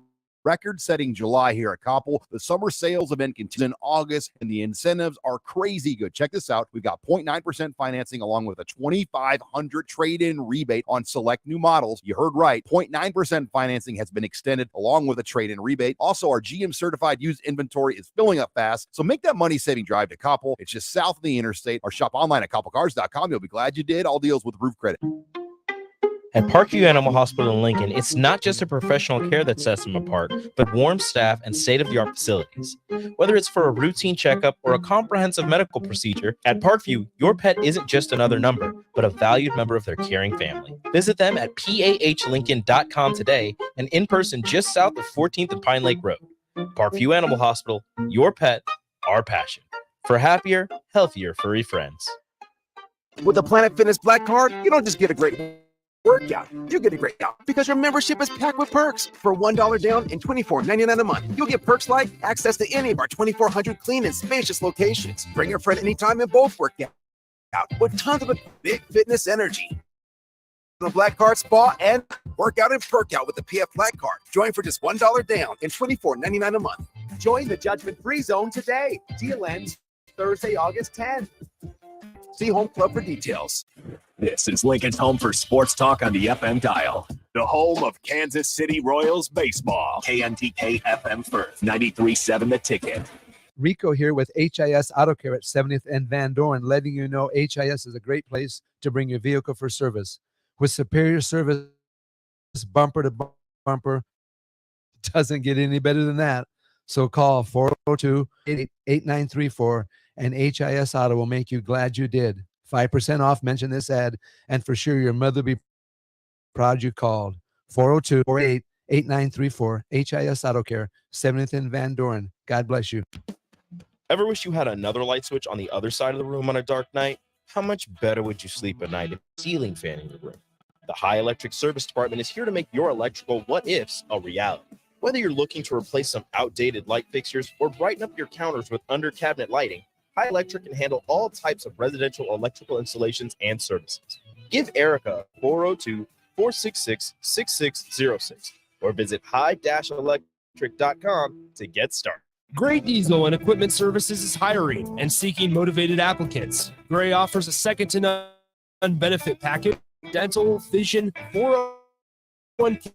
record-setting July here at Koppel. The summer sales event continues in August, and the incentives are crazy good. Check this out. We've got 0.9% financing along with a $2,500 trade-in rebate on select new models. You heard right. 0.9% financing has been extended along with a trade-in rebate. Also, our GM-certified used inventory is filling up fast, so make that money-saving drive to Koppel. It's just south of the interstate, or shop online at koppelcars.com. You'll be glad you did. All deals with roof credit. At Parkview Animal Hospital in Lincoln, it's not just a professional care that sets them apart, but warm staff and state-of-the-art facilities. Whether it's for a routine checkup or a comprehensive medical procedure, at Parkview, your pet isn't just another number, but a valued member of their caring family. Visit them at pahlincoln.com today and in person just south of 14th and Pine Lake Road. Parkview Animal Hospital, your pet, our passion. For happier, healthier furry friends. With the Planet Fitness Black Card, you don't just get a great workout, you get a great out because your membership is packed with perks. For $1 down and $24.99 a month, you'll get perks like access to any of our 2,400 clean and spacious locations. Bring your friend anytime and both work out with tons of big fitness energy. The Black Card Spa and workout and perk out with the PF Black Card. Join for just $1 down and $24.99 a month. Join the judgment-free zone today. Deal ends Thursday, August 10th. See Home Club for details. This is Lincoln's home for sports talk on the FM dial. The home of Kansas City Royals baseball. KNTK FM Firth, 93.7 The Ticket. Rico here with HIS Auto Care at 70th and Van Dorn, letting you know HIS is a great place to bring your vehicle for service. With superior service, bumper to bumper, doesn't get any better than that. So call 402-8934 and HIS Auto will make you glad you did. 5% off, mention this ad, and for sure your mother will be proud you called. 402-488-8934, HIS Auto Care, 70th and Van Dorn. God bless you. Ever wish you had another light switch on the other side of the room on a dark night? How much better would you sleep at night if a ceiling fan in your room? The High Electric Service Department is here to make your electrical what-ifs a reality. Whether you're looking to replace some outdated light fixtures or brighten up your counters with under-cabinet lighting, High Electric can handle all types of residential electrical installations and services. Give Erica 402-466-6606 or visit high-electric.com to get started. Gray Diesel and Equipment Services is hiring and seeking motivated applicants. Gray offers a second-to-none benefit package, dental, vision, 401k,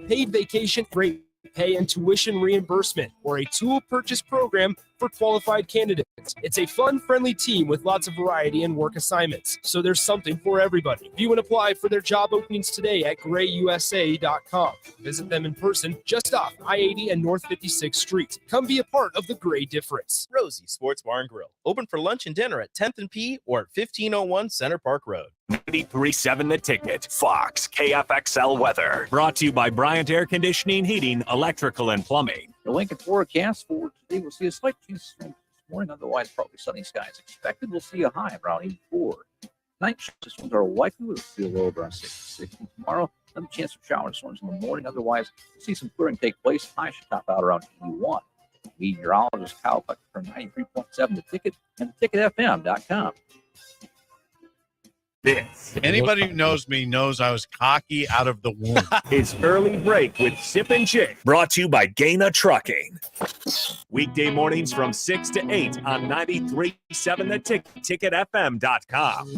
paid vacation, great pay and tuition reimbursement, or a tool purchase program for qualified candidates. It's a fun, friendly team with lots of variety and work assignments, so there's something for everybody. View and apply for their job openings today at grayusa.com. Visit them in person just off I-80 and North 56th Street. Come be a part of the Gray difference. Rosie Sports Bar and Grill, open for lunch and dinner at 10th and P or at 1501 Center Park Road. 93.7 The Ticket. Fox KFXL weather. Brought to you by Bryant Air Conditioning, Heating, Electrical, and Plumbing. The Lincoln forecast for today, we'll see a slight chance of morning, otherwise probably sunny skies expected. We'll see a high around 84. Night showers are likely. We'll see a low around 60 tomorrow. Another chance of showers in the morning. Otherwise, we'll see some clearing take place. High should top out around 81. Meteorologist Kyle Buck from 93.7 The Ticket and theticketfm.com. This. Anybody who knows me knows I was cocky out of the womb. Is Early Break with Sip and Jake. Brought to you by Gaina Trucking. Weekday mornings from 6 to 8 on 93.7 The Ticket. TicketFM.com.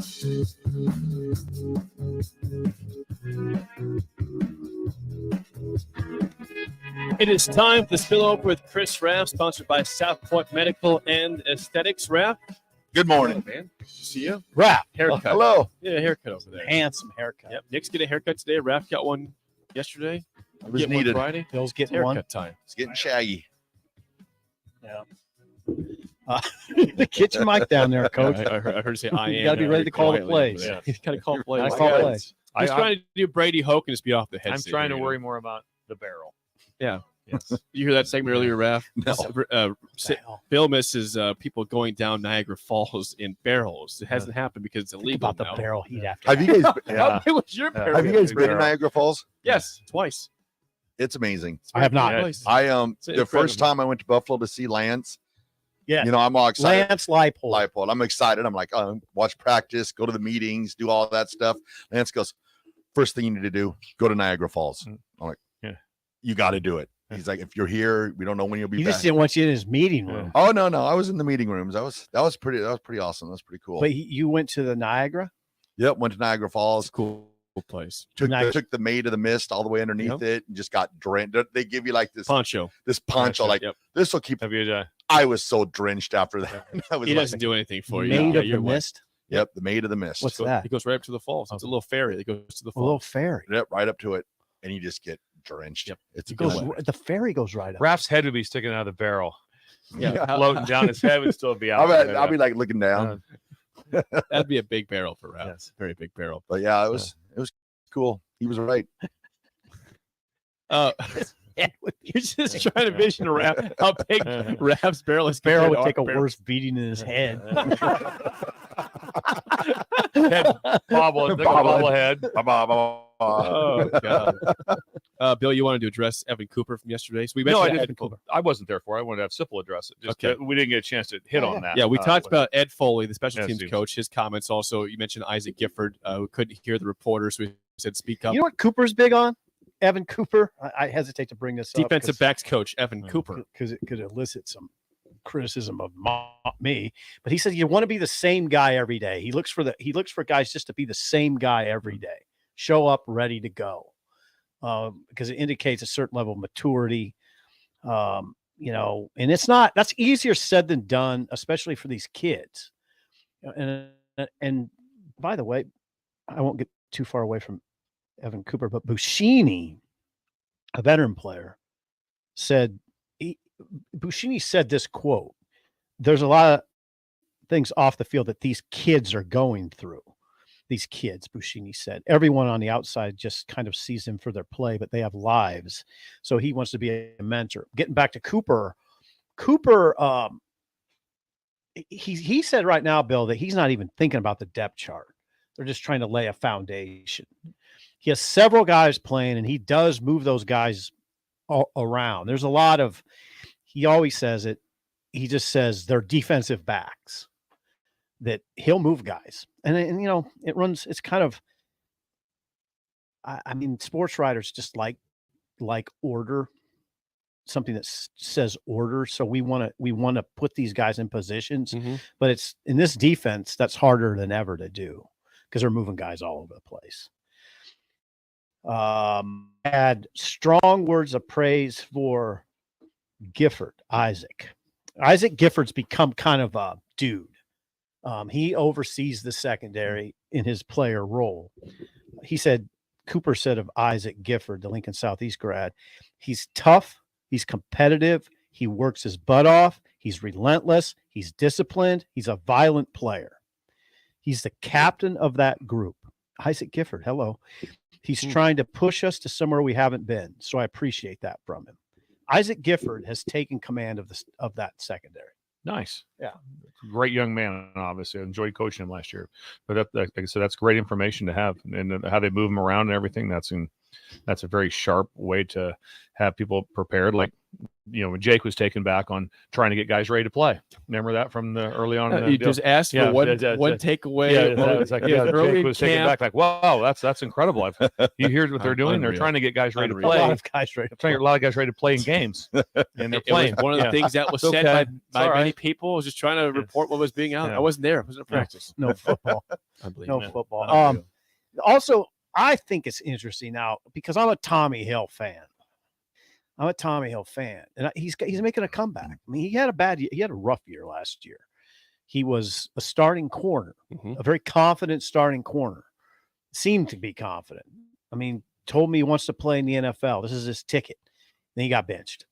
It is time for the spillover with Chris Raff, sponsored by South Point Medical and Aesthetics. Raff. Good morning, man. See you. Raff. Haircut. Hello. Yeah, haircut over there. Handsome haircut. Yep. Nick's getting a haircut today. Raff got one yesterday. It was Get one needed. Friday. Bill's getting Haircut one. time. It's getting shaggy. Yeah. The kitchen mic down there, Coach. I heard you say I am. You got to be ready to call the plays. Yeah, you got to call plays. Gotta call plays. I was trying to do Brady Hoke and just be off the head. I'm trying to worry more about the barrel. Yeah. Yes. You hear that segment earlier, Raph? No. Bill misses people going down Niagara Falls in barrels. It hasn't happened because it's illegal About the now. barrel heat after. Have you guys? How big was your barrel? Have you guys been to Niagara Falls? Yes, twice. It's amazing. I have not. Yeah, I the incredible. first time I went to Buffalo to see Lance. Yeah. You know, I'm all excited. Lance Leipold. I'm excited. I'm like, watch practice, go to the meetings, do all that stuff. Lance goes, first thing you need to do, go to Niagara Falls. I'm like, yeah, you got to do it. He's like, if you're here, we don't know when you'll be He back. just didn't want you in his meeting room. Oh no, I was in the meeting rooms. That was pretty awesome. That was pretty cool. But you went to the Niagara? Yep, went to Niagara Falls. Cool place. Took the Maid of the Mist all the way underneath it and just got drenched. They give you like this poncho. Like this will keep. I was so drenched after that. I was he doesn't do anything for you. Maid Yeah, of you're the wet. Mist. Yep, the Maid of the Mist. What's that? It goes right up to the falls. It's a little ferry that goes to the A falls. little ferry. Yep, right up to it, and you just get drenched. Yep. It's It good. goes. The ferry goes right up. Raph's head would be sticking out of the barrel. Yeah. Floating down, his head would still be out. I'll be like looking down. That'd be a big barrel for Raph. Yes. Very big barrel. But yeah, it was cool. He was right. You're just trying to vision how big Raph's barrel is. Barrel would take a worse beating in his head. Head bobblehead. Oh God. Bill, you wanted to address Evan Cooper from yesterday? So we No, I mentioned Evan didn't. Cooper. I wasn't there for it. I wanted to have Sipple address it. Just Okay. we didn't get a chance to hit on that. Yeah, we talked about Ed Foley, the special Yeah, teams Steve. coach. His comments also. You mentioned Isaac Gifford, who couldn't hear the reporters. We said, "Speak up." You know what Cooper's big on? Evan Cooper. I hesitate to bring this Defensive backs coach Evan Cooper, because it could elicit some criticism of me. But he said you want to be the same guy every day. He looks for guys just to be the same guy every day. Show up ready to go, because it indicates a certain level of maturity. And that's easier said than done, especially for these kids. And by the way, I won't get too far away from Evan Cooper, but Buschini, a veteran player, said this quote: "There's a lot of things off the field that these kids are going through. These kids," Buschini said, "everyone on the outside just kind of sees them for their play, but they have lives. So he wants to be a mentor." Getting back to Cooper, he said right now, Bill, that he's not even thinking about the depth chart. They're just trying to lay a foundation. He has several guys playing, and he does move those guys around. There's a lot of, he always says it, he just says they're defensive backs, that he'll move guys. And it runs, it's kind of, I mean, sports writers just like order, something that says order. So we want to put these guys in positions, but it's in this defense, that's harder than ever to do because they're moving guys all over the place. Had strong words of praise for Gifford, Isaac Gifford's become kind of a dude. He oversees the secondary in his player role. Cooper said of Isaac Gifford, the Lincoln Southeast grad, he's tough, he's competitive, he works his butt off, he's relentless, he's disciplined, he's a violent player. He's the captain of that group. Isaac Gifford, hello. He's trying to push us to somewhere we haven't been, so I appreciate that from him. Isaac Gifford has taken command of that secondary. Nice. Yeah. Great young man, obviously. I enjoyed coaching him last year. But like I said, that's great information to have. And how they move him around and everything, that's a very sharp way to have people prepared. Like, when Jake was taken back on trying to get guys ready to play. Remember that from the early on? In the you deal? just asked for one takeaway. Yeah, it's like, Jake was taken back. Like, wow, that's incredible. You hear what they're doing? They're trying to get guys ready to play. A lot of guys ready to play. A lot of guys ready to play in games, and they're playing. One of the things that was said by many people was just trying to report what was being out. I wasn't there. I wasn't at practice. No football. Unbelievable. No football. Also, I think it's interesting now because I'm a Tommy Hill fan. And he's making a comeback. I mean, he had a rough year last year. He was a starting corner, a very confident starting corner. Seemed to be confident. I mean, told me he wants to play in the NFL. This is his ticket. Then he got benched,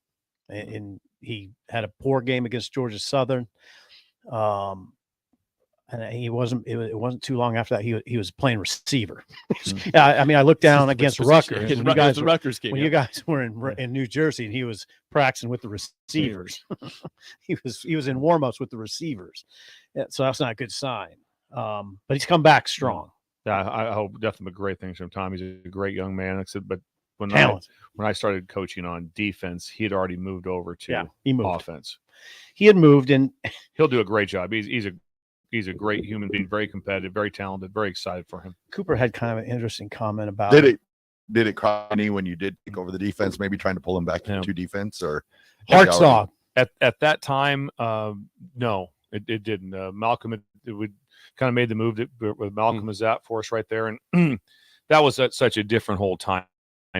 and he had a poor game against Georgia Southern. And it wasn't too long after that he was playing receiver. I mean, I looked down against Rutgers. When you guys were in New Jersey, and he was practicing with the receivers. he was in warmups with the receivers. Yeah, so that's not a good sign. But he's come back strong. Yeah, I hope definitely great things from Tom. He's a great young man. Like I said, but when I started coaching on defense, he had already moved over to offense. He had moved, and he'll do a great job. He's a great human being, very competitive, very talented, very excited for him. Cooper had kind of an interesting comment about Did it cry any when you did take over the defense, maybe trying to pull him back to defense, or Hearts off? At that time, no, it didn't. Malcolm would kind of made the move with Malcolm as that for us right there, and that was such a different whole time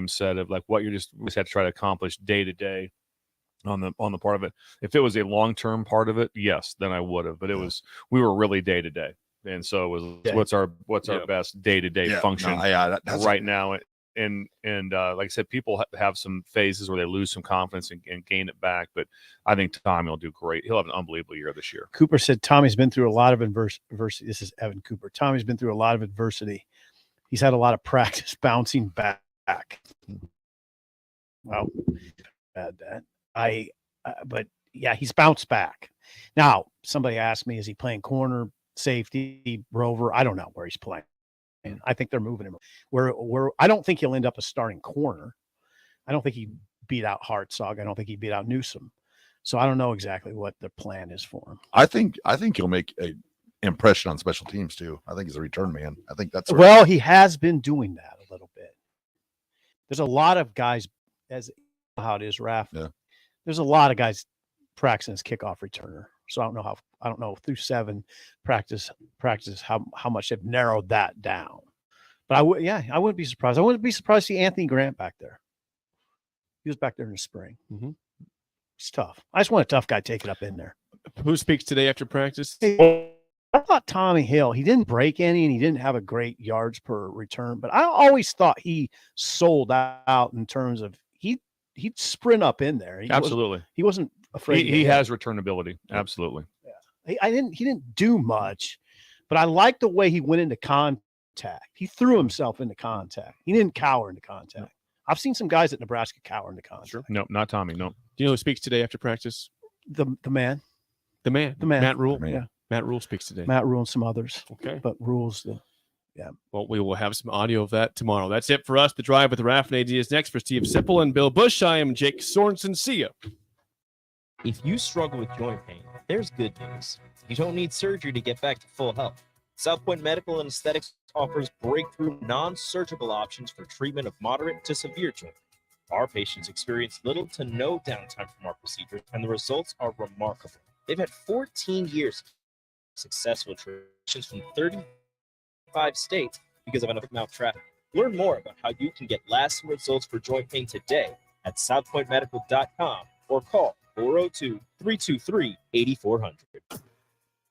set of like what you just had to try to accomplish day to day. On the part of it, if it was a long-term part of it, yes, then I would have. But we were really day to day. And so what's our best day-to-day function that's right now. And like I said, people have some phases where they lose some confidence and gain it back. But I think Tommy will do great. He'll have an unbelievable year this year. Cooper said Tommy's been through a lot of adversity. This is Evan Cooper. Tommy's been through a lot of adversity. He's had a lot of practice bouncing back. Wow, bad that. But yeah, he's bounced back. Now, somebody asked me, is he playing corner, safety, rover? I don't know where he's playing. And I think they're moving him. I don't think he'll end up a starting corner. I don't think he beat out Hartzog. I don't think he beat out Newsom. So I don't know exactly what the plan is for him. I think he'll make a impression on special teams too. I think he's a return man. I think that's well, he has been doing that a little bit. There's a lot of guys, as how it is, Raph. Yeah. There's a lot of guys practicing as kickoff returner. So I don't know through 7 practice how much they've narrowed that down. But I wouldn't be surprised. I wouldn't be surprised to see Anthony Grant back there. He was back there in the spring. Mm-hmm. It's tough. I just want a tough guy taking up in there. Who speaks today after practice? I thought Tommy Hill, he didn't break any and he didn't have a great yards per return, but I always thought he sold out in terms of he'd sprint up in there. Absolutely. He wasn't afraid. He has returnability. Absolutely. Yeah. He didn't do much, but I like the way he went into contact. He threw himself into contact. He didn't cower into contact. No. I've seen some guys at Nebraska cower into contact. Sure. No, not Tommy. No. Do you know who speaks today after practice? The man. The man. Matt Rule. Yeah. Matt Rule speaks today. Matt Rule and some others. Okay. But Rule's yeah. Well, we will have some audio of that tomorrow. That's it for us. The Drive with Raph and AD is next. For Steve Sipple and Bill Busch, I am Jake Sorensen. See ya. If you struggle with joint pain, there's good news. You don't need surgery to get back to full health. South Point Medical and Aesthetics offers breakthrough non-surgical options for treatment of moderate to severe joint pain. Our patients experience little to no downtime from our procedures, and the results are remarkable. They've had 14 years of successful transitions from 35 states because of enough mouth traffic. Learn more about how you can get lasting results for joint pain today at southpointmedical.com or call 402-323-8400.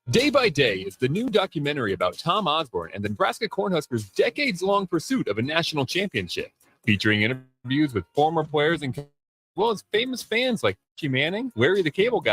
Day by Day is the new documentary about Tom Osborne and the Nebraska Cornhuskers' decades-long pursuit of a national championship, featuring interviews with former players and as well as famous fans like Manning, Larry the Cable Guy,